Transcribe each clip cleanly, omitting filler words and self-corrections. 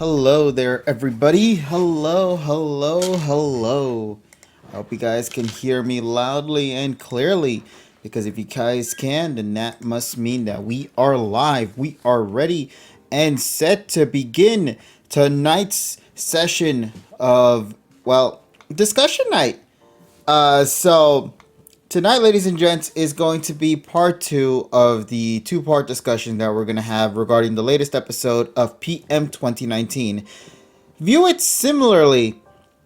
Hello there, everybody. Hello, hello, hello. I hope you guys can hear me loudly and clearly. Because if you guys can, then that must mean that we are live. We are ready and set to begin tonight's session of, discussion night. So tonight, ladies and gents, is going to be part two of the two-part discussion that we're going to have regarding the latest episode of PM 2019. View it similarly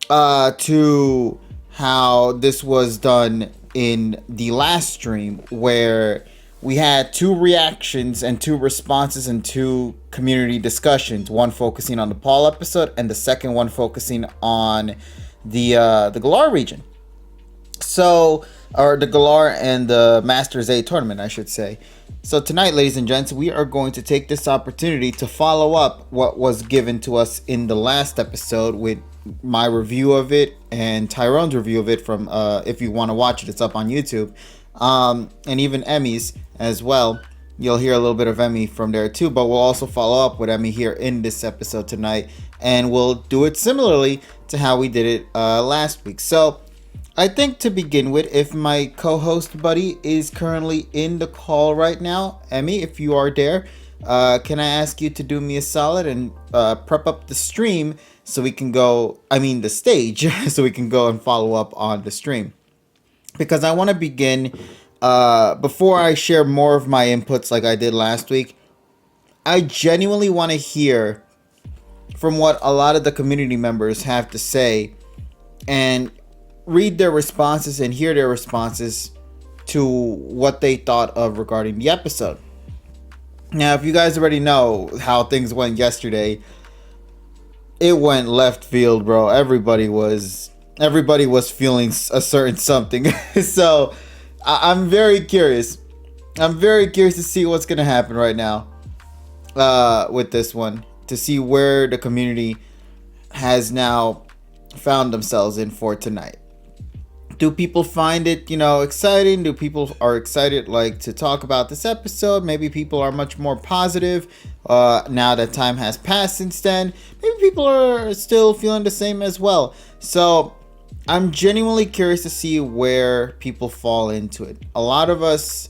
to how this was done in the last stream, where we had two reactions and two responses and two community discussions. One focusing on the Paul episode, and the second one focusing on the Galar region. So, or the Galar and the Masters A tournament, I should say. So tonight, ladies and gents, we are going to take this opportunity to follow up what was given to us in the last episode with my review of it and Tyrone's review of it from, if you want to watch it, it's up on YouTube. And even Emmy's as well. You'll hear a little bit of Emmy from there too, but we'll also follow up with Emmy here in this episode tonight. And we'll do it similarly to how we did it last week. So I think to begin with, if my co-host buddy is currently in the call right now, Emmy, if you are there, can I ask you to do me a solid and prep up the stream so we can go, the stage, so we can go and follow up on the stream. Because I want to begin, before I share more of my inputs like I did last week, I genuinely want to hear from what a lot of the community members have to say and read their responses and hear their responses to what they thought of regarding the episode. Now, if you guys already know how things went yesterday, it went left field, bro. Everybody was feeling a certain something. So I'm very curious. I'm very curious to see what's going to happen right now with this one, to see where the community has now found themselves in for tonight. Do people find it, exciting? Do people are excited, to talk about this episode? Maybe people are much more positive now that time has passed since then. Maybe people are still feeling the same as well. So I'm genuinely curious to see where people fall into it. A lot of us,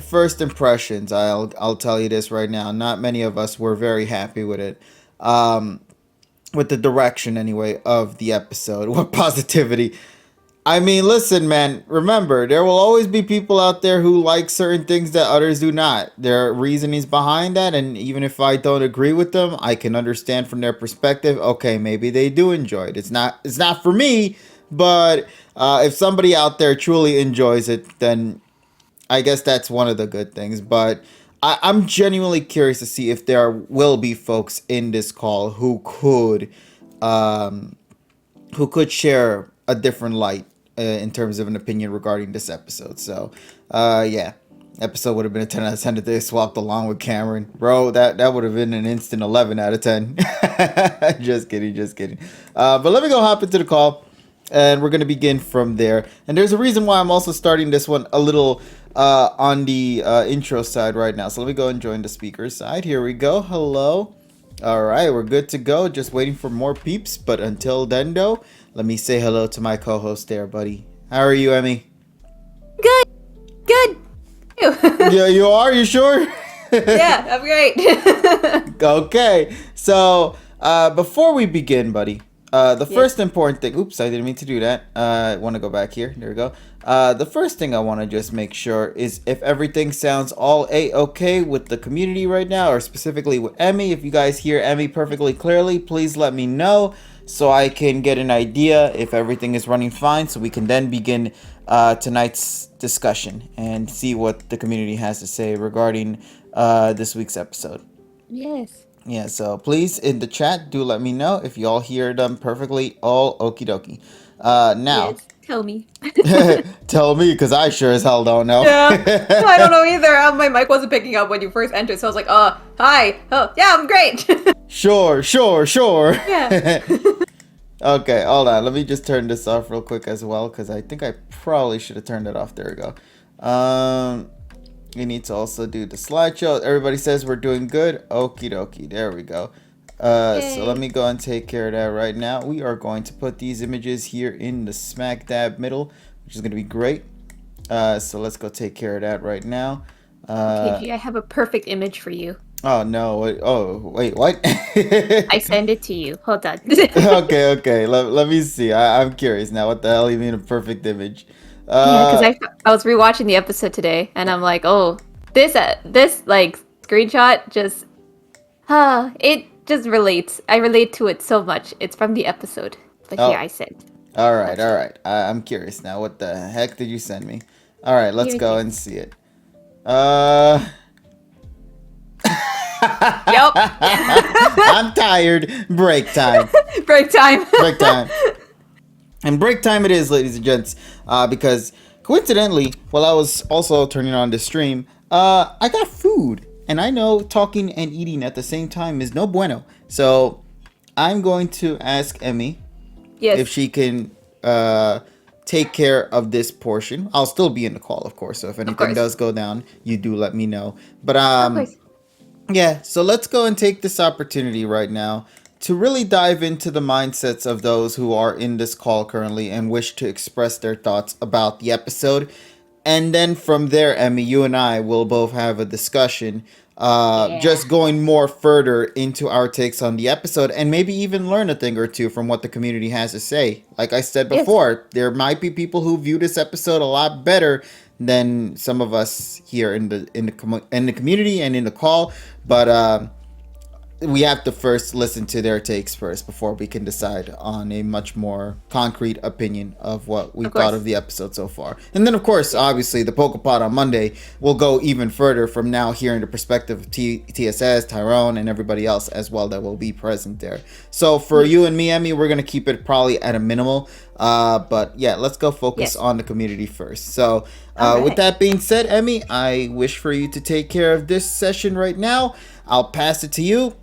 first impressions, I'll tell you this right now. Not many of us were very happy with it. With the direction anyway of the episode. What positivity. Listen, man, remember, there will always be people out there who like certain things that others do not. There are reasonings behind that, and even if I don't agree with them, I can understand from their perspective, okay, maybe they do enjoy it. It's not for me, but if somebody out there truly enjoys it, then I guess that's one of the good things. But I'm genuinely curious to see if there will be folks in this call who could share a different light in terms of an opinion regarding this episode. So, yeah, episode would have been a 10 out of 10 if they swapped along with Cameron. Bro, that would have been an instant 11 out of 10. Just kidding. But let me go hop into the call, and we're going to begin from there. And there's a reason why I'm also starting this one a little on the intro side right now. So let me go and join the speaker side. Here we go. Hello. All right, we're good to go. Just waiting for more peeps. But until then, though, let me say hello to my co-host there, buddy. How are you, Emmy? Good. Yeah, you are? You sure? Yeah, I'm great. Okay. So before we begin, buddy, the first important thing, oops, I didn't mean to do that. I want to go back here. There we go. The first thing I want to just make sure is if everything sounds all A-okay with the community right now, or specifically with Emmy. If you guys hear Emmy perfectly clearly, please let me know so I can get an idea if everything is running fine, so we can then begin tonight's discussion and see what the community has to say regarding this week's episode. Yes. Yeah, so please, in the chat, do let me know if y'all hear them perfectly, all okie dokie. Now, Yes. Tell me. tell me, because I sure as hell don't know. Yeah. No, I don't know either. My mic wasn't picking up when you first entered, so I was like, hi. Oh, yeah, I'm great. Sure. Yeah. Okay, hold on. Let me just turn this off real quick as well, because I think I probably should have turned it off. There we go. We need to also do the slideshow. Everybody says we're doing good. Okie dokie. There we go. So let me go and take care of that right now. We are going to put these images here in the smack dab middle, which is going to be great. So let's go take care of that right now. KG, I have a perfect image for you. Oh no! Wait, what? I send it to you. Hold on. Okay. Let me see. I'm curious now. What the hell you mean a perfect image? Yeah, because I was rewatching the episode today, and I'm like, oh, this like screenshot just, it just relates. I relate to it so much. It's from the episode. But here I sent. All right. I'm curious now. What the heck did you send me? All right, let's go and see it. Yep. I'm tired. Break time. Break time. Break time. And break time it is, ladies and gents. Because coincidentally, while I was also turning on the stream, I got food. And I know talking and eating at the same time is no bueno. So I'm going to ask Emmy if she can take care of this portion. I'll still be in the call, of course. So if anything does go down, you do let me know. But yeah, so let's go and take this opportunity right now to really dive into the mindsets of those who are in this call currently and wish to express their thoughts about the episode. And then from there, Emmy, you and I will both have a discussion, just going more further into our takes on the episode and maybe even learn a thing or two from what the community has to say. Like I said before, there might be people who view this episode a lot better than some of us here in the community and in the call, but we have to first listen to their takes first before we can decide on a much more concrete opinion of what we thought of the episode so far. And then, of course, obviously, the Pokepod on Monday will go even further from now hearing the perspective of TSS, Tyrone, and everybody else as well that will be present there. So for you and me, Emmy, we're going to keep it probably at a minimal. But yeah, let's go focus on the community first. So with that being said, Emmy, I wish for you to take care of this session right now. I'll pass it to you.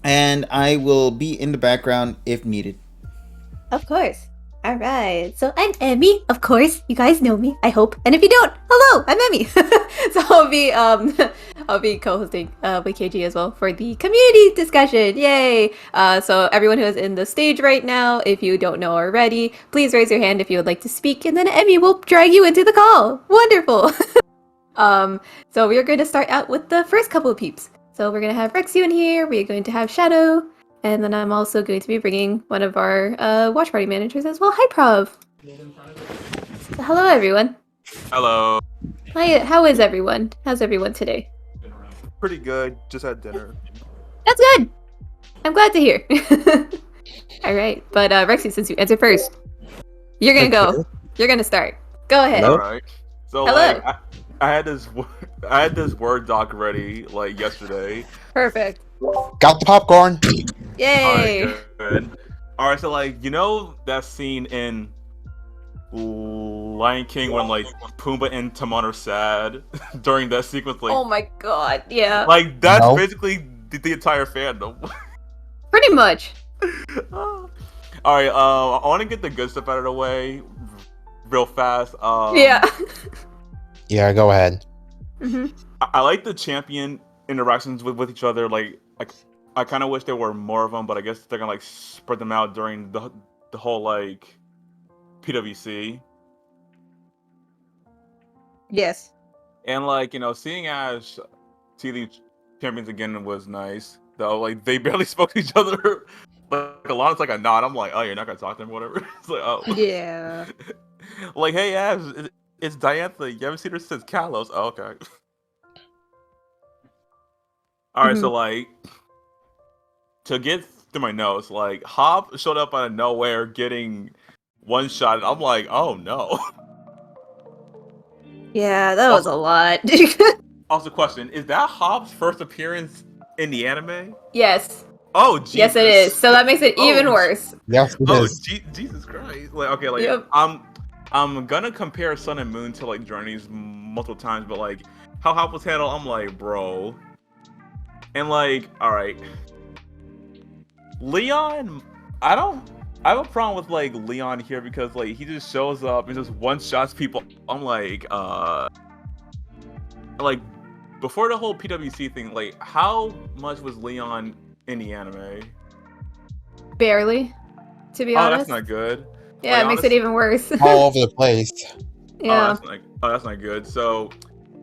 And I will be in the background if needed. Of course. All right. So I'm Emmy. Of course, you guys know me. I hope. And if you don't, hello, I'm Emmy. So I'll be co-hosting with KG as well for the community discussion. Yay! So everyone who is in the stage right now, if you don't know already, please raise your hand if you would like to speak, and then Emmy will drag you into the call. Wonderful. So we are going to start out with the first couple of peeps. So we're going to have Ricksu in here, we're going to have Shadao, and then I'm also going to be bringing one of our watch party managers as well, Hyprov. So hello everyone. Hello. Hi, how is everyone? How's everyone today? Pretty good, just had dinner. That's good! I'm glad to hear. Alright, but Ricksu, since you answered first, you're going to go. You're going to start. Go ahead. Alright. So hello. Like, I had this Word doc ready like yesterday. Perfect. Got the popcorn. Yay! Alright, good. Alright, so like, you know that scene in Lion King when like Pumbaa and Timon are sad during that sequence? Like, oh my god, yeah. Like that's basically the entire fandom. Pretty much. Alright, I want to get the good stuff out of the way real fast. Yeah. Yeah, go ahead. Mm-hmm. I like the champion interactions with each other. Like I kind of wish there were more of them, but I guess they're gonna like spread them out during the whole like PWC. Yes. And like, you know, seeing Ash see these champions again was nice. Though like they barely spoke to each other. Like a lot of like a nod. I'm like, oh, you're not gonna talk to him, whatever. It's like, oh. Yeah. Like, hey Ash, it's Diantha. You haven't seen her since Kalos. Oh, okay. Alright, so like to get through my notes, like Hop showed up out of nowhere getting one shot, and I'm like, oh no. Yeah, that was a lot. Also, question: is that Hop's first appearance in the anime? Yes. Oh, Jesus. Yes, it is. So that makes it even worse. Yes, it is. Jesus Christ! Like, okay, like I'm gonna compare Sun and Moon to like Journeys multiple times, but like how Hop was handled, I'm like, bro. And like, all right, Leon, I have a problem with like Leon here because like he just shows up and just one shots people. I'm like, like before the whole PWC thing, like how much was Leon in the anime? Barely, to be Oh, honest. that's not good. Yeah, like, it makes it even worse. All over the place. Yeah. Oh, that's not good. So,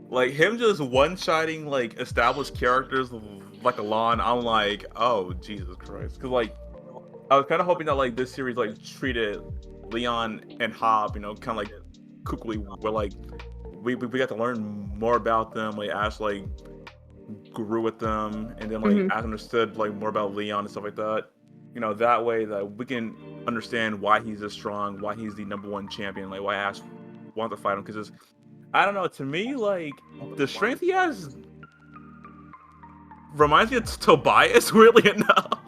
like him just one-shotting like established characters like Alon, I'm like, oh Jesus Christ, because like I was kind of hoping that like this series like treated Leon and Hob, you know, kind of like Kukui, where like we got to learn more about them. Like Ash like grew with them, and then like Ash understood like more about Leon and stuff like that. You know, that way that we can understand why he's this strong, why he's the #1 champion, like why Ash wants to fight him. Because I don't know, to me like the strength he has reminds me of Tobias, weirdly enough.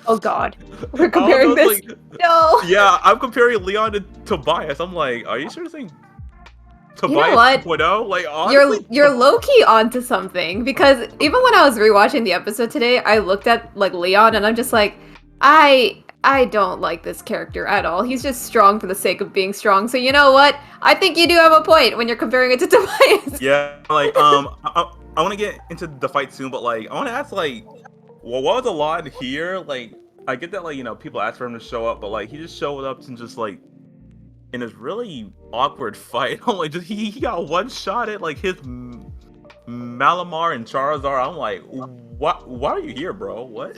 Oh God, we're comparing this. Like, no. Yeah, I'm comparing Leon to Tobias. I'm like, are you sure saying Tobias you know what? 2.0? Like, honestly, you're low key onto something, because even when I was rewatching the episode today, I looked at like Leon and I'm just like, I don't like this character at all. He's just strong for the sake of being strong. So you know what? I think you do have a point when you're comparing it to Tobias. Yeah, like I want to get into the fight soon, but like I want to ask like, well, what was a lot here? Like, I get that like, you know, people asked for him to show up, but like he just showed up and just like in this really awkward fight. I'm like, just he got one shot at like his Malamar and Charizard. I'm like, what? Why are you here, bro? What?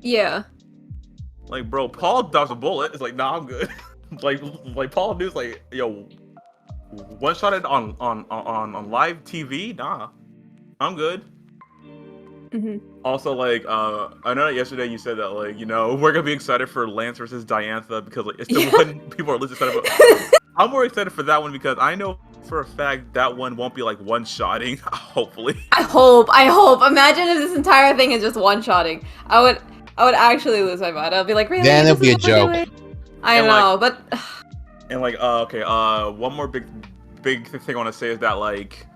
Yeah. Like, bro, Paul dodged a bullet. It's like, nah, I'm good. like Paul New's like, yo, one shot it on live TV. Nah, I'm good. Also, like, I know that yesterday you said that, like, you know, we're gonna be excited for Lance versus Diantha because like it's the one people are least excited about. I'm more excited for that one because I know for a fact that one won't be like one-shotting. Hopefully. I hope. Imagine if this entire thing is just one-shotting. I would actually lose my mind. I'll be like, really? Then it'll be a joke. I know, but and like, okay, one more big thing I want to say is that like,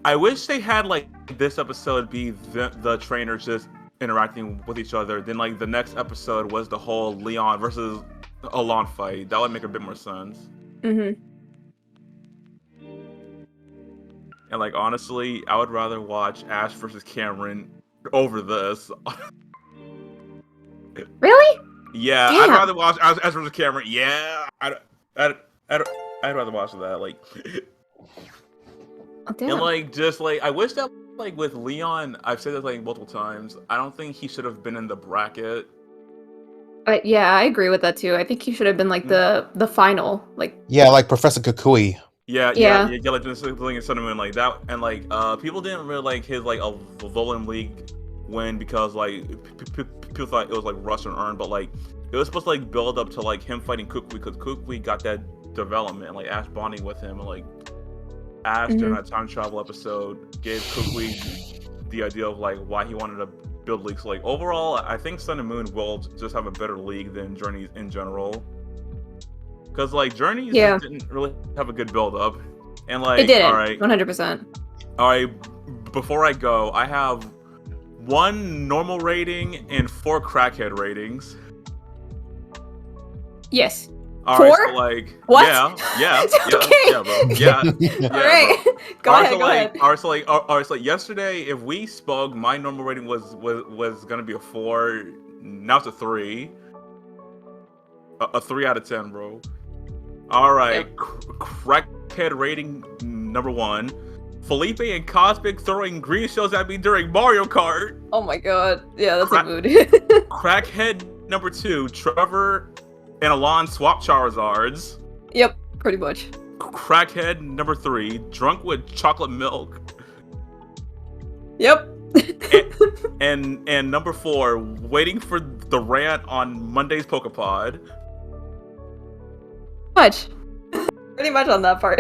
I wish they had like this episode be the trainers just interacting with each other. Then like the next episode was the whole Leon versus Alon fight. That would make a bit more sense. And like honestly, I would rather watch Ash versus Cameron over this. Really? Yeah, Damn. I'd rather watch Ash versus Cameron. Yeah, I'd rather watch that. Like, oh, damn. and like just like I wish that like with Leon, I've said this like multiple times. I don't think he should have been in the bracket. Yeah, I agree with that too. I think he should have been like the final, like. Yeah, like Professor Kukui. Yeah, like just like Cinnamon like that, and like people didn't really like his like a Avolan League win because like people thought it was like rush and earn, but like it was supposed to like build up to like him fighting Kukui because Kukui got that development, like Ash bonding with him, and like Ash during that time travel episode gave Kukui the idea of like why he wanted to build leagues. So, like overall, I think Sun and Moon will just have a better league than Journeys in general. Because like Journeys didn't really have a good build up, and like it didn't. All right, 100%. All right, before I go, I have 1 normal rating and 4 crackhead ratings. Yes. All 4? right, so like what? Yeah, okay. bro. Yeah. All right. Bro. Go ahead. All right, so like yesterday, if we spoke, my normal rating was gonna be a 4. Now it's a 3. A 3 out of 10, bro. All right, Yep. Crackhead rating number 1. Felipe and Cosmic throwing green shells at me during Mario Kart. Oh my god. Yeah, that's a mood. Crackhead number 2. Trevor and Alon swap Charizards. Yep, pretty much. Crackhead number 3. Drunk with chocolate milk. Yep. and number 4. Waiting for the rant on Monday's Pokepod. Much. Pretty much on that part.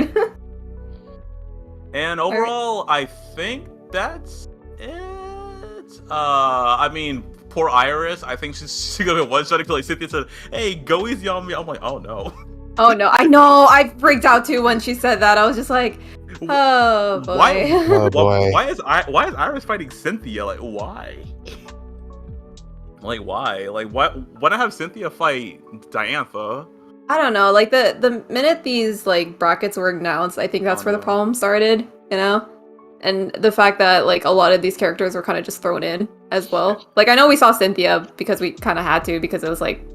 And overall, I think that's it. I mean, poor Iris. I think she's gonna be one-shot until like Cynthia said, "Hey, go easy on me." I'm like, oh no. Oh no, I know. I freaked out too when she said that. I was just like, oh boy. Why is Iris fighting Cynthia? Like, why? Like, why? Like, why not have Cynthia fight Diantha? I don't know, like the minute these like brackets were announced, I think that's where the problem started, you know? And the fact that like a lot of these characters were kind of just thrown in as well. Like I know we saw Cynthia because we kind of had to because it was like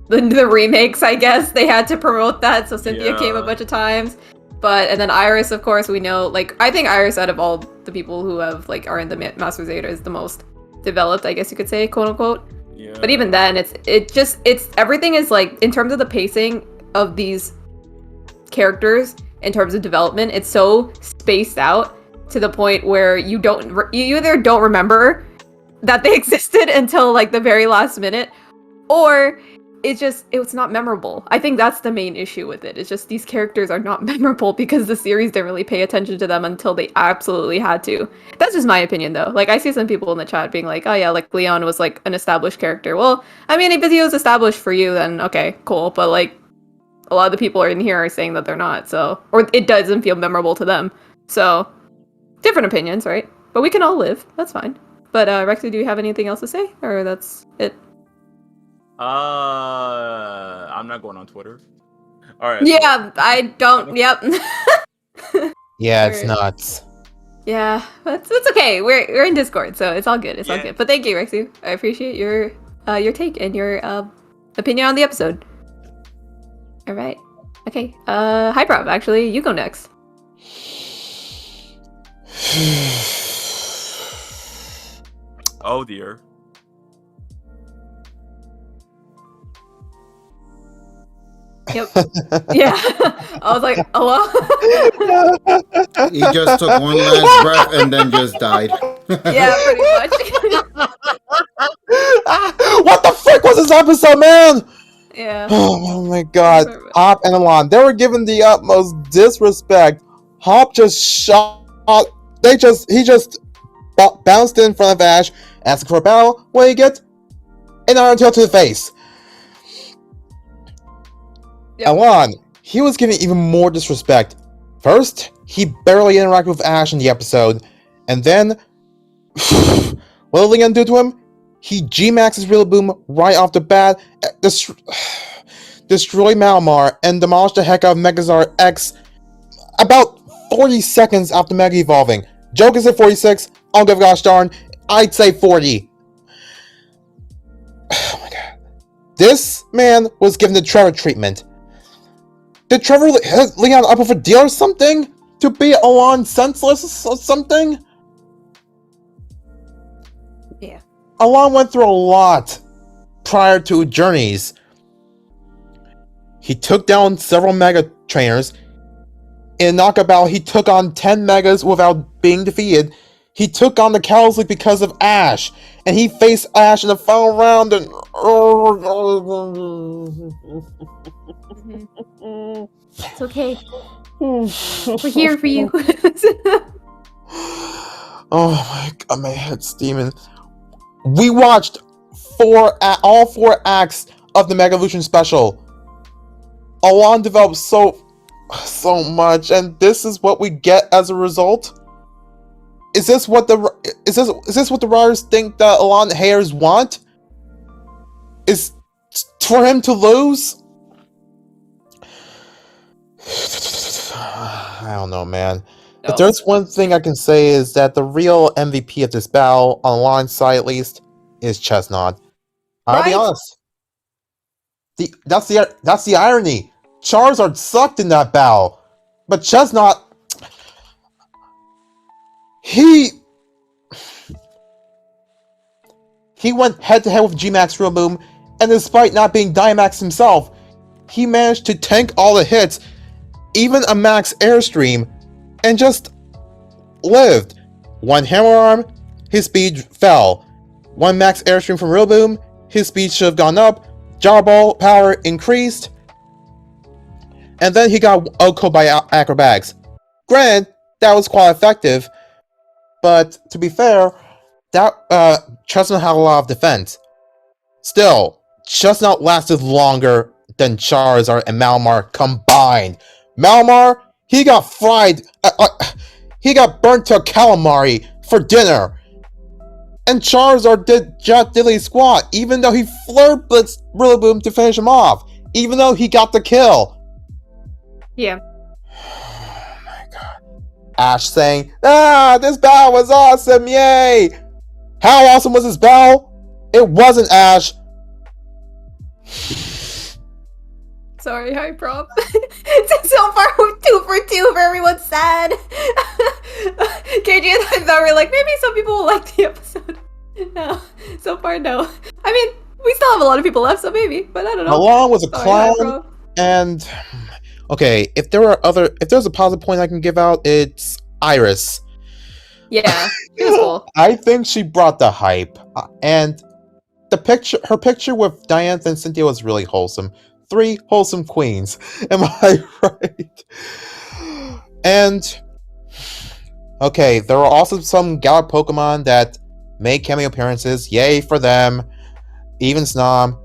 the remakes, I guess. They had to promote that, so Cynthia came a bunch of times. And then Iris, of course, we know, like, I think Iris out of all the people who have, like, are in the Master Zeta is the most developed, I guess you could say, quote unquote. Yeah. But even then, it's everything is, like, in terms of the pacing of these characters, in terms of development, it's so spaced out to the point where you either don't remember that they existed until, like, the very last minute, or it's not memorable. I think that's the main issue with it. It's just these characters are not memorable because the series didn't really pay attention to them until they absolutely had to. That's just my opinion, though. Like, I see some people in the chat being like, oh yeah, like Leon was like an established character. Well, I mean, if he was established for you, then okay, cool. But like, a lot of the people in here are saying that they're not, so, or it doesn't feel memorable to them. So, different opinions, right? But we can all live. That's fine. But Rexy, do you have anything else to say, or that's it? I'm not going on Twitter. All right. Yeah, I don't. Yep. Yeah, it's nuts. Yeah, it's okay. We're in Discord, so it's all good. It's all good. But thank you, Rexy. I appreciate your take and your opinion on the episode. All right. Okay. Hyprov, actually, you go next. Oh dear. Yep. Yeah. I was like, hello? He just took one last breath and then just died. Yeah, pretty much. What the frick was this episode, man? Yeah. Oh my god. Hop and Alon, they were given the utmost disrespect. Hop just shot. He just bounced in front of Ash, asking for a battle. What do you get? An iron tail to the face. Yep. Alon, he was given even more disrespect. First, he barely interacted with Ash in the episode, and then, what did Leon do to him? He G-Maxes Rillaboom right off the bat, destroy Malamar, and demolished the heck out of Megazord X about 40 seconds after Mega Evolving. Joke is at 46, I'll give gosh darn, I'd say 40. Oh my god. This man was given the Trevor treatment. Did Trevor hit Leon up with a deal or something? To be Alon senseless or something? Yeah. Alon went through a lot prior to Journeys. He took down several Mega Trainers. In Knockabout, he took on 10 Megas without being defeated. He took on the Cows League because of Ash. And he faced Ash in the final round and... It's okay. We're here for you. Oh my god, my head's steaming. We watched all four acts of the Mega Evolution special. Alon developed so much, and this is what we get as a result. Is this what the writers think that Alon haters want? Is for him to lose? I don't know, man. No. If there's one thing I can say is that the real MVP of this battle, on Alon's side at least, is Chestnut. I'll be honest. That's the irony. Charizard sucked in that battle, but Chestnut, he went head-to-head with G-Max Rillaboom, and despite not being Dynamax himself, he managed to tank all the hits, even a Max Airstream, and just lived. One Hammer Arm, his speed fell. One Max Airstream from Rillaboom, his speed should have gone up. Jar Ball power increased. And then he got OHKO by Acrobatics. Granted, that was quite effective, but to be fair, that Chestnut had a lot of defense. Still, Chestnut lasted longer than Charizard and Malamar combined. Malamar, he got fried. He got burnt to a calamari for dinner. And Charizard did Jack Dilly squat, even though he Flare Blitzed Rillaboom to finish him off. even though he got the kill. Yeah. Oh my god. Ash saying, this battle was awesome, yay! How awesome was this battle? It wasn't, Ash. Sorry, Hyprov. So far, we're 2 for 2 for everyone's sad. KG and I thought we were like, maybe some people will like the episode. No, so far, no. I mean, we still have a lot of people left, so maybe, but I don't know. Along was a Sorry, clown, Hyprov. and okay, if there's a positive point I can give out, it's Iris. Yeah, it was cool. I think she brought the hype, and her picture with Diantha and Cynthia was really wholesome. 3 wholesome queens. Am I right? And okay, there are also some Galar Pokemon that made cameo appearances. Yay for them. Even Snom.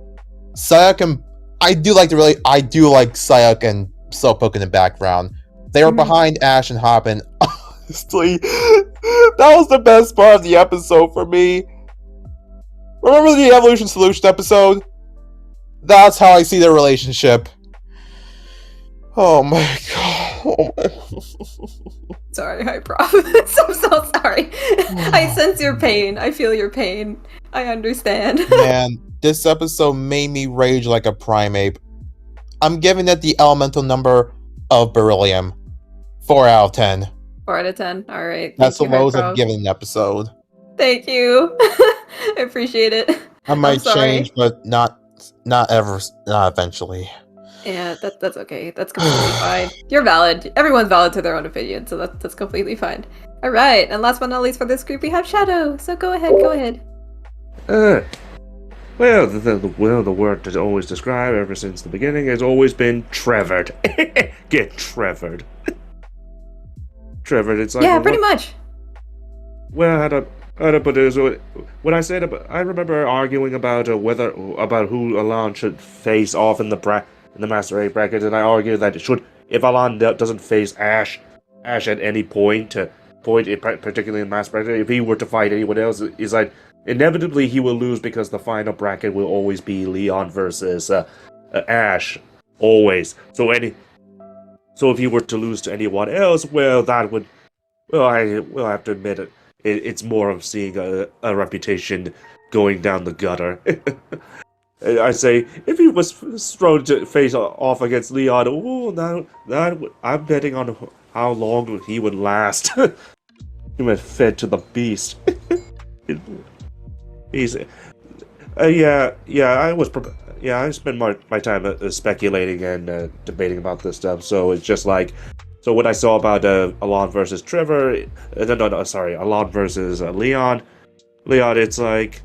Sayuk and I do like Sayuk and Slowpoke in the background. They were behind Ash and Hop, and honestly, that was the best part of the episode for me. Remember the Evolution Solution episode? That's how I see their relationship. Oh my god. Oh my... Sorry, Hyprov. I'm so sorry. I sense your pain. I feel your pain. I understand. Man, this episode made me rage like a primate. I'm giving it the elemental number of beryllium. 4 out of 10. 4 out of 10. Alright. That's the lowest Hyprov. I've given an episode. Thank you. I appreciate it. I might sorry. change, but not eventually. Yeah, that's okay. That's completely fine. You're valid. Everyone's valid to their own opinion, so that's completely fine. All right, and last but not least for this group, we have Shadao. So go ahead. Well, the word that's always described ever since the beginning has always been trevored. Get trevored. Trevored, it's like... Yeah, pretty much. Well, how to put it? So when I said I remember arguing about about who Alon should face off in the Master 8 bracket, and I argued that if Alon doesn't face Ash at any point, particularly in the Master bracket, if he were to fight anyone else, is like inevitably he will lose because the final bracket will always be Leon versus Ash, always. So if he were to lose to anyone else, well, that would, I will have to admit it. It's more of seeing a reputation going down the gutter. I say, if he was thrown to face off against Leon, I'm betting on how long he would last. He went fed to the beast. He's, I spend my time speculating and debating about this stuff. So it's just like. So what I saw about Alon versus Trevor, Alon versus Leon, it's like,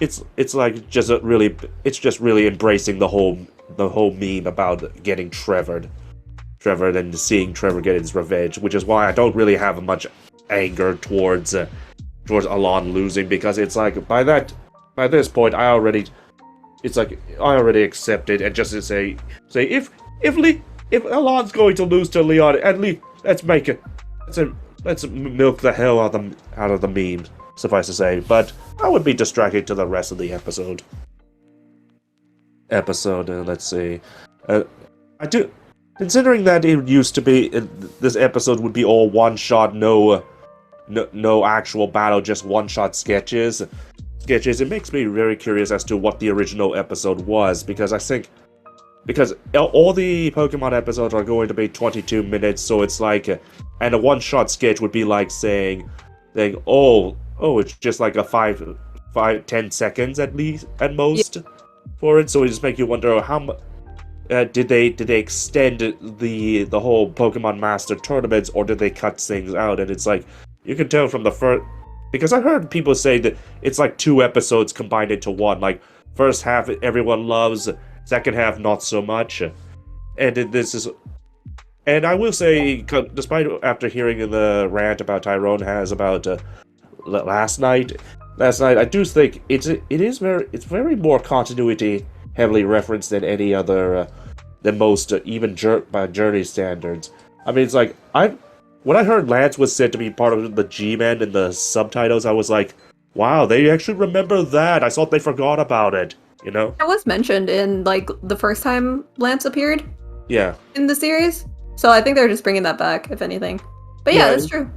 it's like just really embracing the whole meme about getting Trevor and seeing Trevor get his revenge, which is why I don't really have much anger towards Alon losing, because it's like by this point I already accept it, and just to say if Alon's going to lose to Leon, at least let's milk the hell out of the meme, suffice to say. But I would be distracted to the rest of the episode. Let's see. Considering that it used to be this episode would be all one shot, no actual battle, just one shot sketches. It makes me very curious as to what the original episode was, because all the Pokemon episodes are going to be 22 minutes, so it's like, and a one-shot sketch would be like saying, it's just like a 10 seconds at most for it. So it just makes you wonder how much did they extend the whole Pokemon Master tournaments, or did they cut things out? And it's like you can tell from the first, because I heard people say that it's like 2 episodes combined into one. Like first half everyone loves. Second half, not so much. And I will say, despite after hearing the rant about Tyrone has about last night, I do think it's very more continuity heavily referenced than any other, than most, even by Journey standards. I mean, it's like when I heard Lance was said to be part of the G-Men in the subtitles, I was like, wow, they actually remember that. I thought they forgot about it. you know? It was mentioned in like the first time Lance appeared Yeah. in the series, so I think they're just bringing that back, if anything. But yeah, Yeah. that's true.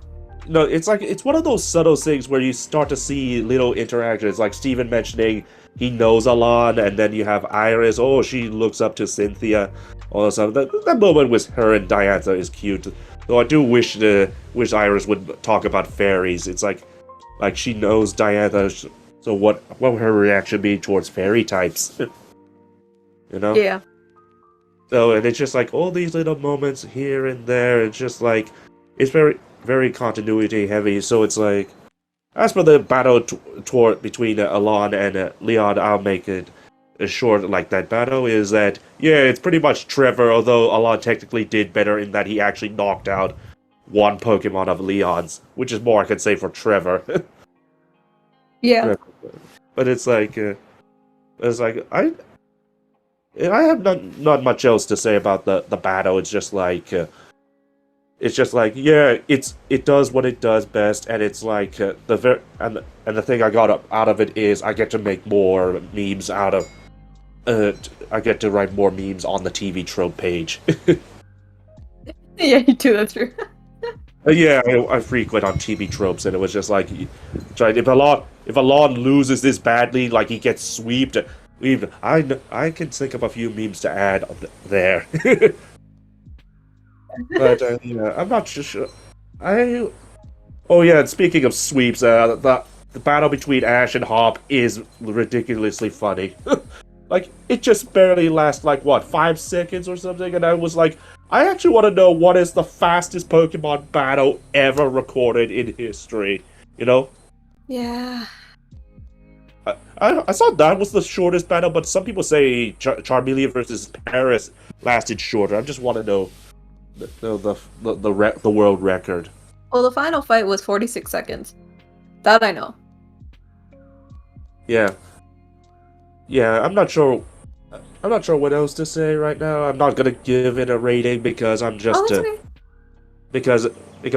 No, it's like it's one of those subtle things where you start to see little interactions, like Steven mentioning he knows Alon, and then you have Iris. Oh, she looks up to Cynthia. Also, that moment with her and Diantha is cute. Though I do wish Iris would talk about fairies. It's like she knows Diantha. So what would her reaction be towards fairy types? You know? Yeah. So, and it's just like all these little moments here and there. It's just like it's very, very continuity heavy. So it's like, as for the battle between Alon and Leon, I'll make it short. Like that battle is that it's pretty much Trevor. Although Alon technically did better in that he actually knocked out one Pokemon of Leon's, which is more I could say for Trevor. Yeah. But it's like I have not much else to say about the battle. It's just like it does what it does best, and it's like and the thing I got out of it is I get to make more memes out of I get to write more memes on the TV trope page. Yeah, you do. That's true. I frequent on TV tropes, and it was just like, if Alon loses this badly, like he gets swept, I can think of a few memes to add there. But I'm not sure. And speaking of sweeps, the battle between Ash and Hop is ridiculously funny. Like, it just barely lasts, like, what, 5 seconds or something? And I was like, I actually want to know what is the fastest Pokemon battle ever recorded in history, you know? Yeah. I thought that was the shortest battle, but some people say Charmeleon versus Paris lasted shorter. I just want to know the world record. Well, the final fight was 46 seconds. That I know. Yeah. Yeah, I'm not sure what else to say right now. I'm not gonna give it a rating because I'm just that's okay. because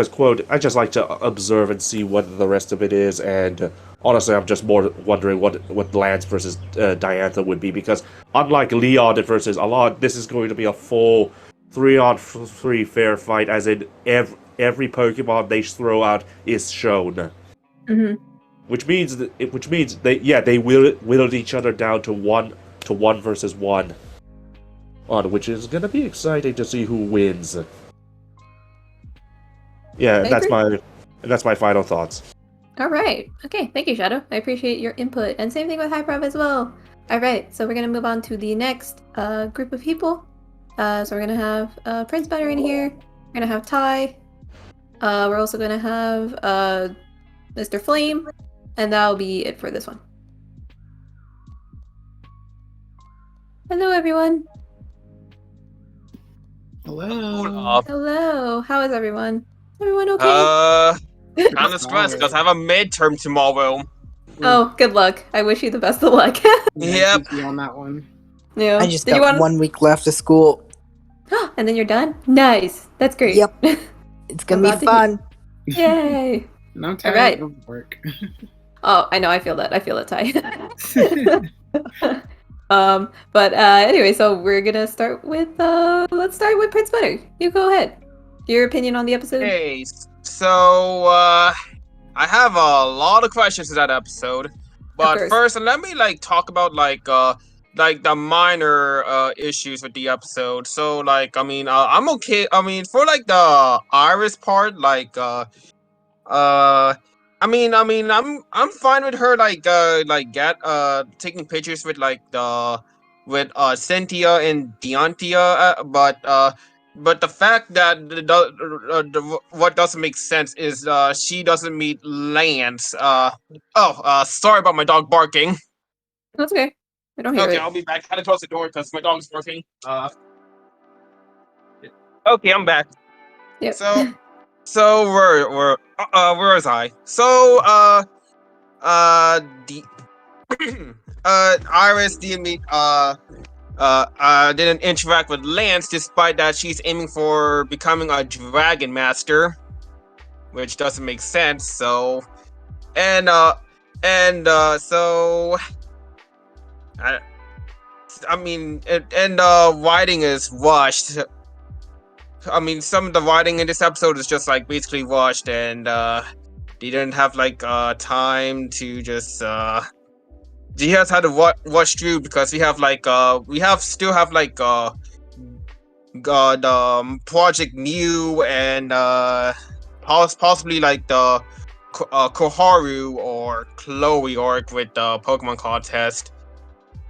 quote, I just like to observe and see what the rest of it is, and honestly, I'm just more wondering what Lance versus Diantha would be, because unlike Leon versus Alon, this is going to be a full 3-on-3 fair fight, as in every Pokemon they throw out is shown. Mm-hmm. Which means they whittled each other down to one versus one, which is gonna be exciting to see who wins. Yeah, that's my final thoughts. All right. Okay. Thank you, Shadow. I appreciate your input, and same thing with Hyprov as well. All right. So we're gonna move on to the next group of people. So we're gonna have Prince Banner in here. We're gonna have Ty. We're also gonna have Mr. Flame. And that'll be it for this one. Hello, everyone. Hello. Hello. How is everyone? Everyone okay? Kind of stressed because I have a midterm tomorrow. Oh, good luck. I wish you the best of luck. Yep. On that one. Yeah. I just got 1 week left of school. And then you're done? Nice. That's great. Yep. It's gonna be fun. Yay. And I'm tired of work. Oh, I know. I feel that. Ty. But anyway, so we're gonna start with let's start with Prince Butter. You go ahead. Your opinion on the episode? Okay, so I have a lot of questions to that episode, but first let me talk about the minor issues with the episode. So I'm okay. I mean, for the Iris part, I'm fine with her taking pictures with Cynthia and Deontia, but the fact that what doesn't make sense is she doesn't meet Lance. Sorry about my dog barking. That's okay. I don't hear it. Okay, I'll be back. I had to close the door because my dog's barking. Okay, I'm back. Yep. So where was I? So Iris didn't interact with Lance, despite that she's aiming for becoming a dragon master, which doesn't make sense. So writing is rushed. I mean, some of the writing in this episode is just like basically rushed, and they didn't have like time to just they just had to rush through because we still have the Project New and possibly like the Koharu or Chloe arc with the Pokemon contest.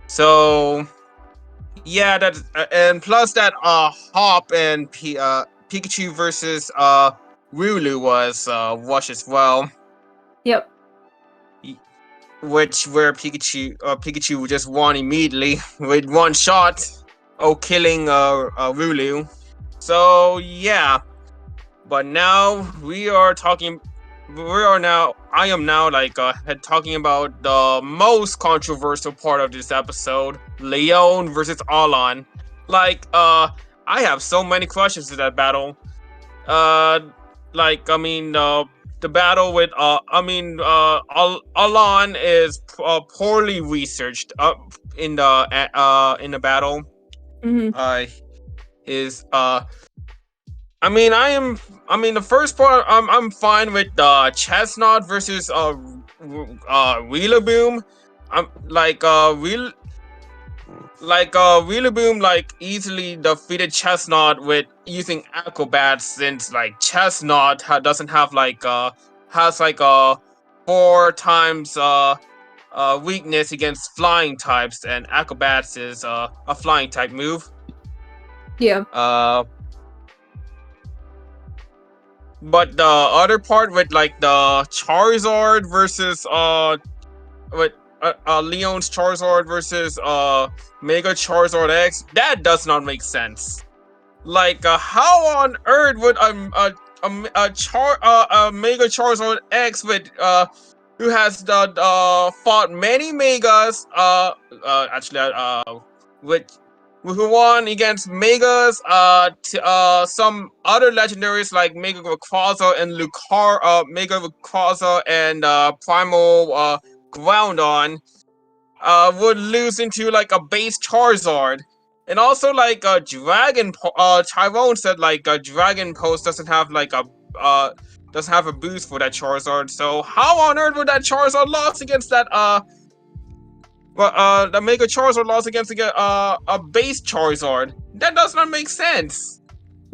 So yeah, that and plus that Hop and Pikachu versus Rulu was rushed as well. Yep. Where Pikachu just won immediately with one shot, killing Rulu. So yeah, but now I am now talking about the most controversial part of this episode, Leon versus Alon. I have so many questions to that battle. The battle with Alon is poorly researched in the battle. The first part I'm fine with Chestnut versus Rillaboom. Rillaboom easily defeated Chestnut with using acrobats, since Chestnut doesn't have has 4 times weakness against flying types, and acrobats is a flying type move. Yeah. But the other part with the Charizard versus Leon's Charizard versus Mega Charizard X, that does not make sense. How on earth would a Mega Charizard X with who has fought many Megas who won against Megas, some other legendaries like Mega Rayquaza and Mega Rayquaza and Primal Groudon, would lose into a base Charizard. And also Tyrone said Dragon Pulse doesn't have a boost for that Charizard. So how on earth would that Charizard lost against that the Mega Charizard lost against a base Charizard? That does not make sense.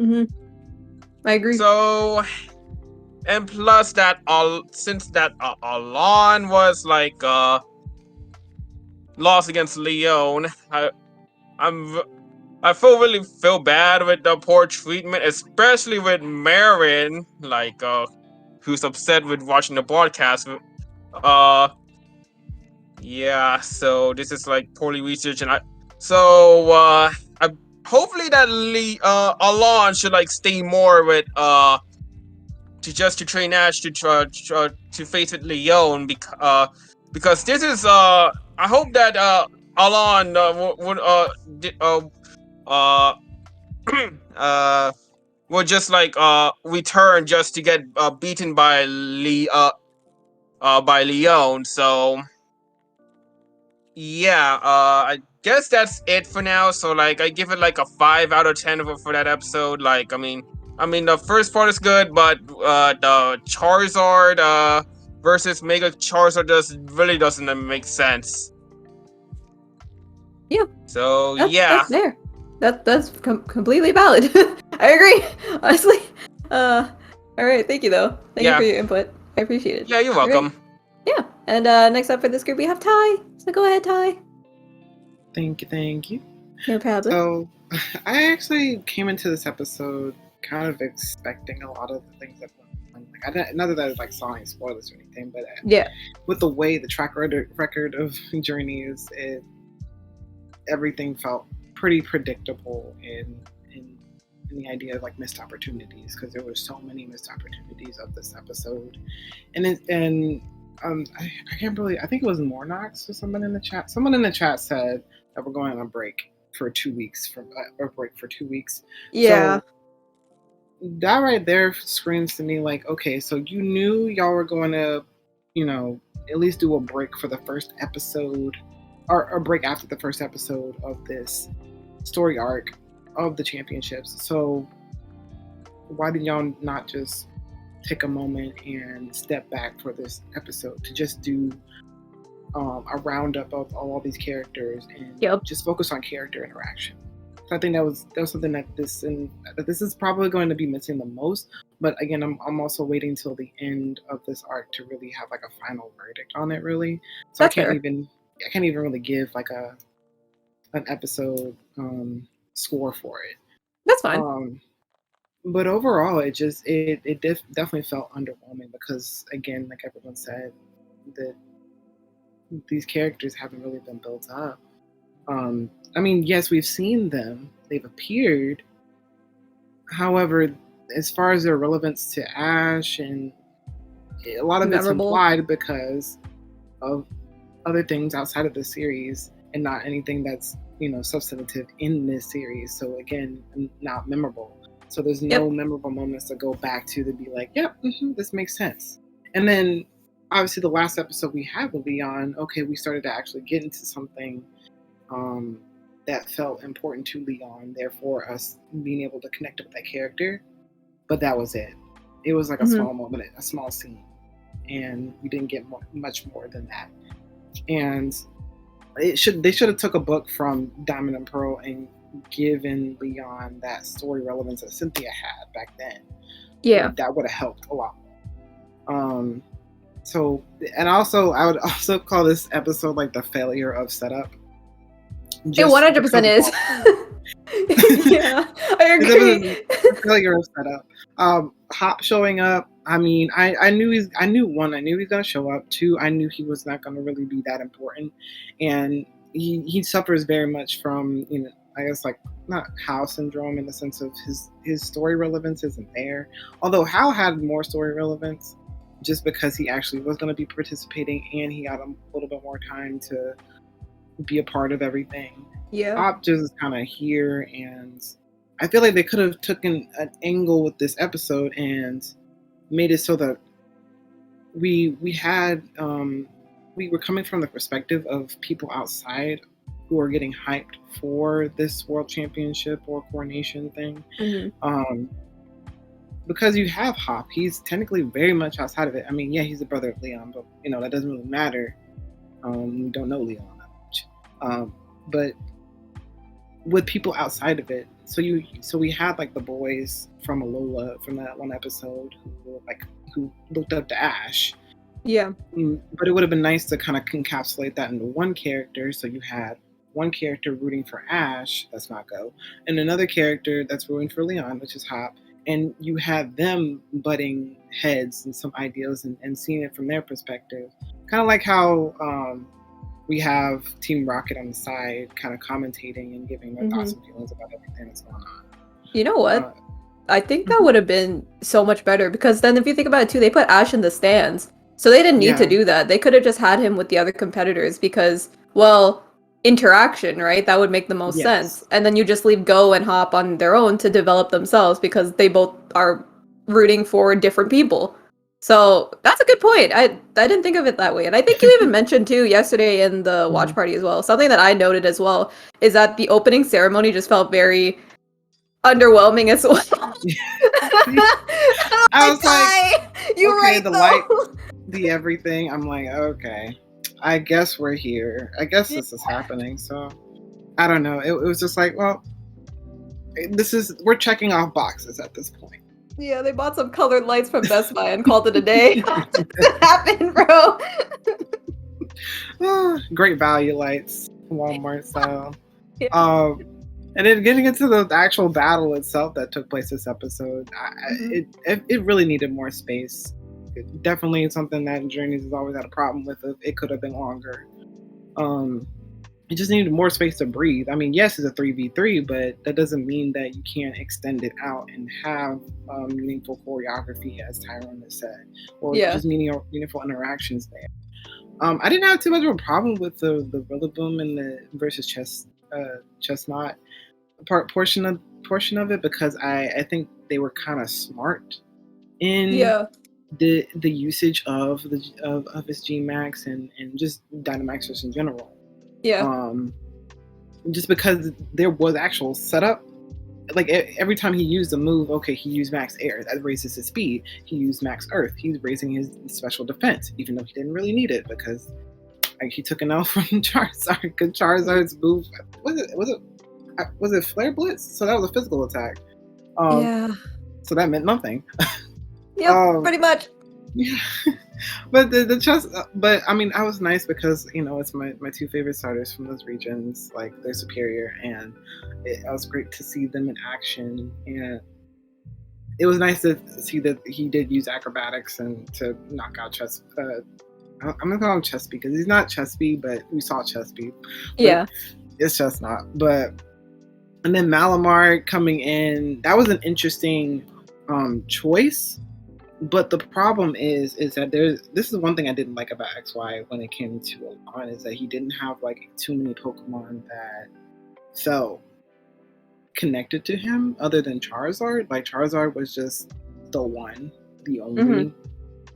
I agree. So, and plus that since that Alon was lost against Leon, I really feel bad with the poor treatment, especially with Marin, who's upset with watching the broadcast. Yeah, so this is poorly researched, and hopefully that Alon should stay more with to train Ash to face with Leon, because this is I hope that Alon would just return just to get beaten by Leon. So yeah, I guess that's it for now. So I give it a 5 out of 10 for that episode. The first part is good, but the Charizard versus Mega Charizard doesn't make sense. Yeah. So that's there. That's completely valid. I agree. Honestly. All right. Thank you though. Thank you for your input. I appreciate it. Yeah, you're welcome. Right. Yeah. And next up for this group we have Ty. So go ahead, Ty. Thank you. No problem. So I actually came into this episode kind of expecting a lot of the things that went on. Not that I saw any spoilers or anything, but yeah, with the way the track record of Journey is, everything felt pretty predictable in the idea of missed opportunities, because there were so many missed opportunities of this episode, I can't believe, I think it was Mornox or someone in the chat. Someone in the chat said that we're going on a break for 2 weeks Yeah. So that right there screams to me okay, so you knew y'all were going to, at least do a break for the first episode or break after the first episode of this story arc of the championships. So why did y'all not just take a moment and step back for this episode to just do a roundup of all these characters and just focus on character interaction? So I think that was something that this is probably going to be missing the most. But again, I'm also waiting till the end of this arc to really have like a final verdict on it. Really, so That's I can't fair. even really give like an episode score for it. That's fine. But overall, it definitely felt underwhelming because, again, like everyone said, that these characters haven't really been built up. I mean, yes, we've seen them; they've appeared. However, as far as their relevance to Ash, and a lot of it's implied because of other things outside of the series, and not anything that's substantive in this series. So again, not memorable. So there's no memorable moments to go back to be like, yep, this makes sense. And then obviously the last episode we had with Leon, okay, we started to actually get into something that felt important to Leon, therefore us being able to connect with that character. But that was it. It was like a small moment, a small scene, and we didn't get much more than that. And they should have took a book from Diamond and Pearl and given Leon that story relevance that Cynthia had back then. Yeah, that would have helped a lot more. So, and also I would also call this episode like the failure of setup. It 100% is. Yeah, I agree. Failure of setup. Hop showing up. I mean, I knew he's gonna show up. 2, I knew he was not gonna really be that important, and he suffers very much from I guess like not Hal syndrome in the sense of his story relevance isn't there. Although Hal had more story relevance just because he actually was going to be participating and he got a little bit more time to be a part of everything. Yeah. Pop just is kind of here, and I feel like they could have taken an angle with this episode and made it so that we were coming from the perspective of people outside who are getting hyped for this world championship or coronation thing. Because you have Hop, he's technically very much outside of it. I mean, yeah, he's the brother of Leon, but that doesn't really matter. We don't know Leon that much. But with people outside of it, so we had like the boys from Alola from that one episode who looked up to Ash. Yeah. But it would have been nice to kind of encapsulate that into one character. So you had one character rooting for Ash, that's not Go, and another character that's rooting for Leon, which is Hop. And you had them butting heads and some ideas and seeing it from their perspective. Kind of like how we have Team Rocket on the side kind of commentating and giving their thoughts and feelings about everything that's going on. You know what? I think that would have been so much better, because then if you think about it too, they put Ash in the stands. So they didn't need to do that. They could have just had him with the other competitors because, well, interaction, right? That would make the most sense. And then you just leave Go and Hop on their own to develop themselves because they both are rooting for different people. So that's a good point. I didn't think of it that way. And I think you even mentioned too yesterday in the watch party as well. Something that I noted as well is that the opening ceremony just felt very underwhelming as well. I was like, you're okay, right, the though. light, the everything. I'm like, okay, I guess we're here. I guess this is happening. So I don't know. It was just like, well, we're checking off boxes at this point. Yeah, they bought some colored lights from Best Buy and called it a day. What happened, bro? Great value lights, Walmart style. And then getting into the actual battle itself that took place this episode, it really needed more space. Definitely something that Journeys has always had a problem with. It could have been longer. It just needed more space to breathe. I mean, yes, it's a 3v3, but that doesn't mean that you can't extend it out and have meaningful choreography, as Tyrone has said, or just meaningful interactions there. I didn't have too much of a problem with the Rillaboom and the versus Chestnut portion of it, because I think they were kind of smart in the usage of his G Max and just Dynamaxers in general. Yeah. Just because there was actual setup. Like every time he used a move, okay, he used max air, that raises his speed. He used max earth, he's raising his special defense, even though he didn't really need it because like he took an L from Charizard. Because Charizard's move was it Flare Blitz? So that was a physical attack. Yeah. So that meant nothing. Yep, pretty much. Yeah. But the chess, but I mean, I was nice because it's my two favorite starters from those regions. Like they're superior, and it was great to see them in action. And it was nice to see that he did use acrobatics and to knock out Chess. I'm gonna call him Chespy because he's not Chespy, but we saw Chespy. Yeah, it's just not. But and then Malamar coming in, that was an interesting choice. But the problem is that this is one thing I didn't like about XY when it came to Alon, is that he didn't have like too many Pokemon that felt connected to him other than Charizard. Like Charizard was just the one, the only.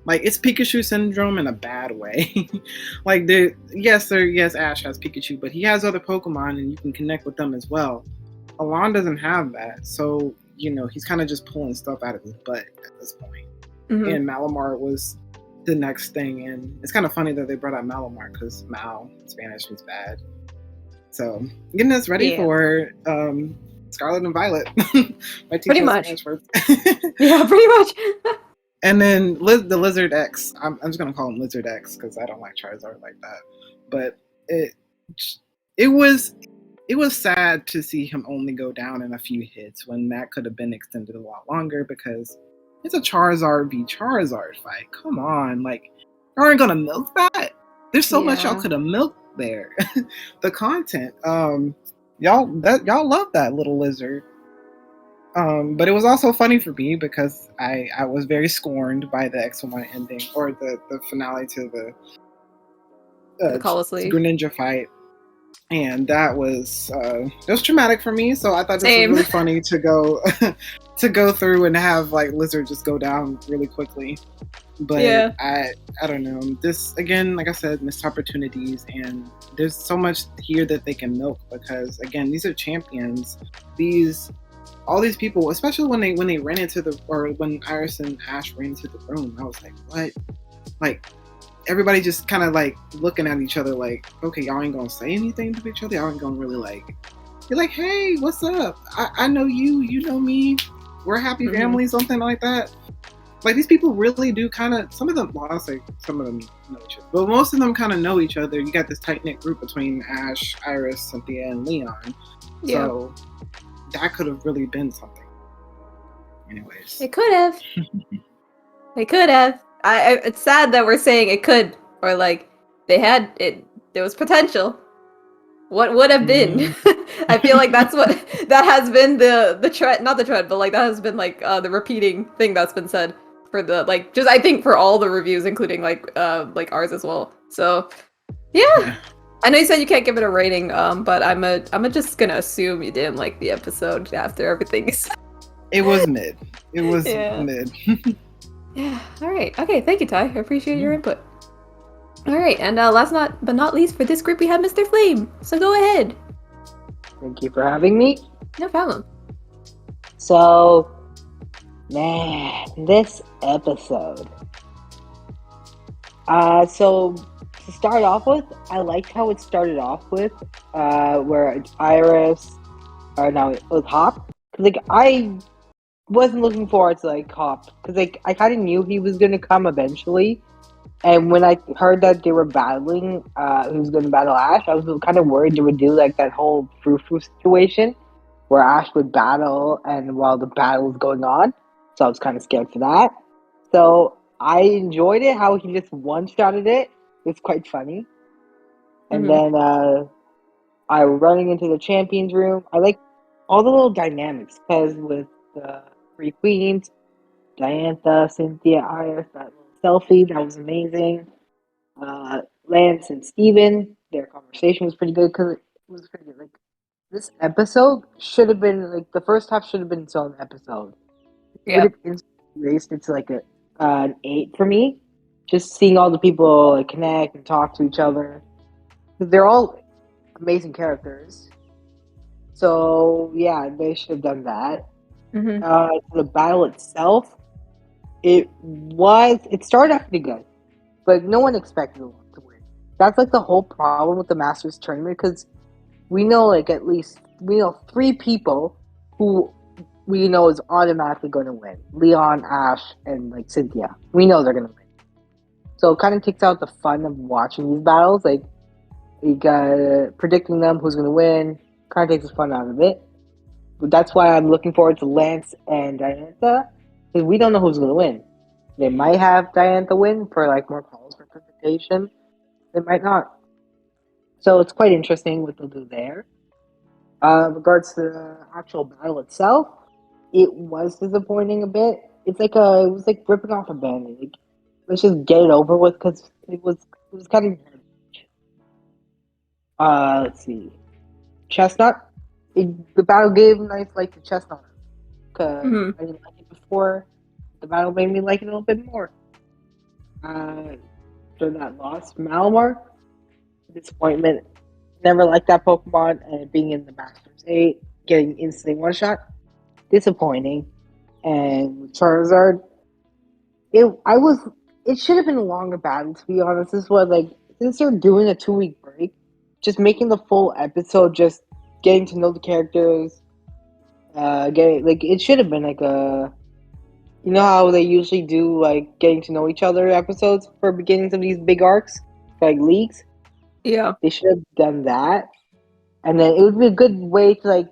Like it's Pikachu syndrome in a bad way. Like yes, Ash has Pikachu, but he has other Pokemon and you can connect with them as well. Alon doesn't have that, so he's kind of just pulling stuff out of his butt at this point. And Malamar was the next thing, and it's kind of funny that they brought out Malamar because Mal in Spanish was bad. So getting us ready for Scarlet and Violet. Pretty much. Yeah, pretty much. And then the Lizard X. I'm just gonna call him Lizard X because I don't like Charizard like that. But it was sad to see him only go down in a few hits when that could have been extended a lot longer because it's a Charizard v Charizard fight. Come on, like you aren't gonna milk that. There's so much y'all could have milked there. The content, y'all love that little lizard. But it was also funny for me because I was very scorned by the X1 ending or the finale to the Greninja fight. And that was traumatic for me. So I thought this was really funny to go to go through and have like Lizard just go down really quickly. But I don't know. This again, like I said, missed opportunities, and there's so much here that they can milk because again, these are champions. All these people, especially when they ran into when Iris and Ash ran into the room, I was like, what? Like everybody just kind of like looking at each other like, okay, y'all ain't gonna say anything to each other. Y'all ain't gonna really like. You're like, hey, what's up? I know you. You know me. We're a happy family, something like that. Like these people really do kind of. Some of them, well, I'll say some of them know each other, but most of them kind of know each other. You got this tight knit group between Ash, Iris, Cynthia, and Leon. Yeah. So that could have really been something. Anyways, it could have. It could have. It's sad that we're saying it could, or like they had it. There was potential. What would have been? I feel like that has been the trend, not the trend, but like that has been like the repeating thing that's been said for the like just I think for all the reviews, including like ours as well. So yeah. I know you said you can't give it a rating, but I'm just gonna assume you didn't like the episode after everything. It was mid. It was mid. Yeah. All right. Okay. Thank you, Ty. I appreciate your input. All right. And last but not least, for this group, we have Mr. Flame. So go ahead. Thank you for having me. No problem. So, man, this episode. So to start off with, I liked how it started off with, where Iris, or no, it was Hop. Like I wasn't looking forward to like Hop because like I kind of knew he was gonna come eventually, and when I heard that they were battling, who was gonna battle Ash, I was kind of worried they would do like that whole frou-frou situation where Ash would battle and while the battle was going on. So I was kind of scared for that. So I enjoyed it how he just one-shotted it. It's quite funny. And then I running into the champions room. I like all the little dynamics because with the three queens, Diantha, Cynthia, Iris, that little selfie, that was amazing. Lance and Steven, their conversation was pretty good because it was pretty good. Like this episode should have been like the first half should have been its own episode. It would have raced into like an 8 for me. Just seeing all the people like connect and talk to each other. They're all amazing characters. So yeah, they should have done that. The battle itself, it started out pretty good, but no one expected the one to win. That's like the whole problem with the Masters tournament, because we know like at least we know 3 people who we know is automatically going to win: Leon, Ash, and like Cynthia. We know they're going to win. So it kind of takes out the fun of watching these battles. Like predicting them, who's going to win, kind of takes the fun out of it. But that's why I'm looking forward to Lance and Diantha, because we don't know who's going to win. They might have Diantha win for like more calls for presentation. They might not. So it's quite interesting what they'll do there. Regards to the actual battle itself, it was disappointing a bit. It was like ripping off a band-aid. Like, let's just get it over with, because it was kind of. Let's see. Chestnut. The battle gave nice light to Chestnut, because I didn't like it before. The battle made me like it a little bit more. After that loss, Malamar, disappointment. Never liked that Pokemon, and being in the Masters 8, getting instantly one-shot, disappointing. And with Charizard, it should have been a longer battle, to be honest. This was like, since they're doing a 2-week break, just making the full episode, just getting to know the characters, it should have been like a, you know how they usually do like getting to know each other episodes for beginnings of these big arcs, like leagues. Yeah. They should have done that, and then it would be a good way to like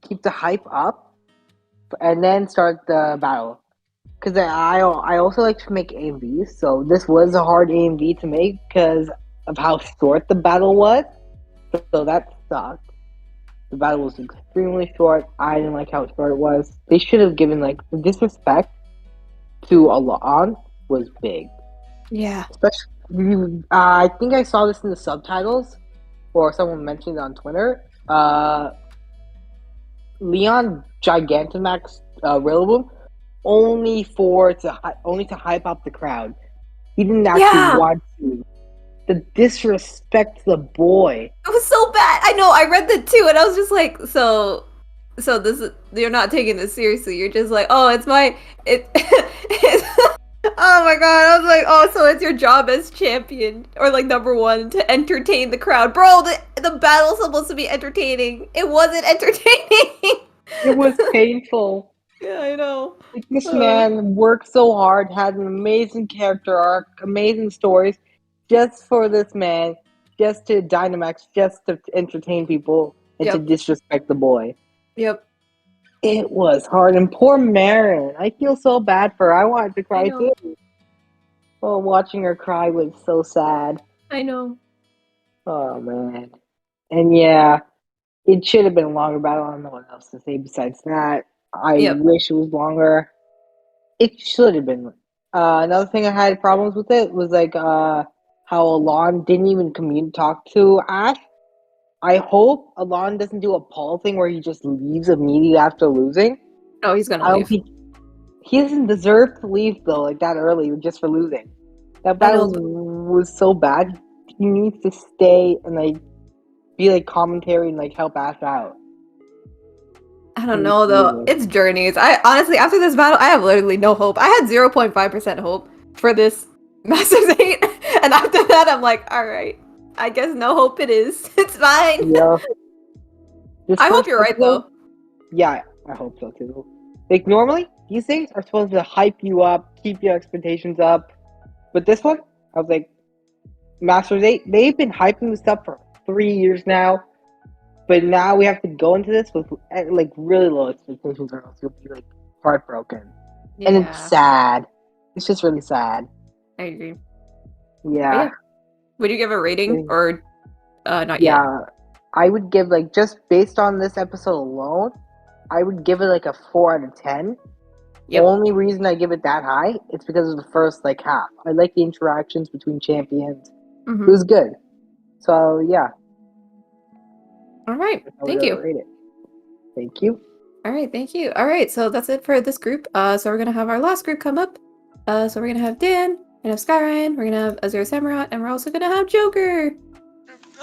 keep the hype up, and then start the battle. Because I also like to make AMVs, so this was a hard AMV to make because of how short the battle was. So that sucked. The battle was extremely short. I didn't like how short it was. They should have given like the disrespect to Alon was big. Yeah. Especially, I think I saw this in the subtitles, or someone mentioned it on Twitter. Leon Gigantamax Rillaboom only to hype up the crowd. He didn't actually want to. The disrespect to the boy. It was so bad. I know. I read that too, and I was just like, so this is, you're not taking this seriously. You're just like, oh, it's oh my god. I was like, oh, so it's your job as champion or like #1 to entertain the crowd, bro. The battle's supposed to be entertaining. It wasn't entertaining. It was painful. Yeah, I know. Like, this man worked so hard, had an amazing character arc, amazing stories, just for this man, just to Dynamax, just to entertain people, and to disrespect the boy. Yep. It was hard, and poor Marin. I feel so bad for her. I wanted to cry too. Oh, watching her cry was so sad. I know. Oh man. And yeah, it should have been a longer battle. I don't know what else to say besides that. I wish it was longer. It should have been. Another thing I had problems with it was like how Alon didn't even talk to Ash. I hope Alon doesn't do a Paul thing where he just leaves immediately after losing. Oh, he's gonna leave. He doesn't deserve to leave though, like that early, just for losing. That battle was so bad. He needs to stay and like be like commentary and like help Ash out. I don't know though. It's journeys. I honestly, after this battle, I have literally no hope. I had 0.5% hope for this Masters 8, and after that, I'm like, all right, I guess no hope it is. It's fine. Yeah. I hope you're right though. Yeah, I hope so too. Like normally, these things are supposed to hype you up, keep your expectations up. But this one, I was like, Masters 8, they've been hyping this up for 3 years now. But now we have to go into this with like really low expectations, or else you'll be like heartbroken. Yeah. And it's sad. It's just really sad. I agree. Yeah. Would you give a rating or not yet? Yeah, I would give like, just based on this episode alone, I would give it like a 4 out of 10. The only reason I give it that high is because of the first like half. I like the interactions between champions. It was good. So yeah. All right. Thank you. Thank you. All right. Thank you. All right. So that's it for this group. So we're going to have our last group come up. So we're going to have Dan, we're going to have Skyryan, we're going to have AzureSamurott, and we're also going to have Joker.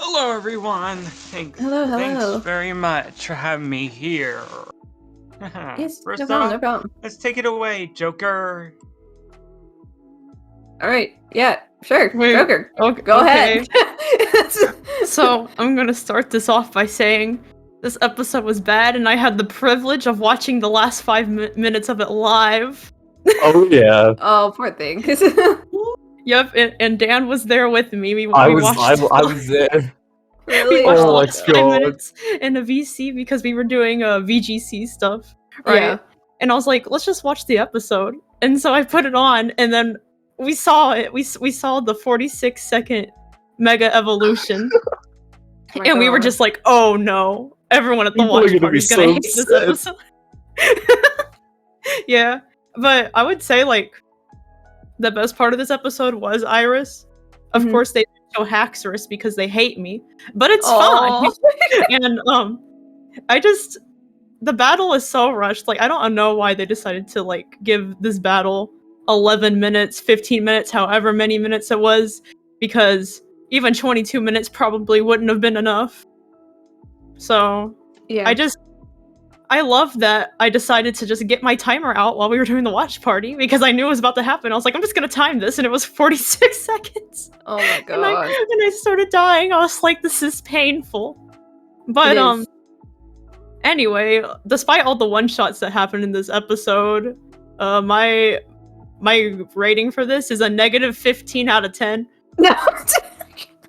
Hello, everyone. Hello. Thanks very much for having me here. Yes, First no problem, off, no problem. let's take it away, Joker. All right, yeah, sure. Wait, Joker, okay, go ahead. So I'm gonna start this off by saying this episode was bad, and I had the privilege of watching the last 5 minutes of it live. Oh yeah. Oh, poor thing. Yep, and Dan was there with me. We I watched was there. Really? we watched Oh the my last 5 God. minutes in a VC because we were doing VGC stuff, right? Yeah. And I was like, let's just watch the episode. And so I put it on, and then we saw it. We saw the 46-second Mega Evolution. Oh my And we were God. just like, oh no. Everyone at the People are watch gonna party is be gonna so hate this upset. episode. Yeah. But I would say, like, the best part of this episode was Iris. Of Mhm. course, they didn't show Haxorus because they hate me. But it's Aw. fine. And the battle is so rushed. Like, I don't know why they decided to, like, give this battle 11 minutes, 15 minutes, however many minutes it was, because even 22 minutes probably wouldn't have been enough. So, Yeah. I love that I decided to just get my timer out while we were doing the watch party, because I knew it was about to happen. I was like, I'm just gonna time this, and it was 46 seconds. Oh my And God. I started dying. I was like, this is painful. But, It is. anyway, despite all the one-shots that happened in this episode, my rating for this is a negative 15 out of 10. No.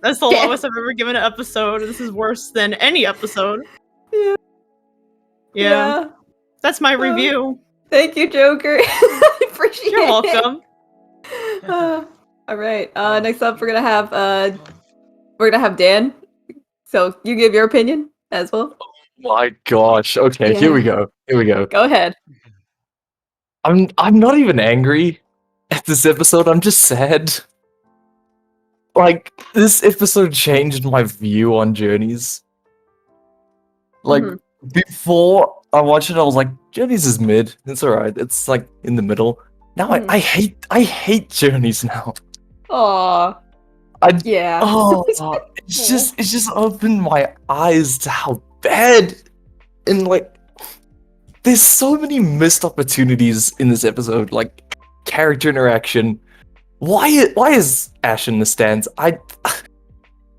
That's the Yeah. lowest I've ever given an episode. This is worse than any episode. Yeah. Yeah. That's my review. Thank you, Joker. I appreciate You're it. welcome. All right. Next up, we're gonna have Dan. So you give your opinion as well. My gosh. Okay, here we go. Go ahead. I'm not even angry at this episode. I'm just sad. Like, this episode changed my view on journeys. Like, Mhm. before I watched it, I was like, journeys is mid. It's alright. It's like in the middle. Now Mhm. I hate journeys now. Aw. Yeah. Oh, it's just opened my eyes to how bad, and like, there's so many missed opportunities in this episode, like character interaction. Why is Ash in the stands?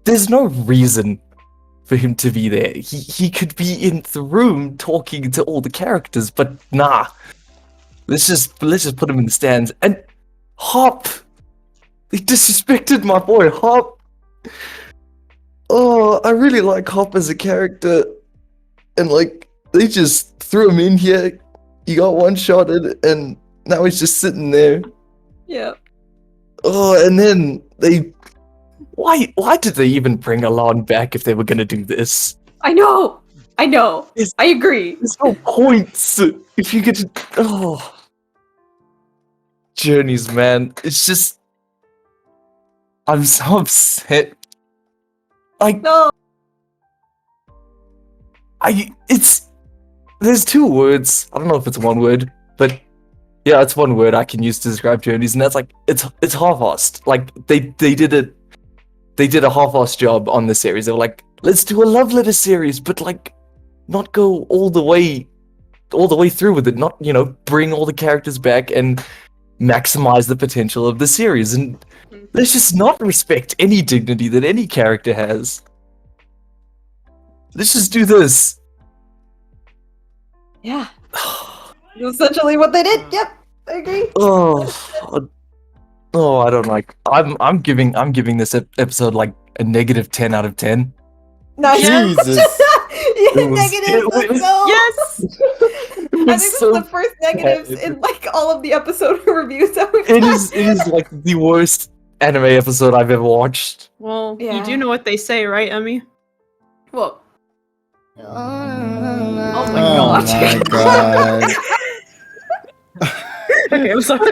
There's no reason for him to be there. He could be in the room talking to all the characters, but nah. Let's just put him in the stands. And Hop, they disrespected my boy Hop. Oh, I really like Hop as a character, and like, they just threw him in here. He got one-shotted, and now he's just sitting there. Yeah. Oh, and then why did they even bring Alon back if they were gonna do this? I know. It's- I agree. There's no points if you get to. Journeys, man. It's just, I'm so upset. Like, No. there's two words. I don't know if it's one word, but yeah, it's one word I can use to describe journeys, and that's like, it's half-assed. Like, they did a half-assed job on the series. They were like, let's do a love letter series, but like, not go all the way through with it. Not, bring all the characters back and maximize the potential of the series. And let's just not respect any dignity that any character has. Let's just do this. Yeah. Essentially what they did. Yep. I agree. Oh, I don't like. I'm giving this episode like a negative 10 out of 10. Nice. Jesus. It was- Negative. it Let's was- go. Yes! It I was think this so is the first negatives bad. in like all of the episode reviews that we've It done. is like the worst anime episode I've ever watched. Well, Yeah. you do know what they say, right, Emmy? Well. Oh Oh my my god. Okay, I'm sorry.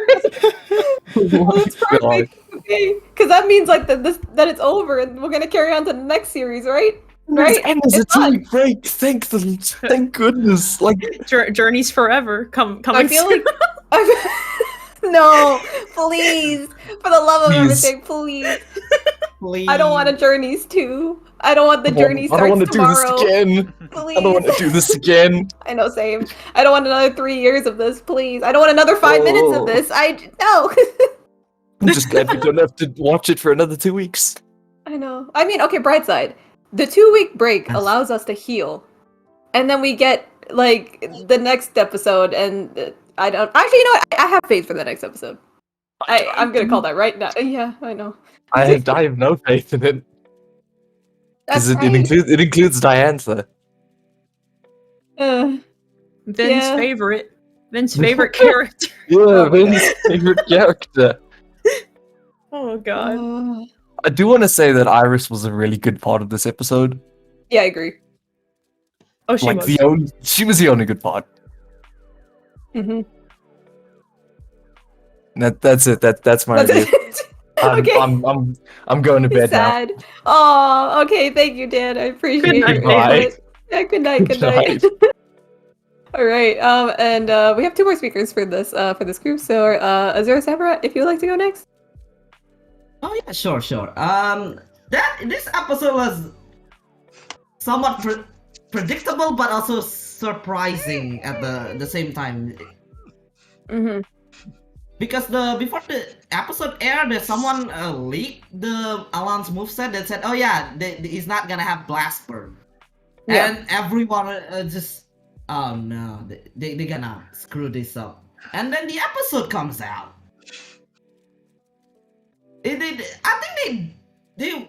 Oh, that's perfect. Okay, because that means like that it's over and we're gonna carry on to the next series, right? Right? And there's a It's done. tea break. Thank goodness. Like, Journeys Forever coming I feel soon. like no, please, for the love of Please. everything, please. Please. I don't want a Journeys too. I don't want the journey I don't want starts to do this tomorrow. again. Please. I don't want to do this again. I know, same. I don't want another 3 years of this, please. I don't want another 5 minutes of this. No. I'm just glad we don't have to watch it for another 2 weeks. I know. I mean, okay, bright side. The 2-week break allows us to heal. And then we get, like, the next episode, and I don't... Actually, you know what? I have faith for the next episode. I'm gonna call that right now. Yeah, I know. I have no faith in it. Because it includes Diantha. Vin's favorite. Vin's favorite character. Yeah, Vin's favorite character. Oh god. I do want to say that Iris was a really good part of this episode. Yeah, I agree. Oh, she was. She was the only good part. Mm-hmm. That's it. That's my review. Okay. I'm going to bed Sad. Oh, okay. Thank you, Dan. I appreciate it. Yeah, good night. Good night. All right. And we have 2 more speakers for this group. So, AzureSamurott, if you would like to go next. Oh yeah, sure. This episode was somewhat predictable, but also surprising at the same time. Mm-hmm. Because before the episode aired, someone leaked the Alan's moveset that said, "Oh yeah, he's not gonna have Blast Burn," and everyone just, "Oh no, they're gonna screw this up." And then the episode comes out. I think the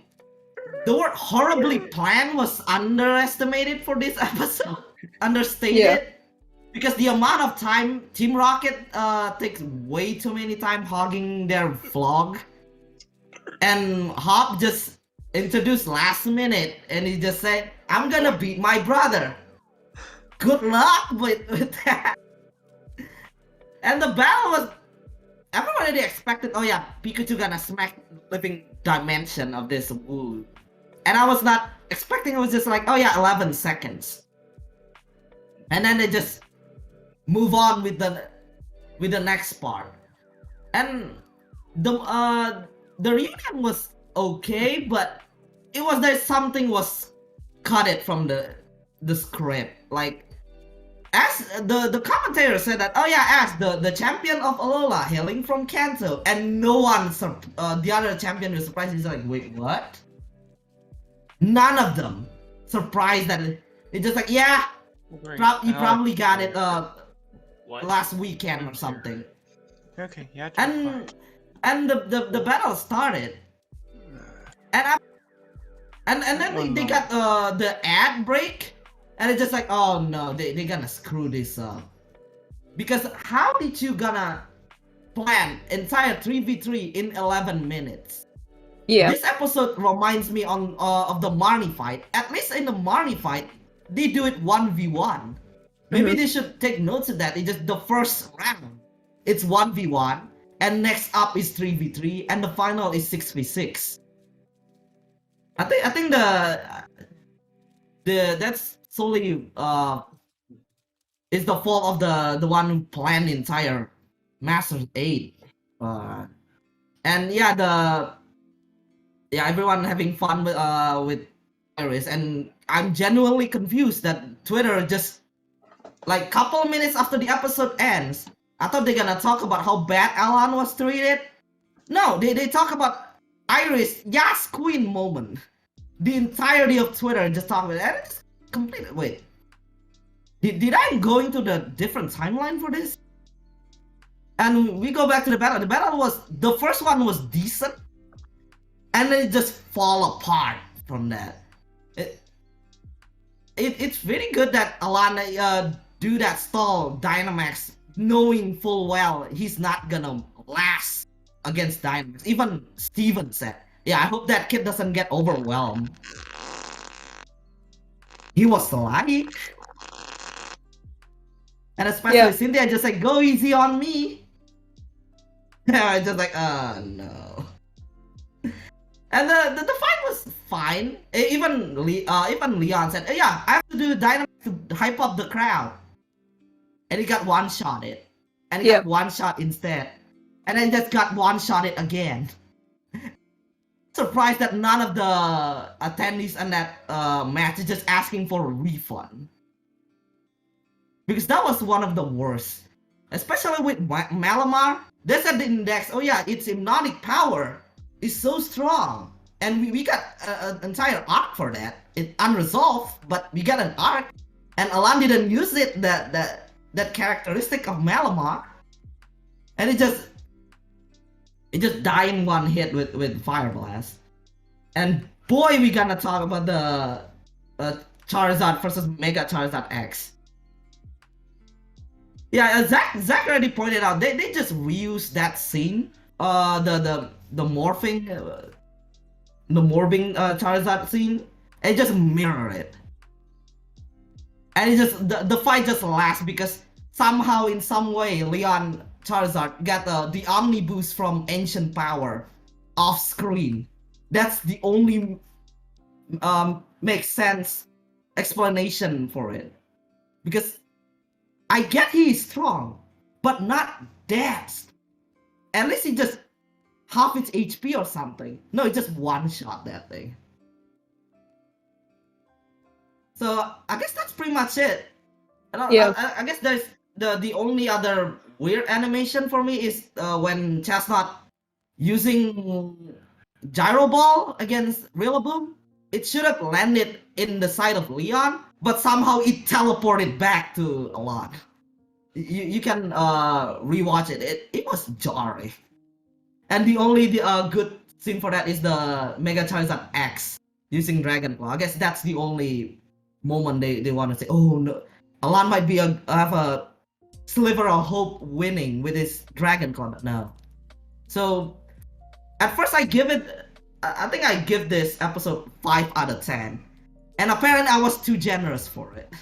word horribly planned was underestimated for this episode. Understated. Yeah. Because the amount of time Team Rocket takes way too many time hogging their vlog. And Hop just introduced last minute and he just said, "I'm gonna beat my brother." Good luck with that. And the battle was... Everyone already expected, oh yeah, Pikachu gonna smack living dimension of this wood. And I was not expecting, it was just like, oh yeah, 11 seconds. And then they just move on with the next part. And the reunion was okay, but it was that something was cut it from the script. Like, as the commentator said that, oh yeah, as the champion of Alola hailing from Kanto, and no one, the other champion was surprised. He's like, wait, what? None of them surprised that it's just like, yeah, you probably got it last weekend or something. Okay, yeah. And the battle started, and then they got the ad break. And it's just like, oh no, they're gonna screw this up. Because how did you gonna plan entire 3v3 in 11 minutes? Yeah. This episode reminds me of the Marnie fight. At least in the Marnie fight, they do it 1v1. Maybe they should take notes of that. It's just the first round, it's 1v1. And next up is 3v3. And the final is 6v6. I think that's solely is the fault of the one who planned the entire Masters 8. And yeah, everyone having fun with Iris, and I'm genuinely confused that Twitter just like couple minutes after the episode ends, I thought they're gonna talk about how bad Alan was treated. No, they talk about Iris Yas Queen moment. The entirety of Twitter just talking about it. And it's completely... Wait. Did I go into the different timeline for this? And we go back to the battle. The battle was... The first one was decent. And then it just fall apart from that. It's very good that Alana do that stall Dynamax knowing full well he's not gonna last against Dynamax. Even Steven said, yeah, I hope that kid doesn't get overwhelmed. He was like, and especially Cynthia just like, go easy on me. I just like, oh no. And the fight was fine. Even Leon said, yeah, I have to do Dynamax to hype up the crowd. And he got one-shotted. And he got one shot instead. And then just got one-shotted again. surprised that none of the attendees in that match is just asking for a refund. Because that was one of the worst. Especially with Malamar. They said the index, oh yeah, its hypnotic power is so strong. And we got an entire arc for that. It's unresolved, but we got an arc. And Alan didn't use it, that characteristic of Malamar. And it just died in one hit with Fire Blast. And boy, we gonna talk about the Charizard versus Mega Charizard X. Yeah, Zach already pointed out they just reused that scene, the morphing, the morbing Charizard scene, and just mirror it. And it just the fight just lasts because somehow in some way Leon Charizard got the Omni boost from Ancient Power off screen. That's the only makes sense explanation for it. Because I get he is strong, but not that. At least he just half its HP or something. No, it just one shot that thing. So I guess that's pretty much it. I guess there's the only other weird animation for me is when Chestnut using Gyro Ball against Rillaboom. It should have landed in the side of Leon, but somehow it teleported back to Alon. You can rewatch it. It was jarring. And the only good scene for that is the Mega Charizard X using Dragon Claw. I guess that's the only moment they want to say, oh no, Alon might be have a sliver of hope winning with his Dragon Claw now. So at first I think I give this episode 5 out of 10. And apparently I was too generous for it.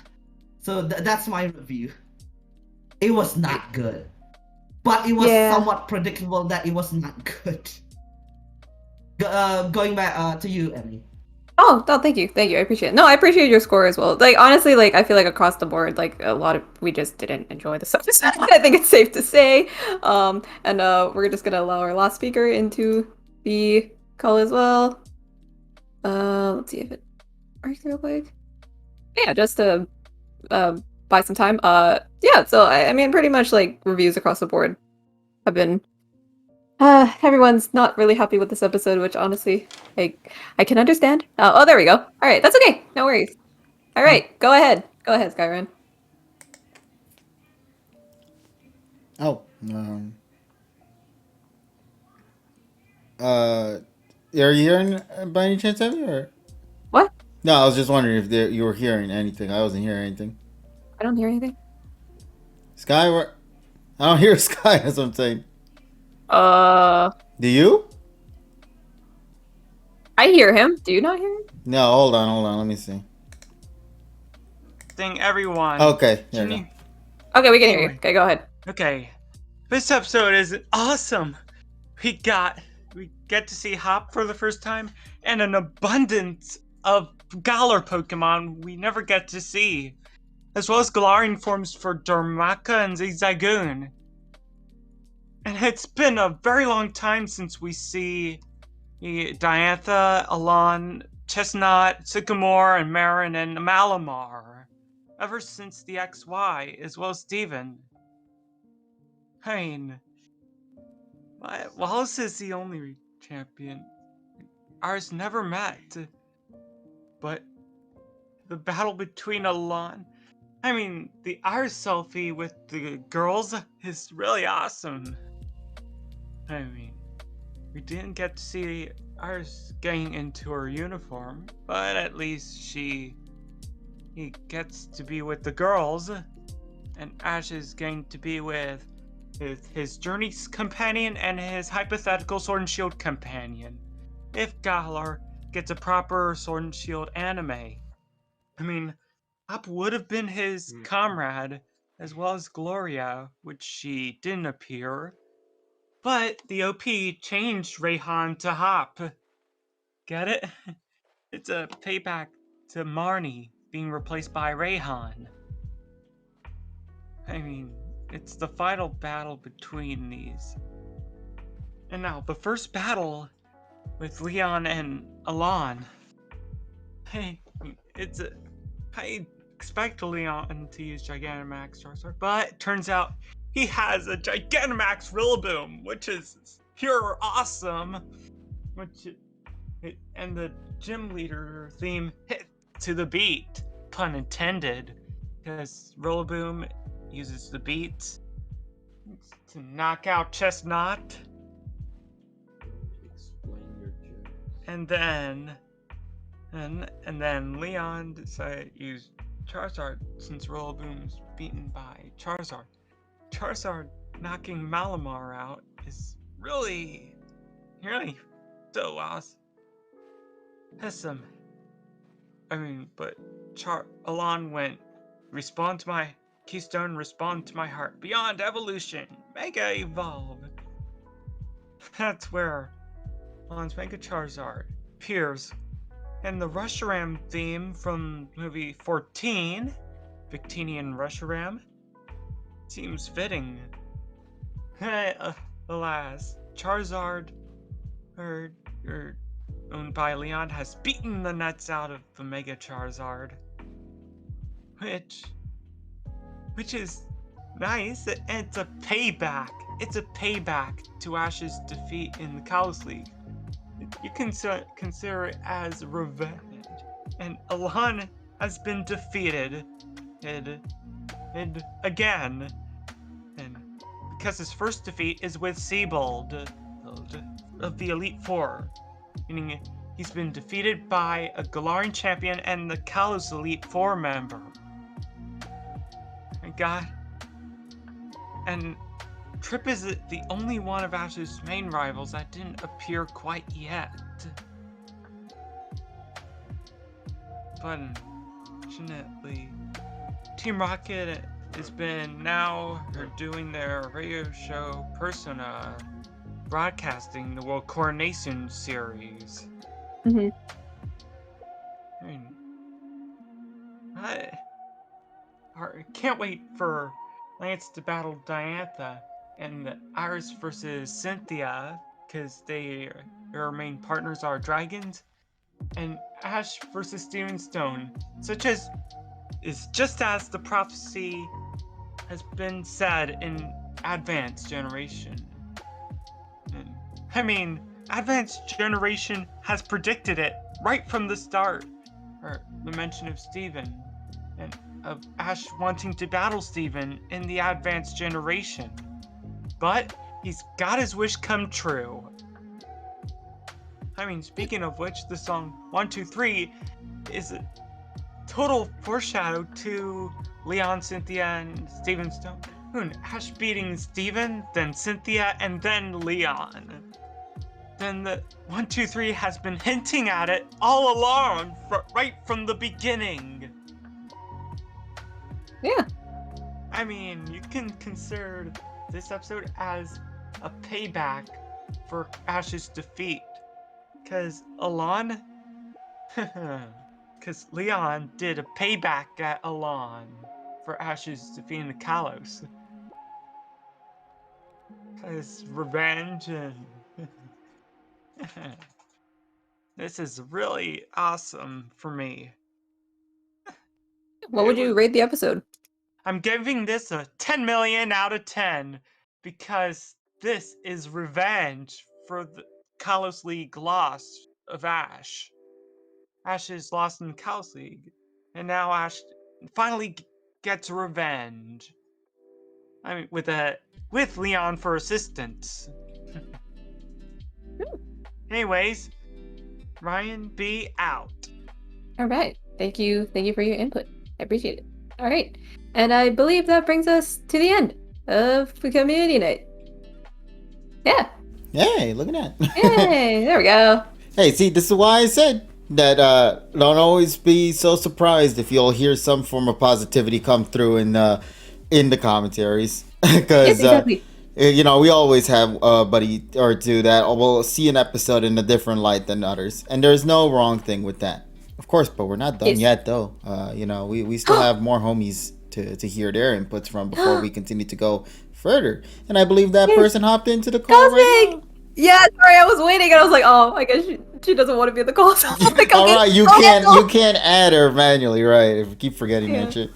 So that's my review. It was not good. But it was somewhat predictable that it was not good. Going back to you, Emmy. Oh, no, thank you. I appreciate it. No, I appreciate your score as well. Like, honestly, like, I feel like across the board, like, we just didn't enjoy this episode. I think it's safe to say. And we're just gonna allow our last speaker into the call as well. Let's see if it works real quick. Yeah, just to buy some time. Yeah, so I mean, pretty much, like, reviews across the board have been everyone's not really happy with this episode, which honestly, I can understand. Oh, there we go. All right, that's okay. No worries. All right, go ahead. Go ahead, Skyryan. Oh, are you hearing by any chance, Emmy, or? What? No, I was just wondering if you were hearing anything. I wasn't hearing anything. I don't hear anything. Sky, I don't hear Sky. That's what I'm saying. Do you? I hear him. Do you not hear him? No, hold on. Let me see. Thing everyone. Okay, there you go. Okay, we can hear you. Okay, go ahead. Okay. This episode is awesome. We get to see Hop for the first time and an abundance of Galar Pokemon we never get to see, as well as Galarian forms for Darmaka and Zigzagoon. And it's been a very long time since we see Diantha, Alon, Chestnut, Sycamore, and Marin, and Malamar. Ever since the XY, as well as Steven. I mean, Wallace is the only champion. Ours never met. But the battle between Alon, I mean, the ours selfie with the girls is really awesome. I mean, we didn't get to see ours getting into her uniform, but at least he gets to be with the girls, and Ash is going to be with his journey's companion and his hypothetical Sword and Shield companion, if Galar gets a proper Sword and Shield anime. I mean, Hop would have been his comrade, as well as Gloria, which she didn't appear. But the OP changed Rayhan to Hop. Get it? It's a payback to Marnie being replaced by Rayhan. I mean, it's the final battle between these. And now, the first battle with Leon and Alon. Hey, I expect Leon to use Gigantamax Charizard, but turns out he has a Gigantamax Rillaboom, which is pure awesome. And the gym leader theme hit to the beat, pun intended, because Rillaboom uses the beat to knock out Chestnut. And then Leon decided to use Charizard since Rillaboom's beaten by Charizard. Charizard knocking Malamar out is really so awesome. But Alon went, respond to my Keystone, respond to my heart. Beyond evolution, Mega Evolve. That's where Alon's Mega Charizard appears. And the Reshiram theme from movie 14, Victinian Reshiram, seems fitting. Alas, Charizard, owned by Leon, has beaten the nuts out of the Mega Charizard, which is nice. It's a payback. It's a payback to Ash's defeat in the Kalos League. You can consider it as revenge, and Alon has been defeated, and again, and because his first defeat is with Siebold of the Elite Four, meaning he's been defeated by a Galarian champion and the Kalos Elite Four member. And Trip is the only one of Ash's main rivals that didn't appear quite yet. But unfortunately, Team Rocket has been doing their radio show Persona, broadcasting the World Coronation series. Mm-hmm. I can't wait for Lance to battle Diantha and Iris versus Cynthia, because their main partners are dragons, and Ash versus Steven Stone, just as the prophecy has been said in Advanced Generation. Advanced Generation has predicted it right from the start, or the mention of Steven, and of Ash wanting to battle Steven in the Advanced Generation. But he's got his wish come true. Speaking of which, the song 123 is a total foreshadow to Leon, Cynthia, and Steven Stone. Ash beating Steven, then Cynthia, and then Leon. Then the 123 has been hinting at it all along, right from the beginning. Yeah. You can consider this episode as a payback for Ash's defeat. Because Leon did a payback at Alon for Ash's defeat in the Kalos. Because revenge and... This is really awesome for me. What would you rate the episode? I'm giving this a 10 million out of 10 because this is revenge for the Kalos League loss of Ash. Ash is lost in the Kalos League, and now Ash finally gets revenge. With Leon for assistance. Anyways, Ryan B out. All right. Thank you for your input. I appreciate it. All right. And I believe that brings us to the end of the community night. Yeah. Hey, look at that. Hey, there we go. Hey, see, this is why I said that don't always be so surprised if you'll hear some form of positivity come through in the commentaries. Because, yes, exactly. We always have a buddy or two that will see an episode in a different light than others. And there's no wrong thing with that. Of course, but we're not done yet, though. We still have more homies to hear their inputs from before we continue to go further. And I believe that person hopped into the call right now. Yeah, sorry, I was waiting and I was like, oh, I guess she doesn't want to be in the call. So I'm like, All okay, right, you can't add her manually, right? If you keep forgetting that shit.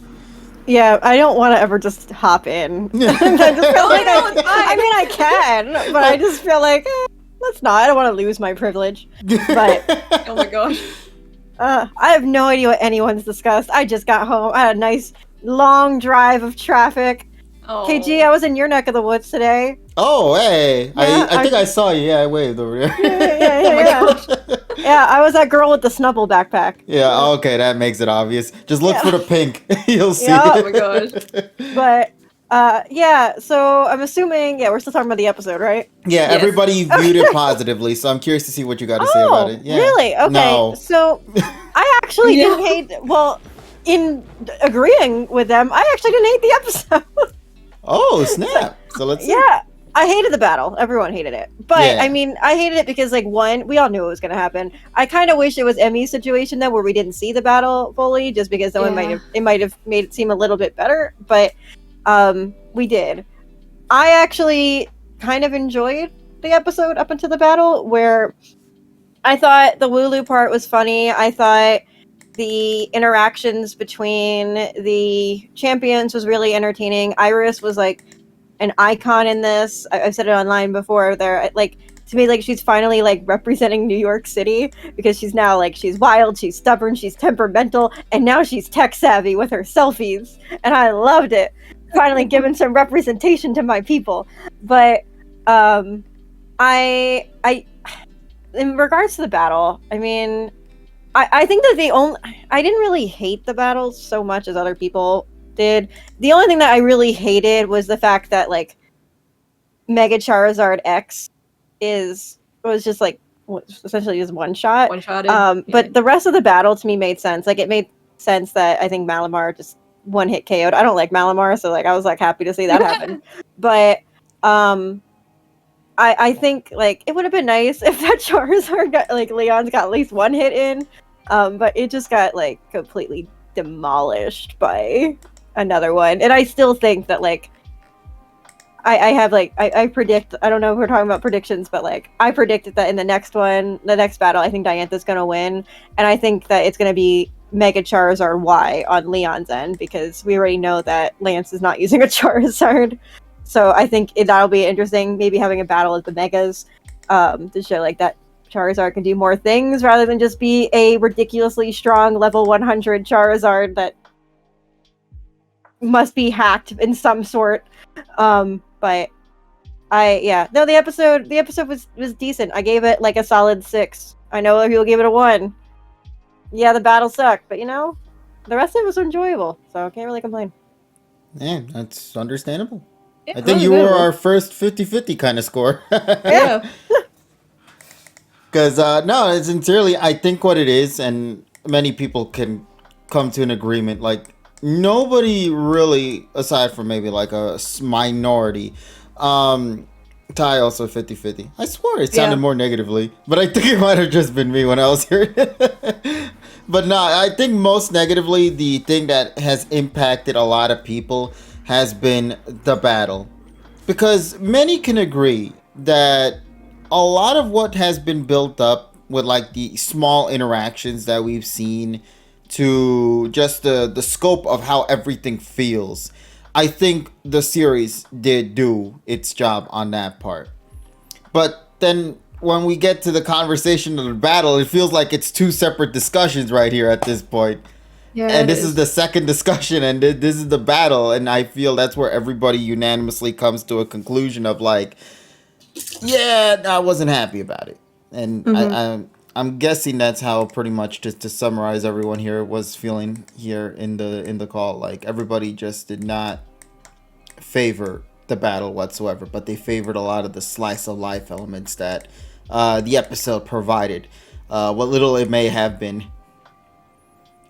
Yeah, I don't want to ever just hop in. I just feel like I mean, I can, but I just feel like let's not. I don't want to lose my privilege. But oh my gosh, I have no idea what anyone's discussed. I just got home. I had a nice long drive of traffic. Oh. KG, I was in your neck of the woods today. Oh, hey. Yeah, I think I saw you. Yeah, I waved over there. Yeah. Yeah, I was that girl with the Snubble backpack. Yeah, okay, that makes it obvious. Just look for the pink. You'll see. Yeah. Oh my gosh. But, yeah, so I'm assuming, we're still talking about the episode, right? Yeah, everybody viewed it positively, so I'm curious to see what you got to say about it. Yeah. Really? Okay. No. So, I actually didn't hate, well, in agreeing with them, I actually didn't hate the episode. Oh, snap. So let's see. Yeah. I hated the battle. Everyone hated it. But, Yeah. I mean, I hated it because, like, one, we all knew it was going to happen. I kind of wish it was Emmy's situation, though, where we didn't see the battle fully, just because someone might have made it seem a little bit better. But, we did. I actually kind of enjoyed the episode up until the battle, where I thought the Wooloo part was funny. I thought the interactions between the champions was really entertaining. Iris was, like, an icon in this. I've said it online before. There, like, to me, like, she's finally, like, representing New York City, because she's now, like, she's wild, she's stubborn, she's temperamental, and now she's tech savvy with her selfies, and I loved it. Finally giving some representation to my people. But I in regards to the battle, I mean, I think that I didn't really hate the battle so much as other people did. The only thing that I really hated was the fact that, like, Mega Charizard X was just, like, essentially just one shot. But the rest of the battle to me made sense. Like, it made sense that I think Malamar just one hit KO'd. I don't like Malamar, so, like, I was, like, happy to see that happen. But I think, like, it would have been nice if that Charizard got, like, Leon's got at least one hit in. But it just got, like, completely demolished by another one. And I still think that, like, I predict, I don't know if we're talking about predictions, but, like, I predicted that in the next battle, I think Diantha's gonna win. And I think that it's gonna be Mega Charizard Y on Leon's end, because we already know that Lance is not using a Charizard. So I think that'll be interesting, maybe having a battle of the Megas, to show, like, that Charizard can do more things rather than just be a ridiculously strong level 100 Charizard that must be hacked in some sort. But the episode was decent. I gave it, like, a solid 6. I know other people gave it a 1. Yeah, the battle sucked, but, you know, the rest of it was enjoyable, so I can't really complain. Yeah, that's understandable. Yeah, I think you were our first 50-50 kind of score. Yeah. Because, no, sincerely, I think what it is, and many people can come to an agreement, like, nobody really, aside from maybe, like, a minority, Ty also 50-50. I swore it sounded more negatively, but I think it might have just been me when I was hearing it. But no, I think most negatively, the thing that has impacted a lot of people has been the battle. Because many can agree that a lot of what has been built up with, like, the small interactions that we've seen to just the scope of how everything feels, I think the series did do its job on that part. But then when we get to the conversation of the battle, it feels like it's two separate discussions right here at this point. Yeah, and this is the second discussion, and this is the battle, and I feel that's where everybody unanimously comes to a conclusion of, like, yeah, I wasn't happy about it. And I'm guessing that's how, pretty much, just to summarize, everyone here was feeling here in the call. Like, everybody just did not favor the battle whatsoever, but they favored a lot of the slice of life elements that the episode provided, what little it may have been.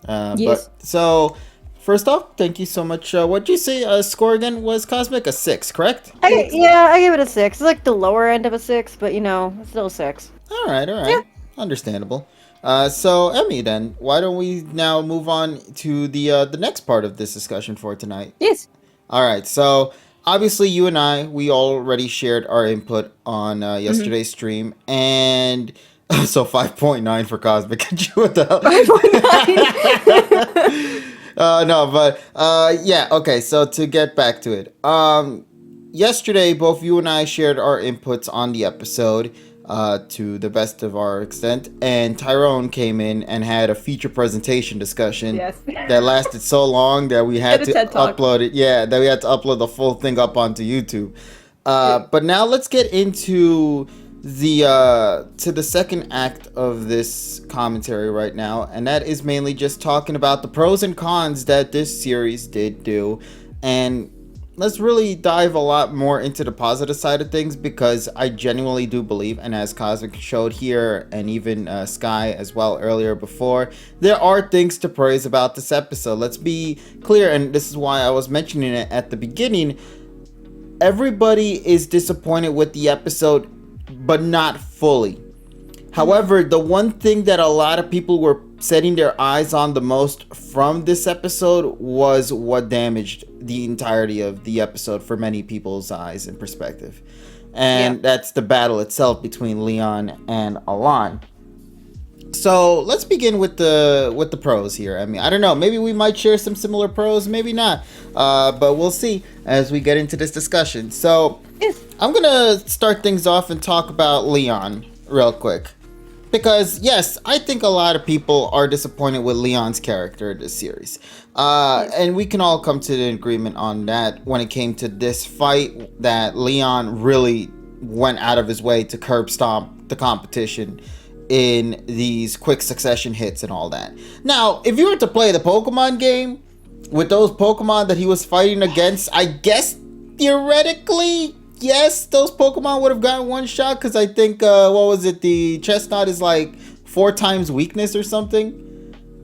Yes. But so, first off, thank you so much. What'd you say score again was, Cosmic? A 6, correct? I gave it a 6. It's like the lower end of a 6, but, you know, it's still a 6. All right. Yeah. Understandable. So, Emmy, then, why don't we now move on to the next part of this discussion for tonight? Yes. All right. So, obviously you and we already shared our input on yesterday's stream, and so 5.9 for Cosmic. What the hell? 5.9. No, but yeah, okay, so to get back to it, yesterday both you and I shared our inputs on the episode to the best of our extent, and Tyrone came in and had a feature presentation discussion that lasted so long that we had to upload it. Yeah, that we had to upload the full thing up onto YouTube. But now let's get into the second act of this commentary right now, and that is mainly just talking about the pros and cons that this series did do, and let's really dive a lot more into the positive side of things, because I genuinely do believe, and as Cosmic showed here, and even Sky as well earlier before, there are things to praise about this episode. Let's be clear, and this is why I was mentioning it at the beginning. Everybody is disappointed with the episode, but not fully. However, the one thing that a lot of people were setting their eyes on the most from this episode was what damaged the entirety of the episode for many people's eyes and perspective. And that's the battle itself between Leon and Alon. So let's begin with the pros here. I mean, I don't know, maybe we might share some similar pros, maybe not, but we'll see as we get into this discussion. So I'm gonna start things off and talk about Leon real quick, because yes, I think a lot of people are disappointed with Leon's character in this series, and we can all come to an agreement on that when it came to this fight, that Leon really went out of his way to curb stomp the competition in these quick succession hits and all that. Now, if you were to play the Pokemon game with those Pokemon that he was fighting against, I guess theoretically, yes, those Pokemon would have gotten one shot, because I think, what was it, the Chestnut is like 4 times weakness or something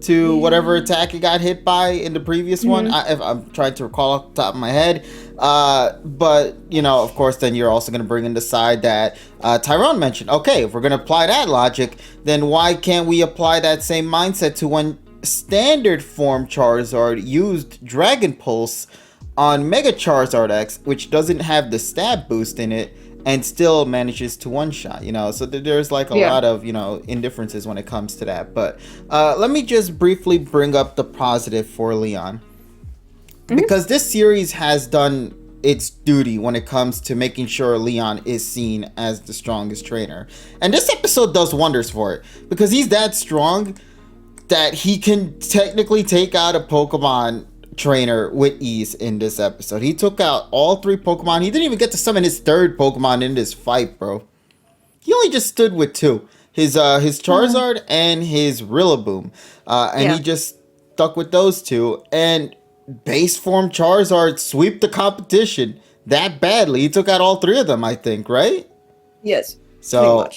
to whatever attack it got hit by in the previous one. I'm trying to recall off the top of my head. But, you know, of course, then you're also going to bring in the side that Tyrone mentioned. Okay, if we're going to apply that logic, then why can't we apply that same mindset to when standard form Charizard used Dragon Pulse on Mega Charizard X, which doesn't have the stab boost in it, and still manages to one-shot, you know? So there's like a lot of, you know, indifferences when it comes to that. But let me just briefly bring up the positive for Leon. Because this series has done its duty when it comes to making sure Leon is seen as the strongest trainer. And this episode does wonders for it, because he's that strong that he can technically take out a Pokemon trainer with ease in this episode. He took out all 3 Pokemon. He didn't even get to summon his 3rd Pokemon in this fight, bro. He only just stood with 2. His Charizard and his Rillaboom. And he just stuck with those 2. And base form Charizard sweep the competition that badly. He took out all 3 of them, I think, right? Yes. So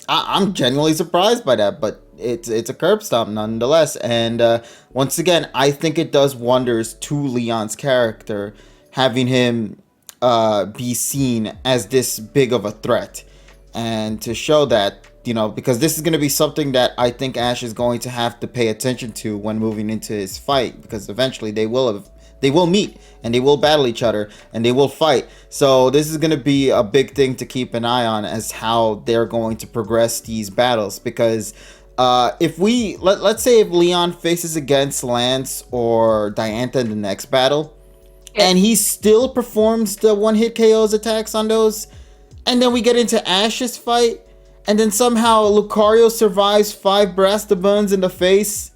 I'm genuinely surprised by that, but it's a curb stomp nonetheless. And once again, I think it does wonders to Leon's character, having him be seen as this big of a threat, and to show that, you know, because this is going to be something that I think Ash is going to have to pay attention to when moving into his fight, because eventually they will meet and they will battle each other and they will fight. So this is going to be a big thing to keep an eye on, as how they're going to progress these battles. Because if we let's say if Leon faces against Lance or Diantha in the next battle, and he still performs the one-hit KO's attacks on those, and then we get into Ash's fight, and then somehow Lucario survives 5 Brastabuns in the face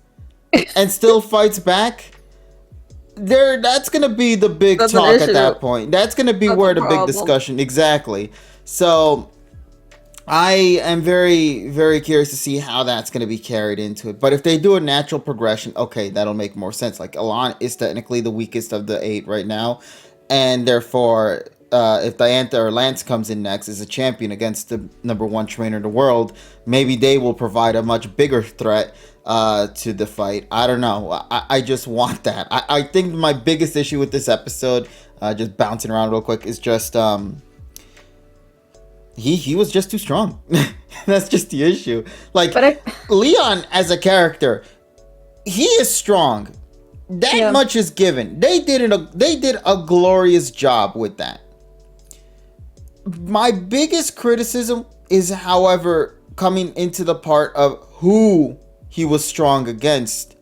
and still fights back, that's gonna be the big talk at that point. That's gonna be where the big discussion, exactly. So I am very, very curious to see how that's gonna be carried into it. But if they do a natural progression, okay, that'll make more sense. Like, Alon is technically the weakest of the 8 right now, and therefore if Diantha or Lance comes in next as a champion against the #1 trainer in the world, maybe they will provide a much bigger threat to the fight. I don't know. I just want that. I think my biggest issue with this episode, just bouncing around real quick, is just he was just too strong. That's just the issue. Like, Leon as a character, he is strong, That much is given. They did a glorious job with that. My biggest criticism is, however, coming into the part of who he was strong against.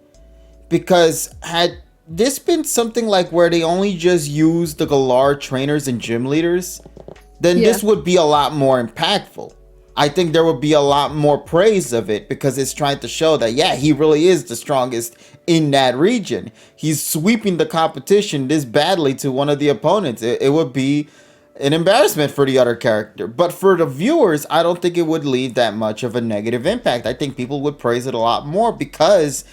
Because had this been something like where they only just used the Galar trainers and gym leaders, then this would be a lot more impactful. I think there would be a lot more praise of it because it's trying to show that, yeah, he really is the strongest in that region. He's sweeping the competition this badly to one of the opponents. It would be an embarrassment for the other character. But for the viewers, I don't think it would leave that much of a negative impact. I think people would praise it a lot more because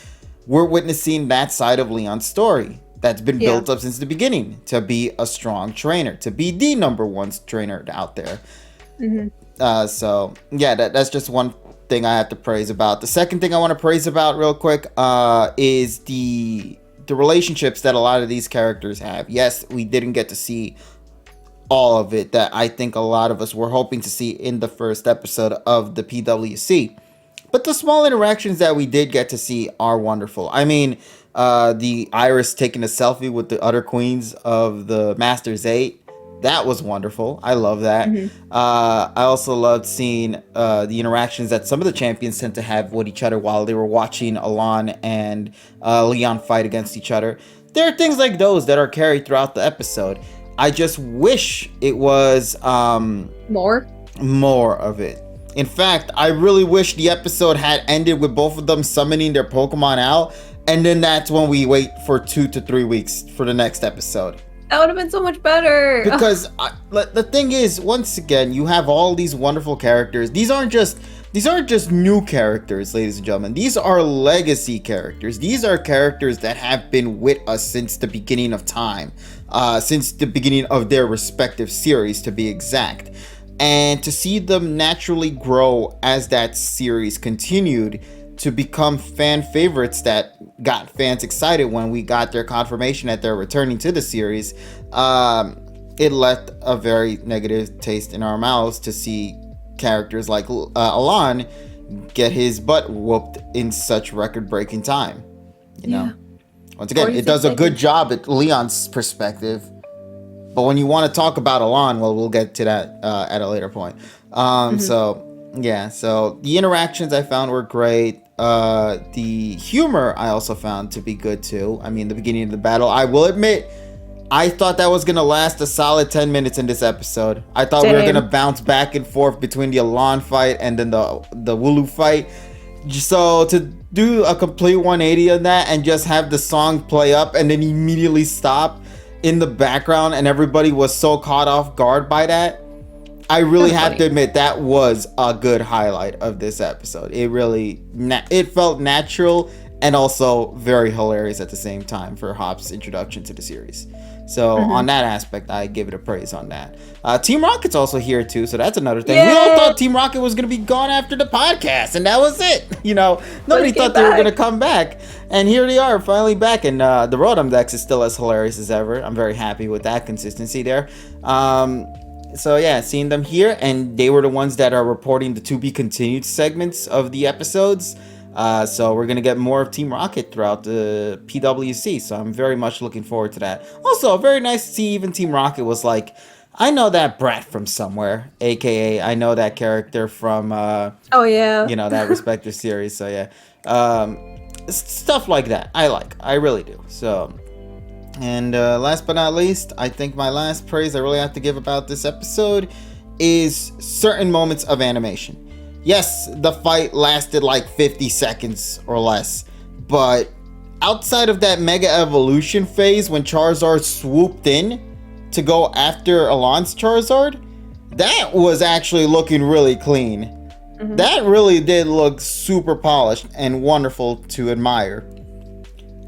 we're witnessing that side of Leon's story that's been built up since the beginning, to be a strong trainer, to be the number one trainer out there. So yeah, that's just one thing I have to praise about. The second thing I want to praise about real quick is the relationships that a lot of these characters have. Yes, we didn't get to see all of it that I think a lot of us were hoping to see in the first episode of the PWC. But the small interactions that we did get to see are wonderful. I mean, the Iris taking a selfie with the other queens of the Masters 8. That was wonderful. I love that. I also loved seeing the interactions that some of the champions tend to have with each other while they were watching Alon and Leon fight against each other. There are things like those that are carried throughout the episode. I just wish it was more of it. In fact, I really wish the episode had ended with both of them summoning their Pokemon out, and then that's when we wait for 2 to 3 weeks for the next episode. That would have been so much better. Because the thing is, once again, you have all these wonderful characters. These aren't just new characters, ladies and gentlemen. These are legacy characters. These are characters that have been with us since the beginning of time, since the beginning of their respective series, to be exact. And to see them naturally grow as that series continued to become fan favorites that got fans excited when we got their confirmation that they're returning to the series, it left a very negative taste in our mouths to see characters like Alon get his butt whooped in such record-breaking time. You know, once again, it does a good job at Leon's perspective. But when you want to talk about Alon, well, we'll get to that at a later point. So the interactions I found were great. The humor I also found to be good too. I mean, the beginning of the battle, I will admit, I thought that was going to last a solid 10 minutes in this episode. I thought we were going to bounce back and forth between the Alon fight and then the Wooloo fight. So to do a complete 180 on that and just have the song play up and then immediately stop in the background and everybody was so caught off guard by that, I really have to admit that was a good highlight of this episode. It really it felt natural and also very hilarious at the same time for Hop's introduction to the series. So on that aspect, I give it a praise on that. Team Rocket's also here too, so that's another thing. We all thought Team Rocket was going to be gone after the podcast, and that was it. You know, nobody thought they were going to come back. And here they are, finally back. And the Rotom Dex is still as hilarious as ever. I'm very happy with that consistency there. So yeah, seeing them here, and they were the ones that are reporting the to be continued segments of the episodes. So we're gonna get more of Team Rocket throughout the PWC. So I'm very much looking forward to that. Also, very nice to see even Team Rocket was like, I know that brat from somewhere, aka I know that character from that respective series. So yeah, stuff like that I really do. So. And last but not least, I think my last praise I really have to give about this episode is certain moments of animation. Yes, the fight lasted like 50 seconds or less, but outside of that Mega Evolution phase when Charizard swooped in to go after Alon's Charizard, that was actually looking really clean. That really did look super polished and wonderful to admire.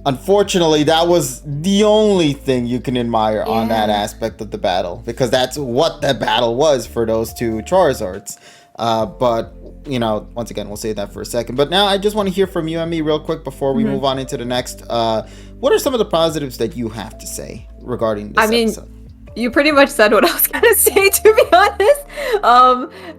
Unfortunately, that was the only thing you can admire on that aspect of the battle, because that's what the battle was for those two Charizards. But, you know, once again, we'll save that for a second. But now I just want to hear from you and me real quick before we move on into the next. What are some of the positives that you have to say regarding this episode? You pretty much said what I was going to say, to be honest. honest.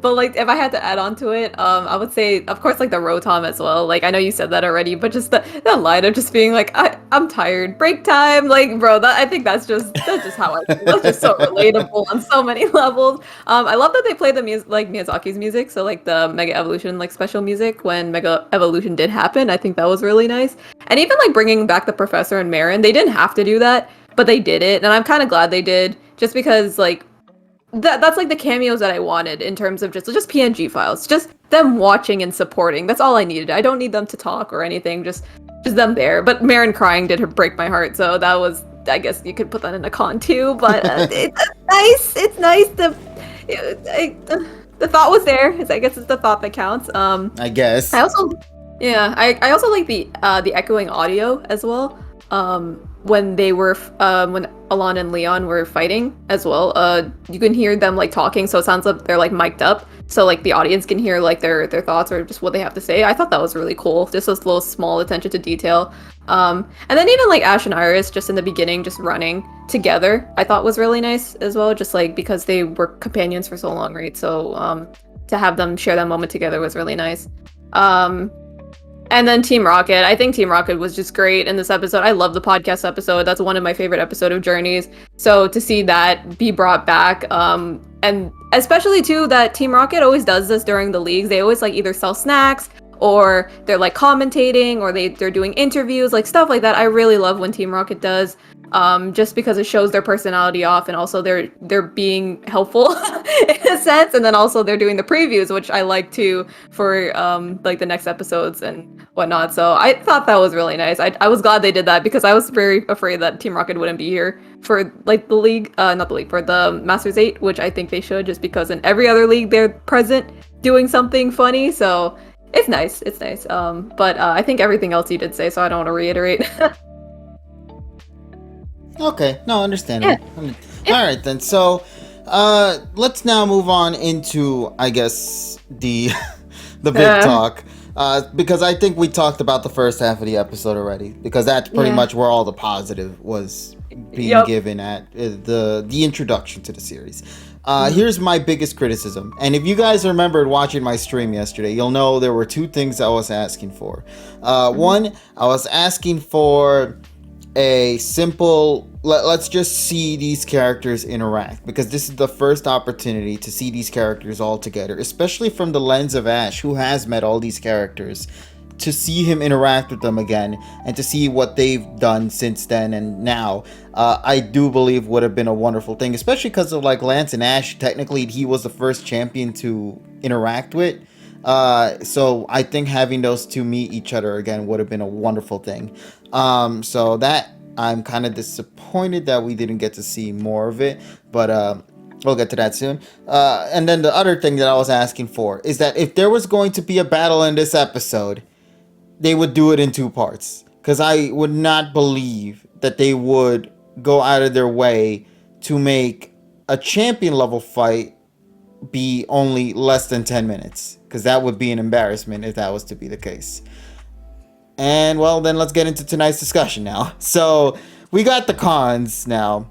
But like if I had to add on to it, I would say of course like the Rotom as well. Like I know you said that already, but just that line of just being like I'm tired, break time. Like bro, I think that's just how I feel. That's just so relatable on so many levels. I love that they play the music like Miyazaki's music, so like the Mega Evolution like special music when Mega Evolution did happen. I think that was really nice. And even like bringing back the Professor and Marin, they didn't have to do that, but they did it, and I'm kind of glad they did, just because like that's like the cameos that I wanted in terms of just PNG files, just them watching and supporting. That's all I needed. I don't need them to talk or anything, just them there. But Marin crying did break my heart, so that was, I guess you could put that in a con too. But it's nice. It's nice to. The thought was there. I guess it's the thought that counts. I guess. I also like the echoing audio as well. When they were when Alon and Leon were fighting as well, you can hear them like talking, so it sounds like they're like mic'd up, so like the audience can hear like their thoughts or just what they have to say. I thought that was really cool, just this little small attention to detail. And then even like Ash and Iris just in the beginning just running together, I thought was really nice as well, just like because they were companions for so long, right? So to have them share that moment together was really nice. And then Team Rocket. I think Team Rocket was just great in this episode. I love the podcast episode. That's one of my favorite episodes of Journeys. So to see that be brought back, and especially too that Team Rocket always does this during the leagues. They always like either sell snacks or they're like commentating or they're doing interviews, like stuff like that. I really love when Team Rocket does, just because it shows their personality off, and also they're being helpful in a sense, and then also they're doing the previews, which I like too for like the next episodes and whatnot. So I thought that was really nice. I was glad they did that, because I was very afraid that Team Rocket wouldn't be here for like the league, not the league, for the Masters 8, which I think they should, just because in every other league they're present doing something funny. So it's nice. But I think everything else you did say, so I don't want to reiterate. Okay, no, understandable. Yeah. All right then. So, let's now move on into, I guess, the big talk, because I think we talked about the first half of the episode already, because that's pretty much where all the positive was being given at the introduction to the series. Here's my biggest criticism, and if you guys remembered watching my stream yesterday, you'll know there were two things I was asking for. One, I was asking for a simple let's just see these characters interact, because this is the first opportunity to see these characters all together, especially from the lens of Ash, who has met all these characters, to see him interact with them again and to see what they've done since then and now. I do believe would have been a wonderful thing, especially because of like Lance and Ash. Technically he was the first champion to interact with, so I think having those two meet each other again would have been a wonderful thing. So that I'm kind of disappointed that we didn't get to see more of it, but we'll get to that soon. And then the other thing that I was asking for is that if there was going to be a battle in this episode, they would do it in two parts, because I would not believe that they would go out of their way to make a champion level fight be only less than 10 minutes, because that would be an embarrassment if that was to be the case. And well, then let's get into tonight's discussion now. So we got the cons now,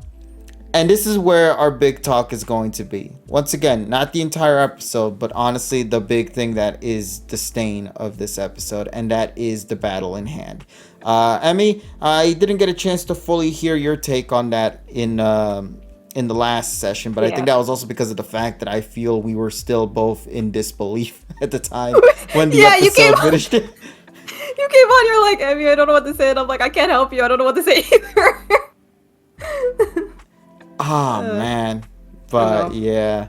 and this is where our big talk is going to be. Once again, not the entire episode, but honestly the big thing that is the stain of this episode, and that is the battle in hand. Emmy, I didn't get a chance to fully hear your take on that in the last session, but I think that was also because of the fact that I feel we were still both in disbelief at the time when the episode finished. You came on, you're like, Emmy, I don't know what to say, and I'm like, I can't help you, I don't know what to say either. Oh man, but yeah.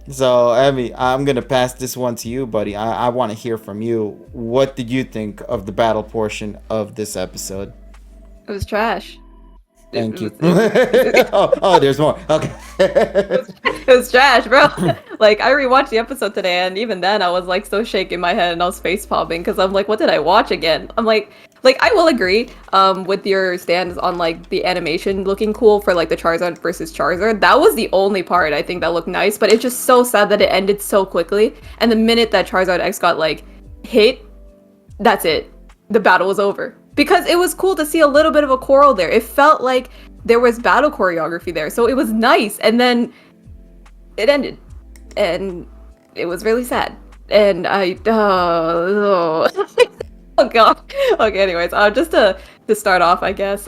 So Emmy, I'm gonna pass this one to you, buddy. I want to hear from you. What did you think of the battle portion of this episode? It was trash. Thank you. Oh, there's more. Okay. It was trash, bro. Like, I rewatched the episode today, and even then I was like so shaking my head and I was face popping, because I'm like, what did I watch again? I'm like I will agree with your stance on like the animation looking cool for like the Charizard versus Charizard. That was the only part I think that looked nice, but it's just so sad that it ended so quickly. And the minute that Charizard X got like hit, that's it. The battle was over. Because it was cool to see a little bit of a quarrel there. It felt like there was battle choreography there, so it was nice. And then it ended. and it was really sad. And I oh god. Okay, anyways, just to start off, I guess.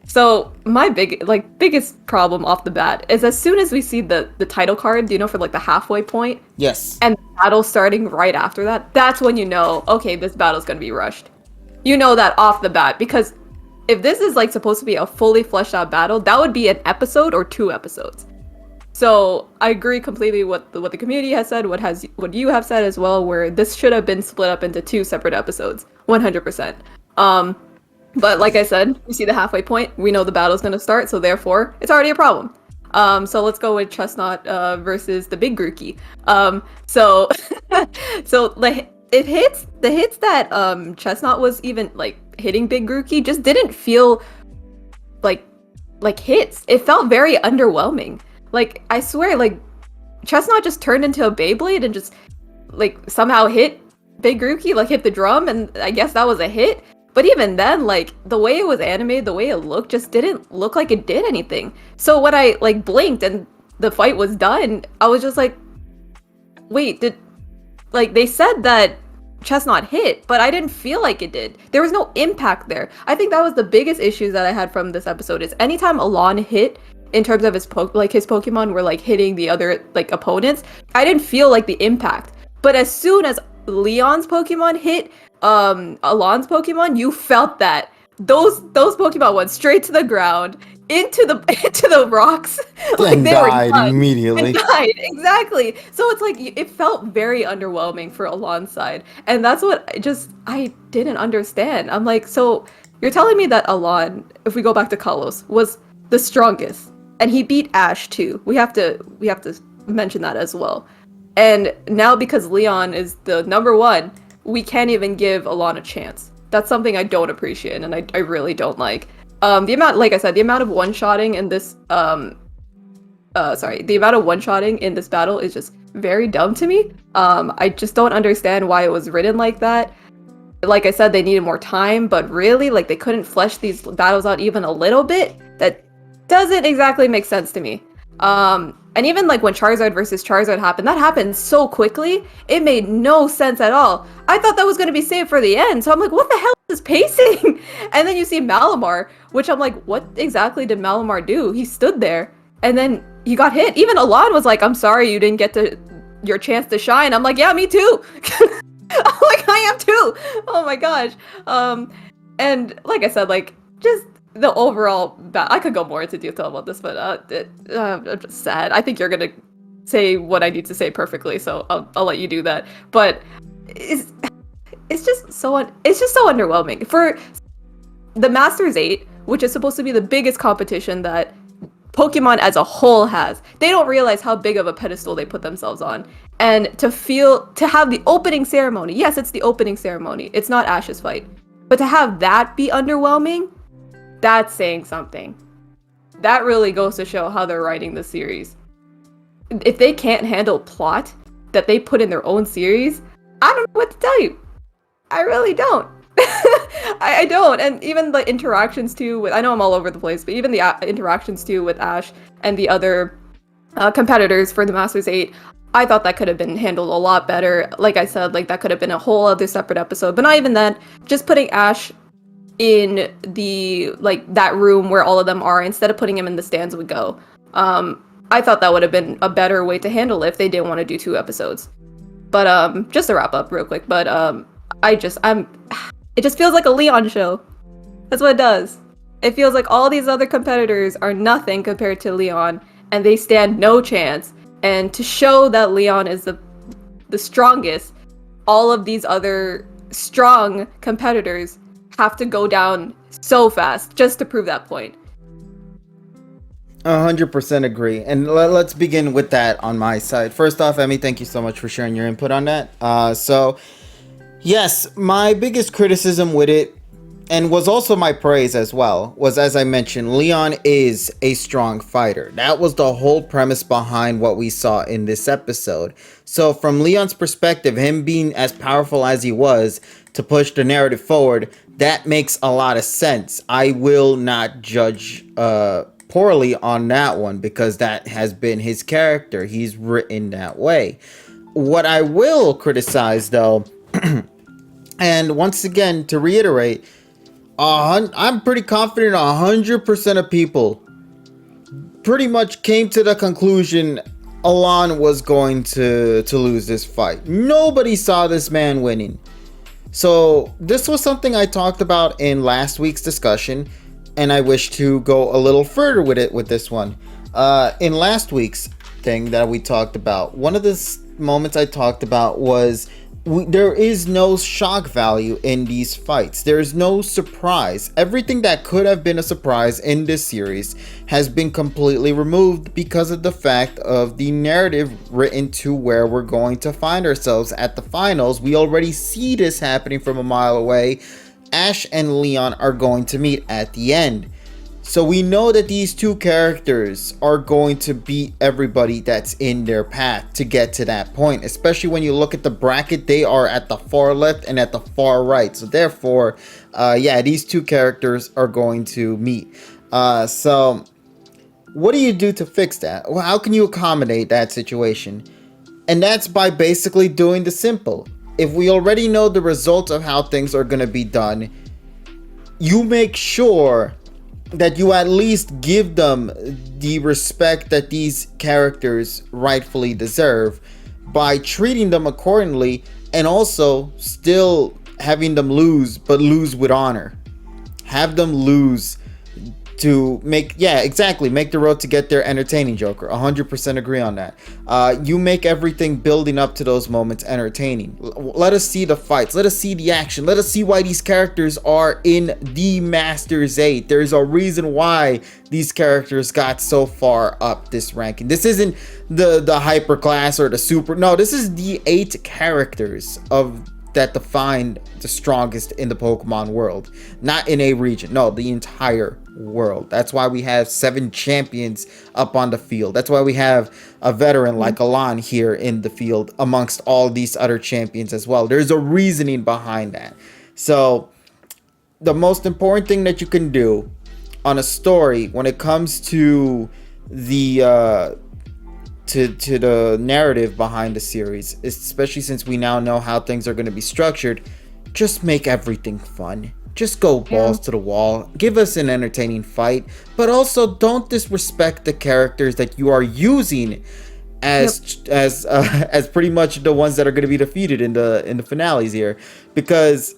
So my biggest problem off the bat is as soon as we see the title card, you know, for like the halfway point, Yes. and the battle starting right after that, that's when you know, okay, this battle's gonna be rushed. You know that off the bat, because if this is like supposed to be a fully fleshed out battle, that would be an episode or 2 episodes. So I agree completely with what the community has said, what you have said as well, where this should have been split up into 2 separate episodes, 100%. But like I said, we see the halfway point, we know the battle's gonna start, so therefore it's already a problem. So let's go with Chestnut versus the Big Grookey. So the hits that Chestnut was even like hitting Big Grookey just didn't feel like hits. It felt very underwhelming. Like, I swear, like, Chestnut just turned into a Beyblade and just, like, somehow hit Big Grookey, like, hit the drum, and I guess that was a hit. But even then, like, the way it was animated, the way it looked, just didn't look like it did anything. So when I, like, blinked and the fight was done, I was just like, wait, they said that Chestnut hit, but I didn't feel like it did. There was no impact there. I think that was the biggest issue that I had from this episode, is anytime Alon hit, in terms of his Pokemon were like hitting the other like opponents, I didn't feel like the impact. But as soon as Leon's Pokemon hit Alon's Pokemon, you felt that. Those Pokemon went straight to the ground, into the rocks, like And they died were done. immediately. And died, exactly. So it's like it felt very underwhelming for Alon's side, and that's what I didn't understand. I'm like, so you're telling me that Alon, if we go back to Kalos, was the strongest, and he beat Ash too. We have to mention that as well. And now because Leon is the number 1, we can't even give Alon a chance. That's something I don't appreciate, and I really don't like. The amount, like I said, the amount of one-shotting in this the amount of one-shotting in this battle is just very dumb to me. I just don't understand why it was written like that. Like I said, they needed more time, but really, like, they couldn't flesh these battles out even a little bit. That doesn't exactly make sense to me. And even like when Charizard versus Charizard happened, that happened so quickly, it made no sense at all. I thought that was going to be saved for the end, so I'm like, what the hell is this pacing? And then you see Malamar, which I'm like, what exactly did Malamar do? He stood there, and then he got hit. Even Alon was like, I'm sorry you didn't get your chance to shine. I'm like, yeah, me too. I'm like, I am too. Oh my gosh. And like I said, like, just the overall I could go more into detail about this, but I'm just sad. I think you're gonna say what I need to say perfectly, so I'll let you do that. But it's just so underwhelming for the Masters 8, which is supposed to be the biggest competition that Pokemon as a whole has. They don't realize how big of a pedestal they put themselves on. And to have the opening ceremony, yes, it's the opening ceremony, it's not Ash's fight, but to have that be underwhelming, that's saying something. That really goes to show how they're writing the series. If they can't handle plot that they put in their own series, I don't know what to tell you. I really don't. I don't. And even the interactions too with, I know I'm all over the place, but even the interactions too with Ash and the other competitors for the Masters 8, I thought that could have been handled a lot better. Like I said, like that could have been a whole other separate episode, but not even that. Just putting Ash in the, like, that room where all of them are, instead of putting him in the stands would go. I thought that would have been a better way to handle it if they didn't want to do 2 episodes. But just to wrap up real quick, but it just feels like a Leon show. That's what it does. It feels like all these other competitors are nothing compared to Leon, and they stand no chance. And to show that Leon is the strongest, all of these other strong competitors have to go down so fast just to prove that point. 100% agree. And let's begin with that on my side. First off, Emmy, thank you so much for sharing your input on that. So, yes, my biggest criticism with it, and was also my praise as well, was, as I mentioned, Leon is a strong fighter. That was the whole premise behind what we saw in this episode. So from Leon's perspective, him being as powerful as he was to push the narrative forward, that makes a lot of sense. I will not judge poorly on that one because that has been his character. He's written that way. What I will criticize, though, and once again, to reiterate, I'm pretty confident 100% of people pretty much came to the conclusion Alon was going to lose this fight. Nobody saw this man winning. So this was something I talked about in last week's discussion, and I wish to go a little further with it with this one. In last week's thing that we talked about, one of the moments I talked about was there is no shock value in these fights. There's no surprise. Everything that could have been a surprise in this series has been completely removed because of the fact of the narrative written to where we're going to find ourselves at the finals. We already see this happening from a mile away. Ash and Leon are going to meet at the end. So we know that these two characters are going to beat everybody that's in their path to get to that point. Especially when you look at the bracket, they are at the far left and at the far right. So therefore, these two characters are going to meet. So what do you do to fix that? Well, how can you accommodate that situation? And that's by basically doing the simple. If we already know the result of how things are going to be done, you make sure that you at least give them the respect that these characters rightfully deserve by treating them accordingly, and also still having them lose, but lose with honor. Have them lose to make the road to get there entertaining, Joker. 100% agree on that. You make everything building up to those moments entertaining. Let us see the fights. Let us see the action. Let us see why these characters are in the Masters 8. There's a reason why these characters got so far up this ranking. This isn't the hyper class or the super. No, this is the 8 characters that define the strongest in the Pokemon world. Not in a region. No, the entire world. That's why we have 7 champions up on the field. That's why we have a veteran like Alon here in the field amongst all these other champions as well. There's a reasoning behind that. So the most important thing that you can do on a story when it comes to the to the narrative behind the series, especially since we now know how things are going to be structured, just make everything fun. Just go balls to the wall. Give us an entertaining fight, but also don't disrespect the characters that you are using as pretty much the ones that are going to be defeated in the finales here. Because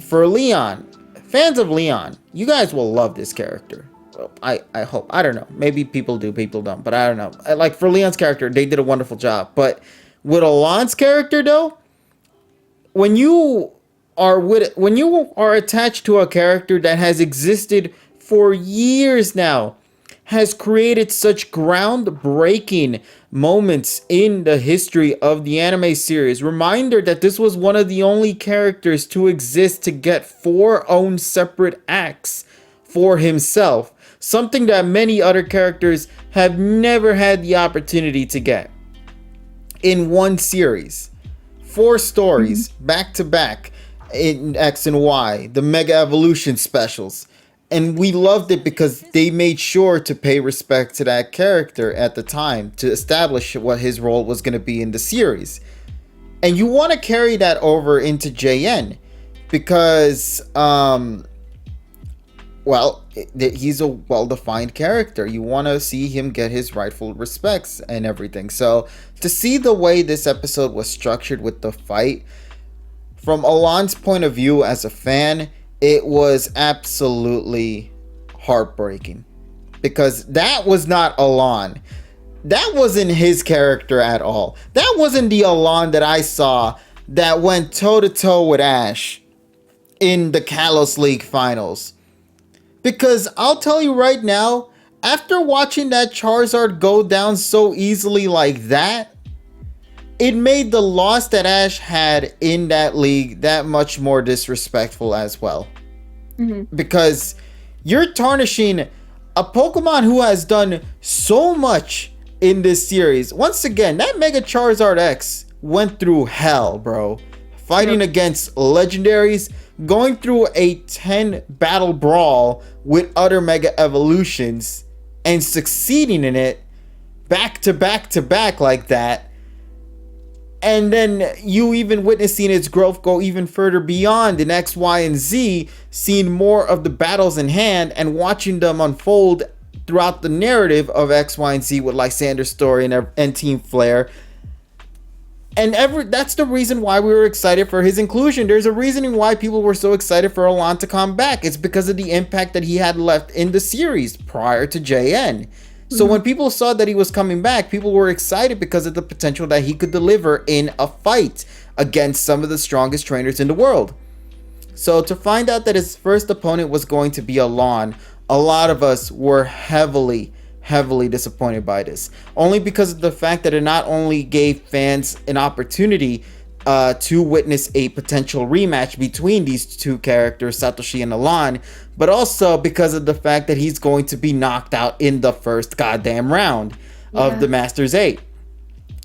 for Leon, fans of Leon, you guys will love this character. Well, I hope. I don't know. Maybe people do, people don't, but I don't know. Like for Leon's character, they did a wonderful job. But with Alon's character though, when you are attached to a character that has existed for years now, has created such groundbreaking moments in the history of the anime series. Reminder that this was one of the only characters to exist to get 4 own separate acts for himself. Something that many other characters have never had the opportunity to get in one series. 4 stories back to back in X and Y, the Mega Evolution specials. And we loved it because they made sure to pay respect to that character at the time to establish what his role was going to be in the series. And you want to carry that over into JN because, he's a well-defined character. You want to see him get his rightful respects and everything. So to see the way this episode was structured with the fight, from Alon's point of view as a fan, it was absolutely heartbreaking. Because that was not Alon. That wasn't his character at all. That wasn't the Alon that I saw that went toe-to-toe with Ash in the Kalos League finals. Because I'll tell you right now, after watching that Charizard go down so easily like that, it made the loss that Ash had in that league that much more disrespectful as well. Because you're tarnishing a Pokemon who has done so much in this series. Once again, that Mega Charizard X went through hell, bro. Fighting against legendaries, going through a 10 battle brawl with other Mega Evolutions, and succeeding in it back to back to back like that. And then you even witnessing its growth go even further beyond in X, Y, and Z, seeing more of the battles in hand and watching them unfold throughout the narrative of X, Y, and Z with Lysander's story and Team Flare. And that's the reason why we were excited for his inclusion. There's a reasoning why people were so excited for Alon to come back. It's because of the impact that he had left in the series prior to JN. So when people saw that he was coming back, people were excited because of the potential that he could deliver in a fight against some of the strongest trainers in the world. So to find out that his first opponent was going to be Alon, a lot of us were heavily disappointed by this. Only because of the fact that it not only gave fans an opportunity to witness a potential rematch between these two characters, Satoshi and Alon, but also because of the fact that he's going to be knocked out in the first goddamn round of the Masters 8.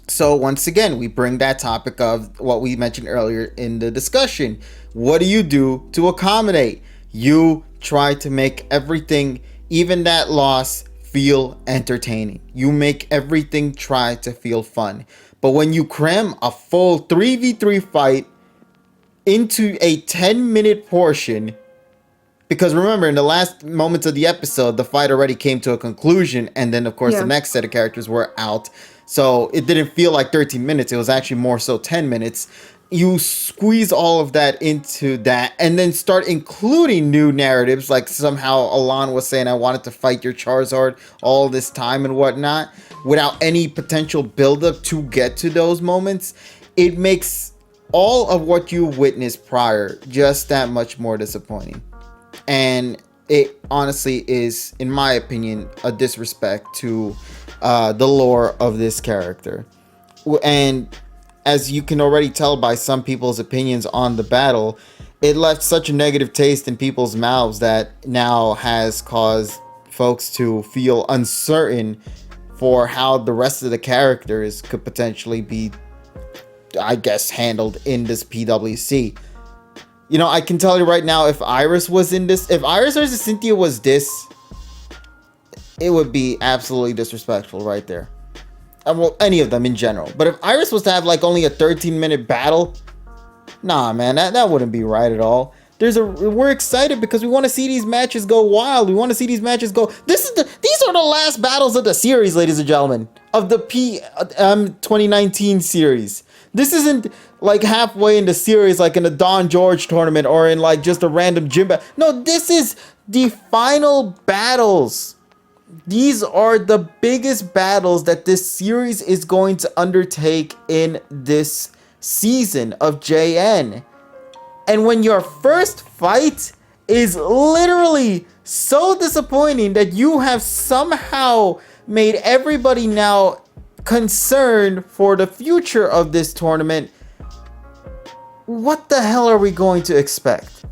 So once again, we bring that topic of what we mentioned earlier in the discussion. What do you do to accommodate? You try to make everything, even that loss, feel entertaining. You make everything try to feel fun. But when you cram a full 3v3 fight into a 10-minute portion, because remember, in the last moments of the episode, the fight already came to a conclusion, and then of course the next set of characters were out, so it didn't feel like 13 minutes, it was actually more so 10 minutes. You squeeze all of that into that and then start including new narratives, like somehow Alon was saying, I wanted to fight your Charizard all this time and whatnot, without any potential buildup to get to those moments. It makes all of what you witnessed prior just that much more disappointing. And it honestly is, in my opinion, a disrespect to the lore of this character. And as you can already tell by some people's opinions on the battle, it left such a negative taste in people's mouths that now has caused folks to feel uncertain for how the rest of the characters could potentially be, I guess, handled in this PWC. You know, I can tell you right now, if Iris was in this, if Iris versus Cynthia was this, it would be absolutely disrespectful right there. Well, any of them in general. But if Iris was to have like only a 13-minute battle, nah, man, that wouldn't be right at all. We're excited because we want to see these matches go wild. We want to see these matches go. These are the last battles of the series, ladies and gentlemen, of the 2019 series. This isn't like halfway in the series, like in the Don George tournament or in like just a random gym battle. No, this is the final battles. These are the biggest battles that this series is going to undertake in this season of JN. And when your first fight is literally so disappointing that you have somehow made everybody now concerned for the future of this tournament, what the hell are we going to expect?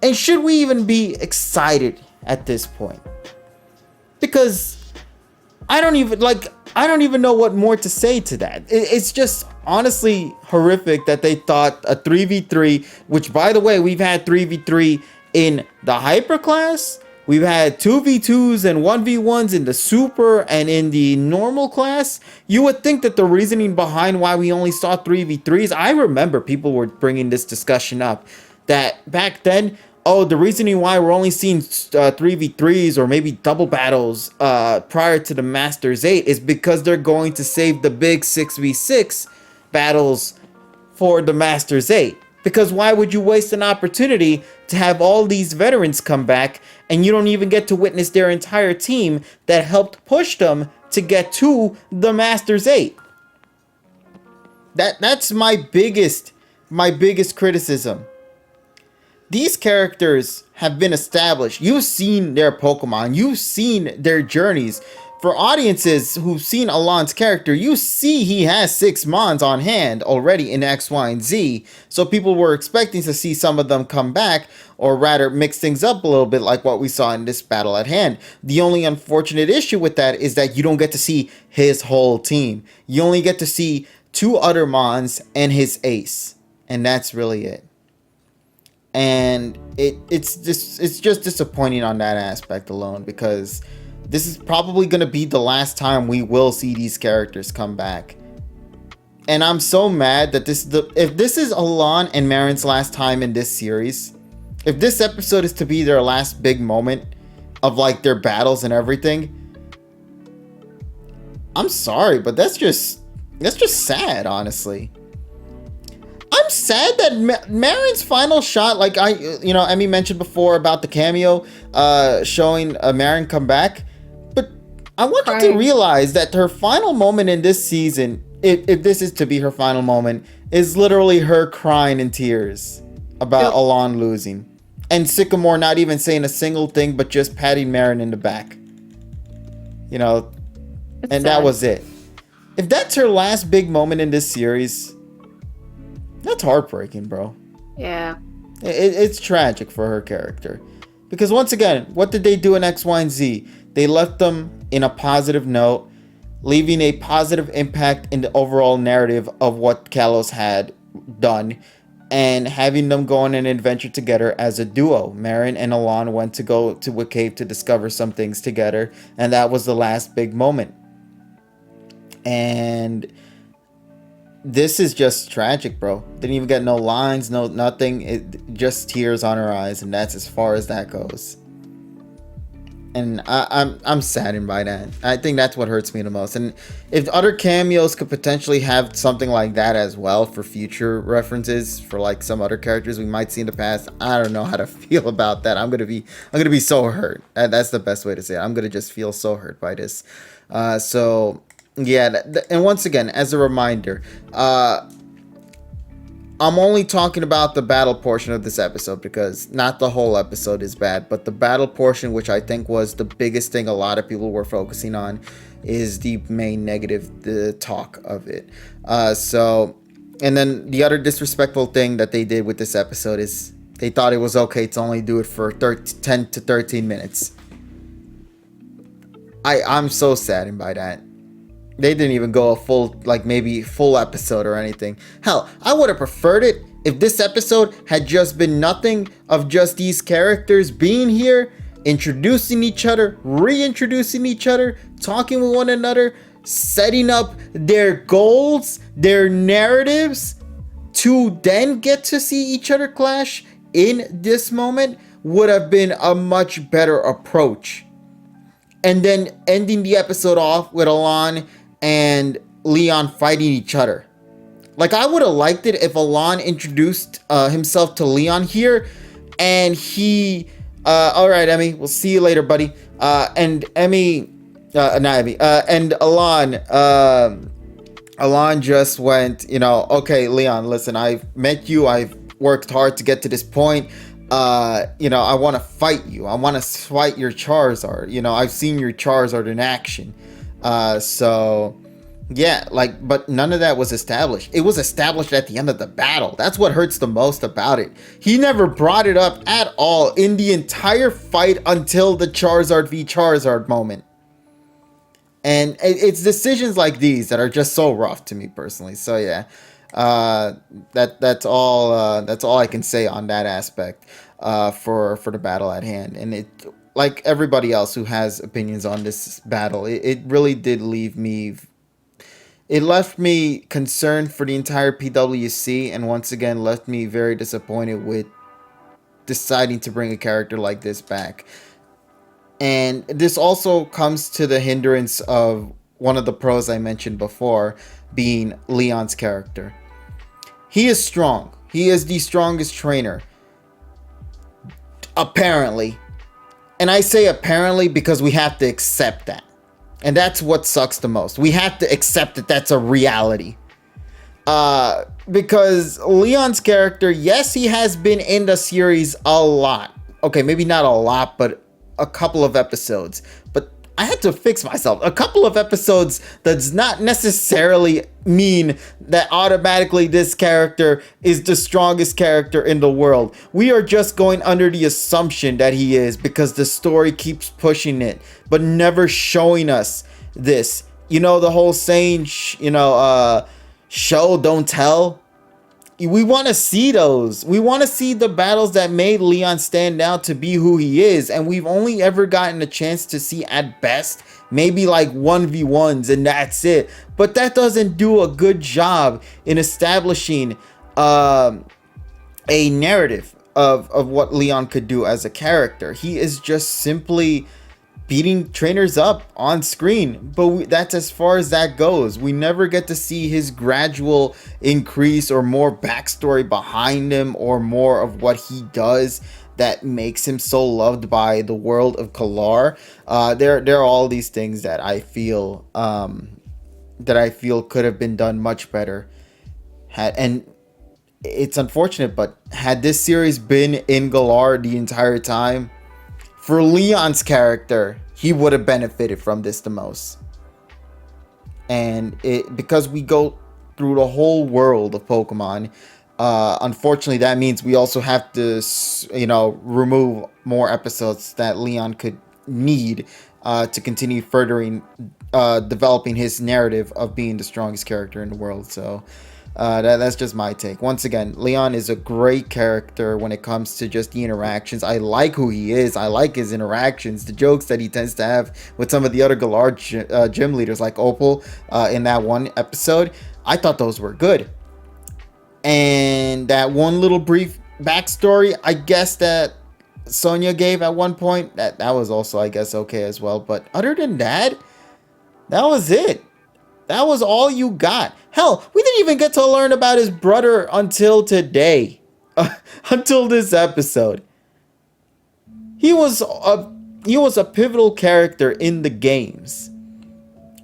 And should we even be excited at this point? Because I don't even know what more to say to that. It's just honestly horrific that they thought a 3v3, which by the way, we've had 3v3 in the Hyper class. We've had 2v2s and 1v1s in the Super and in the normal class. You would think that the reasoning behind why we only saw 3v3s, I remember people were bringing this discussion up, that back then, oh, the reasoning why we're only seeing 3v3s or maybe double battles prior to the Masters 8 is because they're going to save the big 6v6 battles for the Masters 8. Because why would you waste an opportunity to have all these veterans come back and you don't even get to witness their entire team that helped push them to get to the Masters 8? That's my biggest criticism. These characters have been established. You've seen their Pokemon. You've seen their journeys. For audiences who've seen Alon's character, you see he has 6 Mons on hand already in X, Y, and Z. So people were expecting to see some of them come back, or rather mix things up a little bit like what we saw in this battle at hand. The only unfortunate issue with that is that you don't get to see his whole team. You only get to see 2 other Mons and his ace. And that's really it. And it's just disappointing on that aspect alone, because this is probably going to be the last time we will see these characters come back. And I'm so mad that if this is Alon and Marin's last time in this series, if this episode is to be their last big moment of like their battles and everything, I'm sorry, but that's just sad, honestly. I'm sad that Marin's final shot, like Emmy mentioned before about the cameo showing Marin come back, but I want you to realize that her final moment in this season, if this is to be her final moment, is literally her crying in tears about Alon losing. And Sycamore not even saying a single thing, but just patting Marin in the back. You know, It's and sad. that was it. If that's her last big moment in this series, that's heartbreaking, bro. Yeah. It's tragic for her character. Because once again, what did they do in X, Y, and Z? They left them in a positive note, leaving a positive impact in the overall narrative of what Kalos had done, and having them go on an adventure together as a duo. Marin and Alon went to go to a cave to discover some things together, and that was the last big moment. And this is just tragic, bro. Didn't even get no lines, no nothing. It just tears on her eyes, and that's as far as that goes. And I'm saddened by that. I think that's what hurts me the most. And if other cameos could potentially have something like that as well for future references for like some other characters we might see in the past, I don't know how to feel about that. I'm gonna be so hurt. That's the best way to say it. I'm gonna just feel so hurt by this. So yeah, and once again, as a reminder, I'm only talking about the battle portion of this episode because not the whole episode is bad, but the battle portion, which I think was the biggest thing a lot of people were focusing on, is the main negative, the talk of it. And then the other disrespectful thing that they did with this episode is they thought it was okay to only do it for 10 to 13 minutes. I'm so saddened by that. They didn't even go a full, like maybe full episode or anything. Hell, I would have preferred it if this episode had just been nothing of just these characters being here, introducing each other, reintroducing each other, talking with one another, setting up their goals, their narratives, to then get to see each other clash in this moment would have been a much better approach. And then ending the episode off with Alon and Leon fighting each other. Like, I would have liked it if Alon introduced himself to Leon here, and he, all right, Emmy, we'll see you later, buddy. And Alon just went, okay, Leon, listen, I've met you, I've worked hard to get to this point. I want to fight you. I want to fight your Charizard. I've seen your Charizard in action. But none of that was established. It was established at the end of the battle. That's what hurts the most about it. He never brought it up at all in the entire fight until the Charizard v Charizard moment. And it's decisions like these that are just so rough to me personally. So yeah, that's all I can say on that aspect for the battle at hand. And it, like everybody else who has opinions on this battle, it really did leave me. It left me concerned for the entire PWC, and once again left me very disappointed with deciding to bring a character like this back. And this also comes to the hindrance of one of the pros I mentioned before, being Leon's character. He is strong. He is the strongest trainer. Apparently. And I say apparently because we have to accept that. And that's what sucks the most. We have to accept that that's a reality. Because Leon's character, yes, he has been in the series a lot. Okay, maybe not a lot, but a couple of episodes. But I had to fix myself. A couple of episodes does not necessarily mean that automatically this character is the strongest character in the world. We are just going under the assumption that he is because the story keeps pushing it, but never showing us this. The whole saying, show, don't tell. we want to see those. We want to see the battles that made Leon stand out to be who he is. And we've only ever gotten a chance to see, at best, maybe like 1v1s, and that's it. But that doesn't do a good job in establishing a narrative of what Leon could do as a character. He is just simply beating trainers up on screen, but that's as far as that goes. We never get to see his gradual increase or more backstory behind him, or more of what he does that makes him so loved by the world of Galar. There are all these things that I feel could have been done much better. And it's unfortunate, but had this series been in Galar the entire time, for Leon's character, he would have benefited from this the most. And because we go through the whole world of Pokemon, unfortunately, that means we also have to, remove more episodes that Leon could need to continue furthering, developing his narrative of being the strongest character in the world. So that's just my take. Once again, Leon is a great character when it comes to just the interactions. I like who he is. I like his interactions, the jokes that he tends to have with some of the other Galar gym leaders, like Opal in that one episode. I thought those were good. And that one little brief backstory, I guess, that Sonia gave at one point, that was also, I guess, okay as well. But other than that, that was it. That was all you got. Hell, we didn't even get to learn about his brother until today. Until this episode. He was a pivotal character in the games.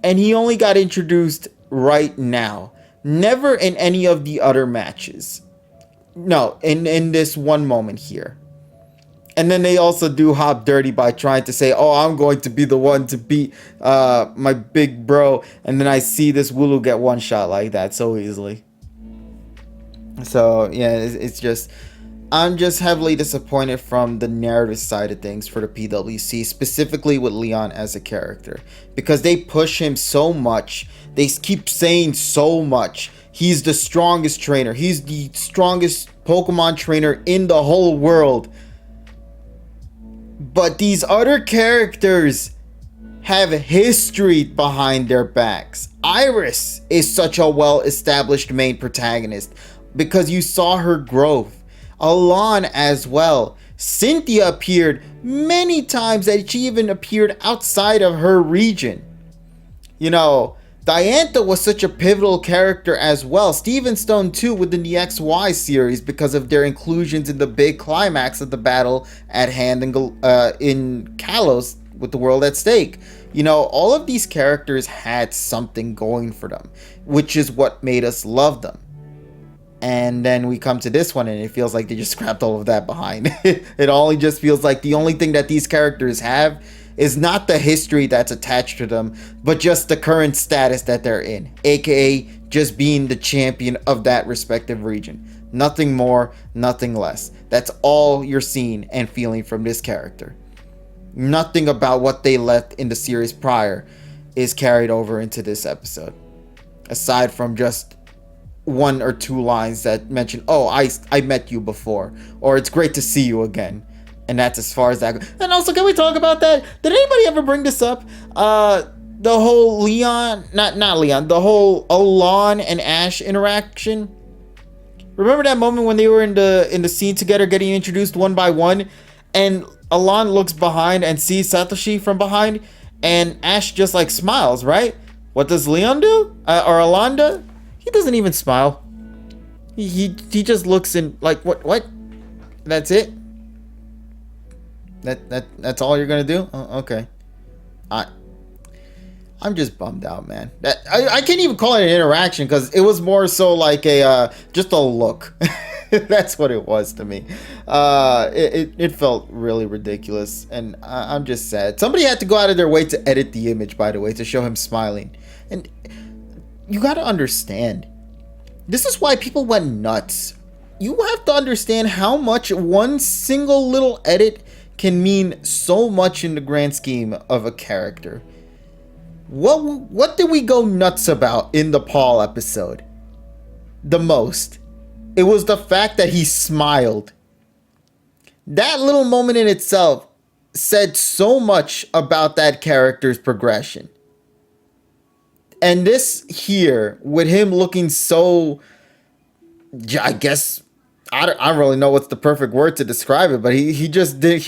And he only got introduced right now. Never in any of the other matches. No, in this one moment here. And then they also do Hop dirty by trying to say, oh, I'm going to be the one to beat my big bro. And then I see this Wooloo get one shot like that so easily. So, yeah, it's just... I'm just heavily disappointed from the narrative side of things for the PWC, specifically with Leon as a character. Because they push him so much. They keep saying so much. He's the strongest trainer. He's the strongest Pokemon trainer in the whole world. But these other characters have history behind their backs. Iris is such a well-established main protagonist because you saw her growth. Alon as well. Cynthia appeared many times that she even appeared outside of her region. You know, Diantha was such a pivotal character as well. Steven Stone too within the XY series because of their inclusions in the big climax of the battle at hand in Kalos with the world at stake. You know, all of these characters had something going for them, which is what made us love them. And then we come to this one and it feels like they just scrapped all of that behind. It only just feels like the only thing that these characters have is not the history that's attached to them, but just the current status that they're in, aka just being the champion of that respective region. Nothing more, nothing less. That's all you're seeing and feeling from this character. Nothing about what they left in the series prior is carried over into this episode, aside from just one or two lines that mention, oh, I met you before, or it's great to see you again. And that's as far as that goes. And also, can we talk about that? Did anybody ever bring this up? The whole Leon, not Leon, the whole Alon and Ash interaction. Remember that moment when they were in the scene together, getting introduced one by one, and Alon looks behind and sees Satoshi from behind, and Ash just like smiles, right? What does Leon do? Or Alonda? He doesn't even smile. He just looks in like, what? That's it? That's all you're gonna do? Oh, okay. I'm just bummed out, man. I can't even call it an interaction because it was more so like just a look. That's what it was to me. It felt really ridiculous, and I'm just sad. Somebody had to go out of their way to edit the image, by the way, to show him smiling. And you gotta understand, this is why people went nuts. You have to understand how much one single little edit can mean so much in the grand scheme of a character. What did we go nuts about in the Paul episode? The most. It was the fact that he smiled. That little moment in itself said so much about that character's progression. And this here, with him looking so, I guess, I don't really know what's the perfect word to describe it, but he just did,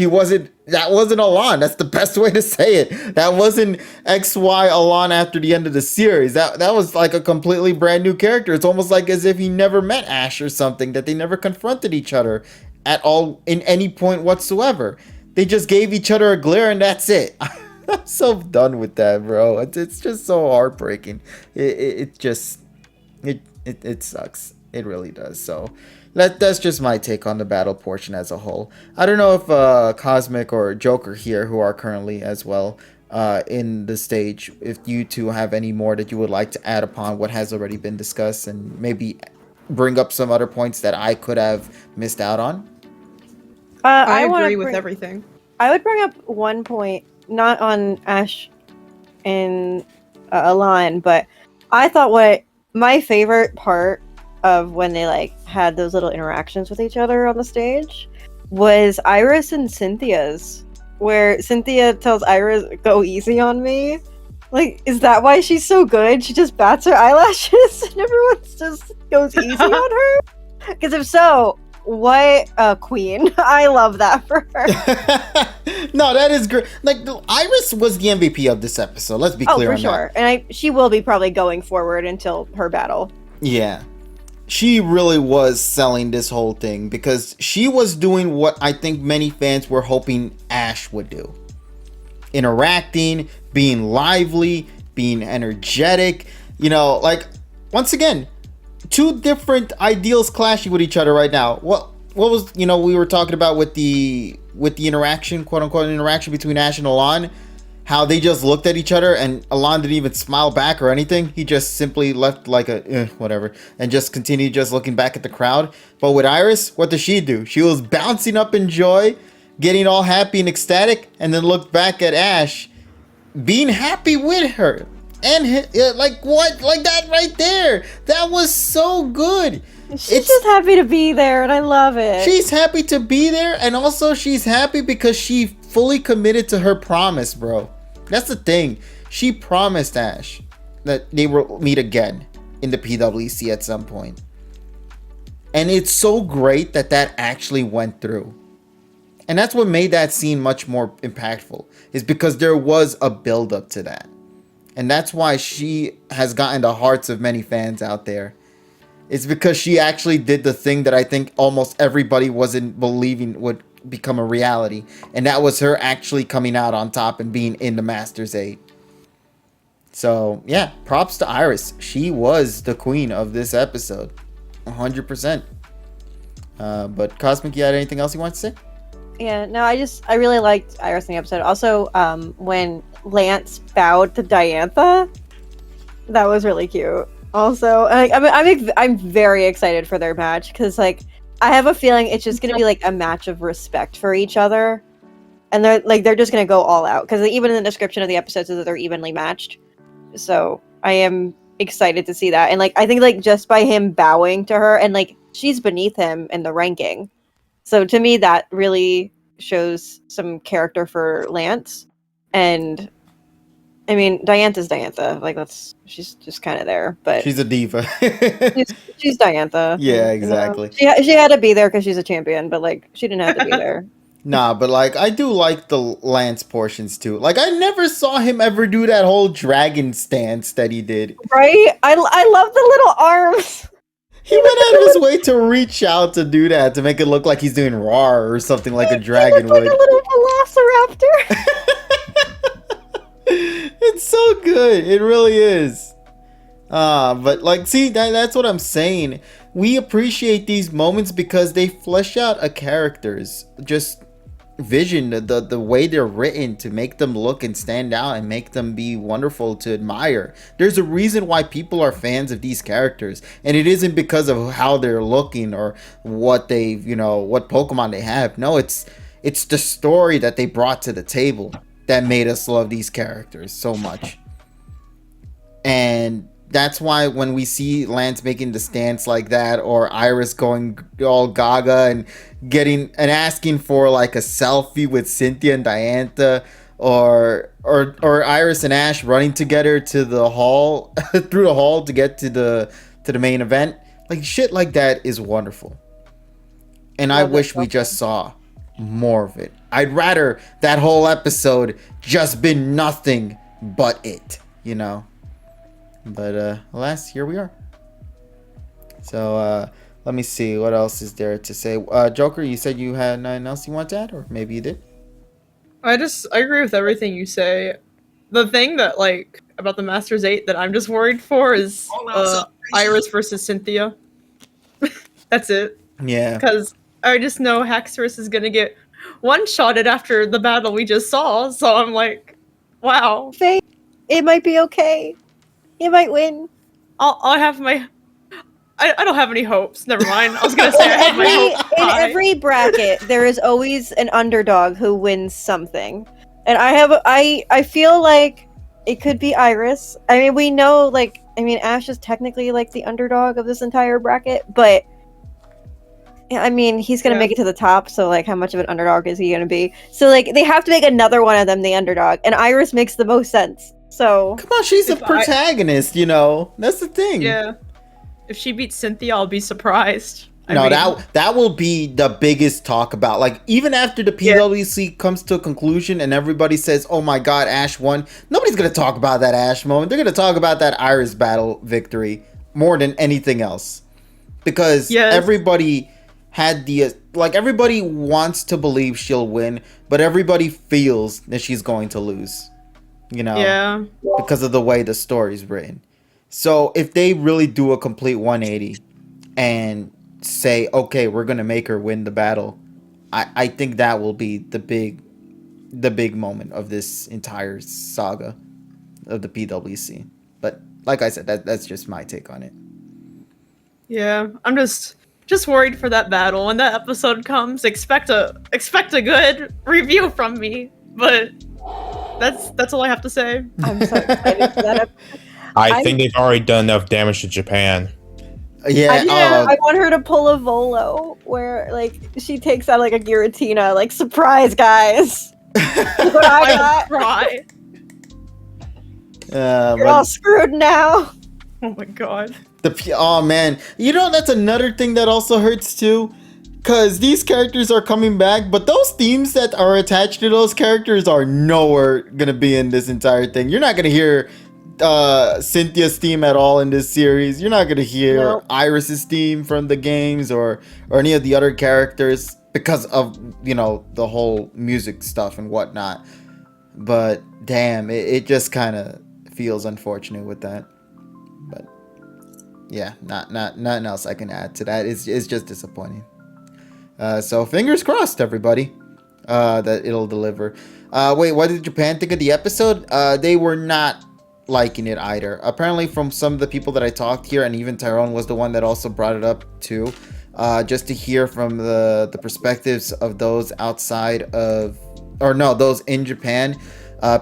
that wasn't Alon. That's the best way to say it. That wasn't XY Alon after the end of the series. That was like a completely brand new character. It's almost like as if he never met Ash or something, that they never confronted each other at all in any point whatsoever. They just gave each other a glare and that's it. I'm so done with that, bro. It's just so heartbreaking. It sucks. It really does. So that's just my take on the battle portion as a whole. I don't know if Cosmic or Joker here, who are currently as well in the stage, if you two have any more that you would like to add upon what has already been discussed and maybe bring up some other points that I could have missed out on. I agree with everything. I would bring up one point, not on Ash and Alon, but I thought what my favorite part of when they like had those little interactions with each other on the stage was Iris and Cynthia's, where Cynthia tells Iris, "Go easy on me." Like, is that why she's so good? She just bats her eyelashes and everyone just goes easy on her? Because if so, what a queen. I love that for her. No, that is great. Like, Iris was the MVP of this episode. Let's be clear on that. Oh, for sure. And she will be probably going forward until her battle. Yeah. She really was selling this whole thing because she was doing what I think many fans were hoping Ash would do. Interacting, being lively, being energetic. You know, like, once again, two different ideals clashing with each other right now. What was, you know, we were talking about with the interaction, quote unquote interaction between Ash and Alon, how they just looked at each other and Alon didn't even smile back or anything. He just simply left like a whatever and just continued just looking back at the crowd. But with Iris, what does she do? She was bouncing up in joy, getting all happy and ecstatic, and then looked back at Ash being happy with her. And like what? Like that right there. That was so good. She's just happy to be there, and I love it. She's happy to be there, and also she's happy because she fully committed to her promise, bro. That's the thing. She promised Ash that they will meet again in the PWC at some point. And it's so great that that actually went through. And that's what made that scene much more impactful, is because there was a build-up to that. And that's why she has gotten the hearts of many fans out there. It's because she actually did the thing that I think almost everybody wasn't believing would become a reality. And that was her actually coming out on top and being in the Masters 8. So, yeah, props to Iris. She was the queen of this episode. 100%. But Cosmic, you had anything else you want to say? Yeah, no, I really liked Iris in the episode. Also, when Lance bowed to Diantha, that was really cute. Also, I'm very excited for their match because, like, I have a feeling it's just gonna be like a match of respect for each other, and they're just gonna go all out because even in the description of the episode says that they're evenly matched. So I am excited to see that, and like I think like just by him bowing to her, and like she's beneath him in the ranking, so to me that really shows some character for Lance. And I mean, Diantha's Diantha. Like she's just kind of there, but she's a diva. she's Diantha. Yeah, exactly. You know? She had to be there because she's a champion, but like she didn't have to be there. Nah, but like I do like the Lance portions too. Like I never saw him ever do that whole dragon stance that he did. Right? I love the little arms. He went out of his way to reach out to do that, to make it look like he's doing roar or something like a dragon would. Like a little velociraptor. It's so good. It really is. But like, see, that's what I'm saying. We appreciate these moments because they flesh out a character's just vision, the way they're written to make them look and stand out and make them be wonderful to admire. There's a reason why people are fans of these characters, and it isn't because of how they're looking or what they, what Pokemon they have. No, it's the story that they brought to the table that made us love these characters so much. And that's why when we see Lance making the stance like that, or Iris going all gaga and getting and asking for like a selfie with Cynthia and Diantha, or Iris and Ash running together to the hall through the hall to get to the main event, like shit like that is wonderful. And I wish we just saw more of it. I'd rather that whole episode just been nothing but it, you know. But alas, here we are. So let me see what else is there to say. Joker, you said you had nothing else you want to add, or maybe you did. I agree with everything you say. The thing that like about the Masters 8 that I'm just worried for is Iris versus Cynthia. That's it. Yeah. Because I just know Haxorus is gonna get one-shotted after the battle we just saw, so I'm like, wow. Faith, it might be okay. He might win. I have my. I don't have any hopes. Never mind. I was gonna say I have my hopes In high. every bracket, there is always an underdog who wins something, and I feel like it could be Iris. I mean, we know like Ash is technically like the underdog of this entire bracket, but I mean he's gonna make it to the top. So like, how much of an underdog is he gonna be? So like, they have to make another one of them the underdog, and Iris makes the most sense. So come on, she's a protagonist, you know. That's the thing. Yeah. If she beats Cynthia, I'll be surprised. That will be the biggest talk about. Like, even after the PWC comes to a conclusion and everybody says, "Oh my God, Ash won," nobody's gonna talk about that Ash moment. They're gonna talk about that Iris battle victory more than anything else, because everybody had everybody wants to believe she'll win, but everybody feels that she's going to lose. You know, because of the way the story's written. So if they really do a complete 180 and say, okay, we're gonna make her win the battle, I think that will be the big moment of this entire saga of the PWC. But like I said, that's just my take on it. Yeah, I'm just worried for that battle. When that episode comes, expect a good review from me. But that's all I have to say. I'm so excited for that episode. I think they've already done enough damage to Japan. I want her to pull a Volo where like she takes out like a Giratina, like, surprise guys. Look what I got. Cry. You're all screwed now. Oh my God. Oh man, you know, that's another thing that also hurts too, because these characters are coming back, but those themes that are attached to those characters are nowhere gonna be in this entire thing. You're not gonna hear Cynthia's theme at all in this series. You're not gonna hear Iris's theme from the games or any of the other characters because of, you know, the whole music stuff and whatnot. But damn, it just kind of feels unfortunate with that. But yeah, nothing else I can add to that. It's just disappointing. So fingers crossed, everybody, that it'll deliver. Wait, what did Japan think of the episode? They were not liking it either. Apparently, from some of the people that I talked here, and even Tyrone was the one that also brought it up too, just to hear from the perspectives of those outside of, or no, those in Japan.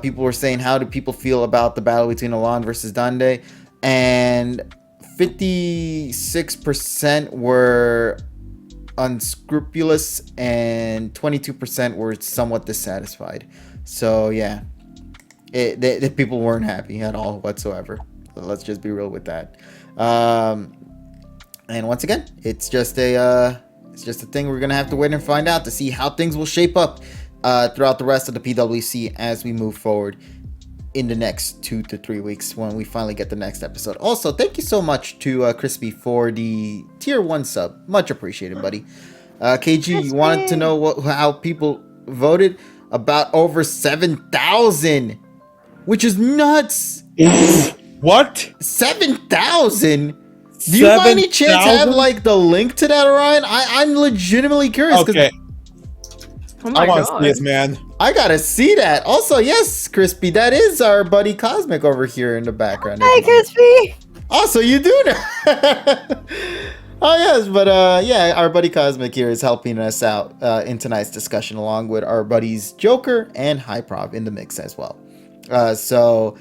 People were saying, how do people feel about the battle between Alon versus Dande? And 56% were unscrupulous and 22% were somewhat dissatisfied. So yeah, the people weren't happy at all whatsoever. So let's just be real with that. And once again, it's just a thing we're gonna have to wait and find out to see how things will shape up throughout the rest of the PWC as we move forward in the next 2 to 3 weeks when we finally get the next episode. Also, thank you so much to Crispy for the tier 1 sub. Much appreciated, buddy. KG, you wanted to know how people voted? About over 7,000, which is nuts. What? 7,000? Do you by any chance have like the link to that, Orion? I'm legitimately curious. Okay. Oh my I want to God. see this, man. I gotta see that. Also, yes, Crispy, that is our buddy Cosmic over here in the background. Hi, Crispy. Also, you do know. Oh yes, but yeah, our buddy Cosmic here is helping us out in tonight's discussion, along with our buddies Joker and Hyprov in the mix as well. So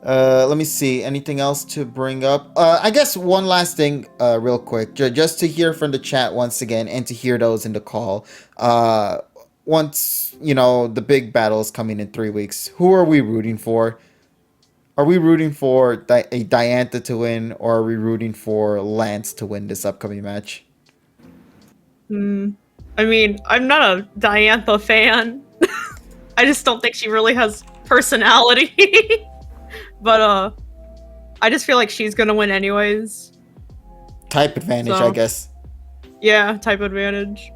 Let me see. Anything else to bring up? I guess one last thing, real quick, just to hear from the chat once again, and to hear those in the call. Once the big battle is coming in 3 weeks, who are we rooting for? Are we rooting for a Diantha to win, or are we rooting for Lance to win this upcoming match? I mean, I'm not a Diantha fan. I just don't think she really has personality. But I just feel like she's gonna win anyways. Type advantage, I guess. Yeah, type advantage.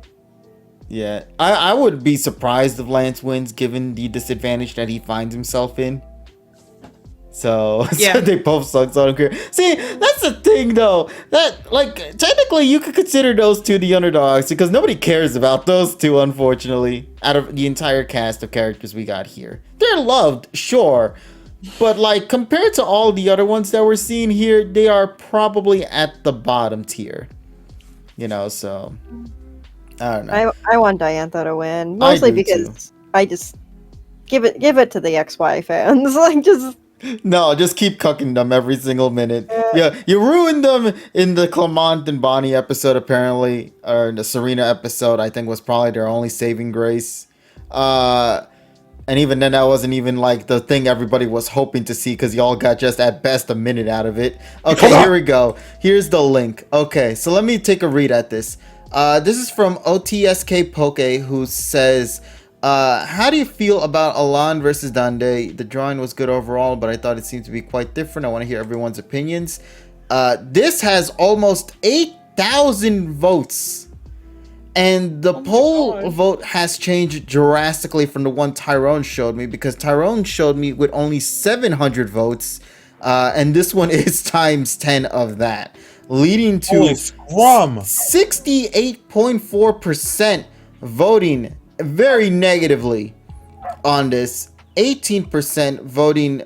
Yeah, I would be surprised if Lance wins, given the disadvantage that he finds himself in. So, Yeah. so they both suck, so I don't care. See, that's the thing, though. That, like, technically you could consider those two the underdogs, because nobody cares about those two, unfortunately, out of the entire cast of characters we got here. They're loved, sure, but, like, compared to all the other ones that we're seeing here, they are probably at the bottom tier. So... I don't know. I want Diantha to win, mostly because I just give it to the XY fans. Like, just no, just keep cucking them every single minute. Yeah, you ruined them in the Clement and Bonnie episode, apparently, or the Serena episode. I think was probably their only saving grace. And even then, that wasn't even like the thing everybody was hoping to see, because y'all got just at best a minute out of it. Okay, here we go. Here's the link. Okay, so let me take a read at this. This is from OTSK Poke, who says, how do you feel about Alan versus Dande? The drawing was good overall, but I thought it seemed to be quite different. I want to hear everyone's opinions. This has almost 8,000 votes. And the poll vote has changed drastically from the one Tyrone showed me, because Tyrone showed me with only 700 votes. And this one is times 10 of that, leading to 68.4% voting very negatively on this, 18% voting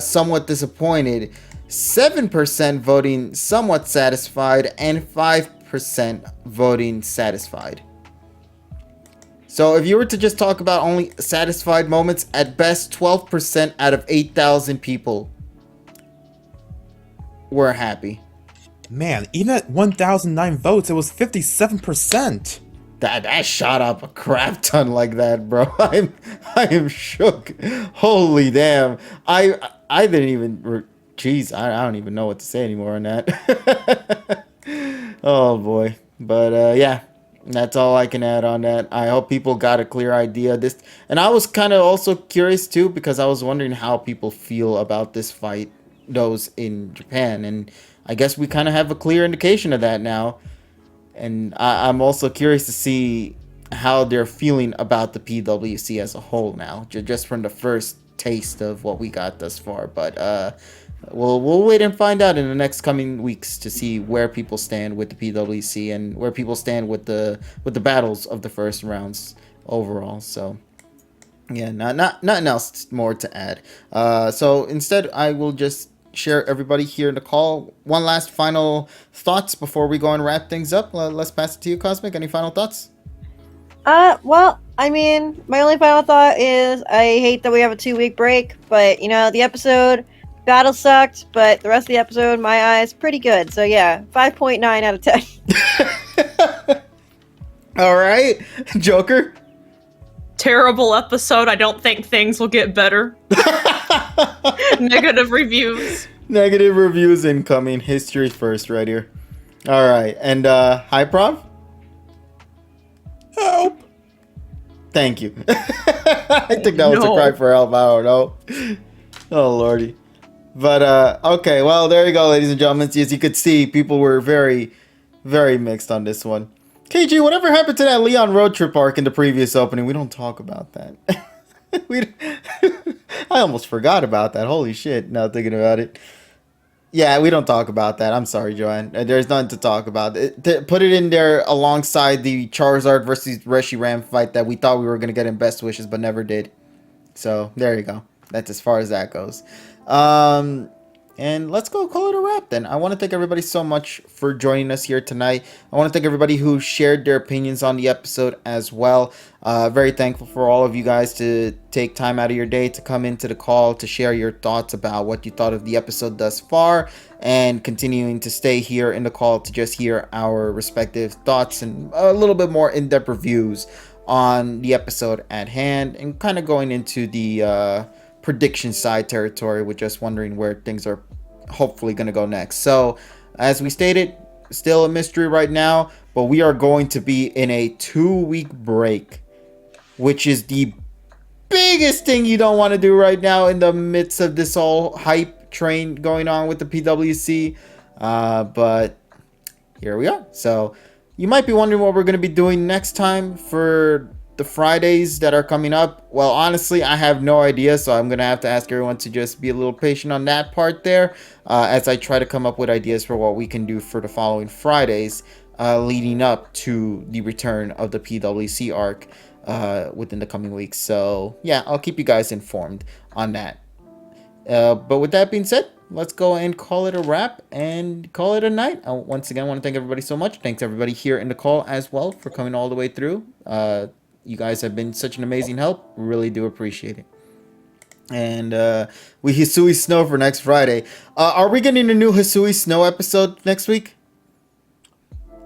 somewhat disappointed, 7% voting somewhat satisfied, and 5% voting satisfied. So if you were to just talk about only satisfied moments, at best 12% out of 8,000 people were happy. Man, even at 1,009 votes, it was 57%. That shot up a crap ton like that, bro. I am shook. Holy damn. I didn't even... Jeez, I don't even know what to say anymore on that. Oh, boy. But, yeah. That's all I can add on that. I hope people got a clear idea. And I was kind of also curious, too, because I was wondering how people feel about this fight, those in Japan. And I guess we kind of have a clear indication of that now. And I'm also curious to see how they're feeling about the PWC as a whole now, just from the first taste of what we got thus far. But we'll wait and find out in the next coming weeks to see where people stand with the PWC and where people stand with the battles of the first rounds overall. So yeah, nothing else more to add. So instead, I will just share everybody here in the call. One last final thoughts before we go and wrap things up. Let's pass it to you, Cosmic. Any final thoughts? Well, I mean, my only final thought is I hate that we have a 2-week break, but the episode battle sucked, but the rest of the episode, in my eyes, pretty good. So yeah, 5.9 out of 10. All right, Joker. Terrible episode. I don't think things will get better. Negative reviews. Negative reviews incoming. History first right here. All right. And Hyprov? Help. Thank you. I think that was a cry for help. I don't know. Oh, Lordy. But, okay. Well, there you go, ladies and gentlemen. As you could see, people were very, very mixed on this one. KG, whatever happened to that Leon road trip arc in the previous opening? We don't talk about that. I almost forgot about that. Holy shit, now thinking about it. Yeah, we don't talk about that. I'm sorry, Joanne. There's nothing to talk about. Put it in there alongside the Charizard versus Reshiram fight that we thought we were going to get in Best Wishes, but never did. So, there you go. That's as far as that goes. And let's go call it a wrap then. I want to thank everybody so much for joining us here tonight. I want to thank everybody who shared their opinions on the episode as well. Very thankful for all of you guys to take time out of your day to come into the call to share your thoughts about what you thought of the episode thus far, and continuing to stay here in the call to just hear our respective thoughts and a little bit more in-depth reviews on the episode at hand, and kind of going into the prediction side territory with just wondering where things are hopefully going to go next. So as we stated, still a mystery right now, but we are going to be in a 2-week break, which is the biggest thing you don't want to do right now in the midst of this all hype train going on with the PWC. But here we are. So you might be wondering what we're going to be doing next time for the Fridays that are coming up. Well, honestly, I have no idea, so I'm gonna have to ask everyone to just be a little patient on that part there, as I try to come up with ideas for what we can do for the following Fridays, leading up to the return of the PWC arc within the coming weeks. So yeah, I'll keep you guys informed on that. But with that being said, let's go and call it a wrap and call it a night. Once again, I want to thank everybody so much. Thanks everybody here in the call as well for coming all the way through. You guys have been such an amazing help. Really do appreciate it. And we Hisui Snow for next Friday. Are we getting a new Hisui Snow episode next week?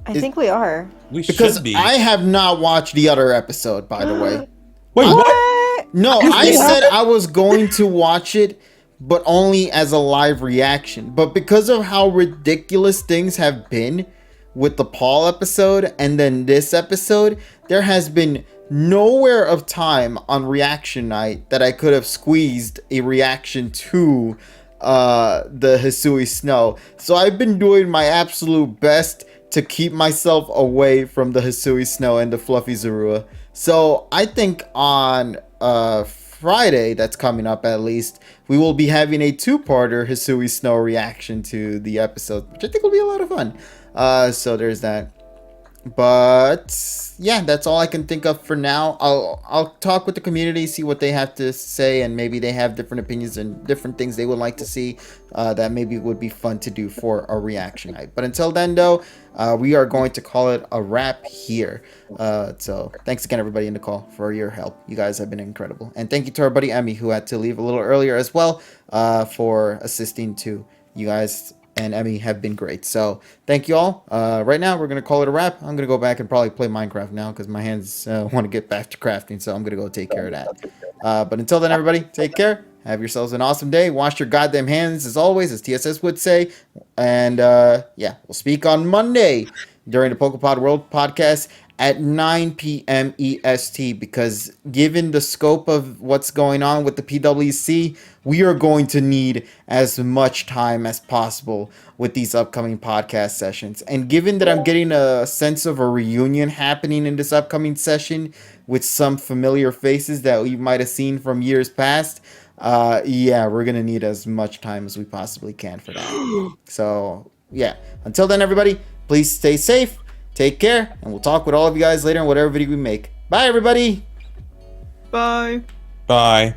I think we are. Because I have not watched the other episode, by the way. Wait, what? No, I said I was going to watch it, but only as a live reaction. But because of how ridiculous things have been with the Paul episode and then this episode, there has been nowhere of time on reaction night that I could have squeezed a reaction to the Hisui Snow. So I've been doing my absolute best to keep myself away from the Hisui Snow and the Fluffy Zorua. So I think on Friday, that's coming up at least, we will be having a 2-parter Hisui Snow reaction to the episode, which I think will be a lot of fun. So there's that. But yeah, that's all I can think of for now. I'll talk with the community, see what they have to say, and maybe they have different opinions and different things they would like to see that maybe would be fun to do for a reaction night. But until then, though, we are going to call it a wrap here. So thanks again, everybody in the call, for your help. You guys have been incredible. And thank you to our buddy Emmy, who had to leave a little earlier as well, for assisting too. You guys and Emmy have been great. So thank you all. Right now, we're going to call it a wrap. I'm going to go back and probably play Minecraft now because my hands want to get back to crafting. So I'm going to go take care of that. But until then, everybody, take care. Have yourselves an awesome day. Wash your goddamn hands, as always, as TSS would say. And yeah, we'll speak on Monday during the Pokepod World podcast at 9 p.m. EST, because given the scope of what's going on with the PWC, we are going to need as much time as possible with these upcoming podcast sessions. And given that I'm getting a sense of a reunion happening in this upcoming session with some familiar faces that you might have seen from years past, yeah, we're going to need as much time as we possibly can for that. So, yeah. Until then, everybody, please stay safe. Take care, and we'll talk with all of you guys later in whatever video we make. Bye, everybody! Bye. Bye.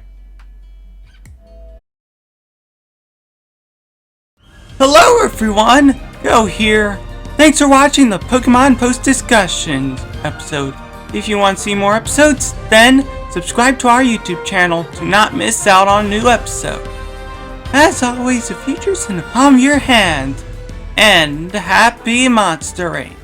Hello, everyone! Go here. Thanks for watching the Pokemon Post Discussion episode. If you want to see more episodes, then subscribe to our YouTube channel to not miss out on a new episode. As always, the future's in the palm of your hand. And happy monstering!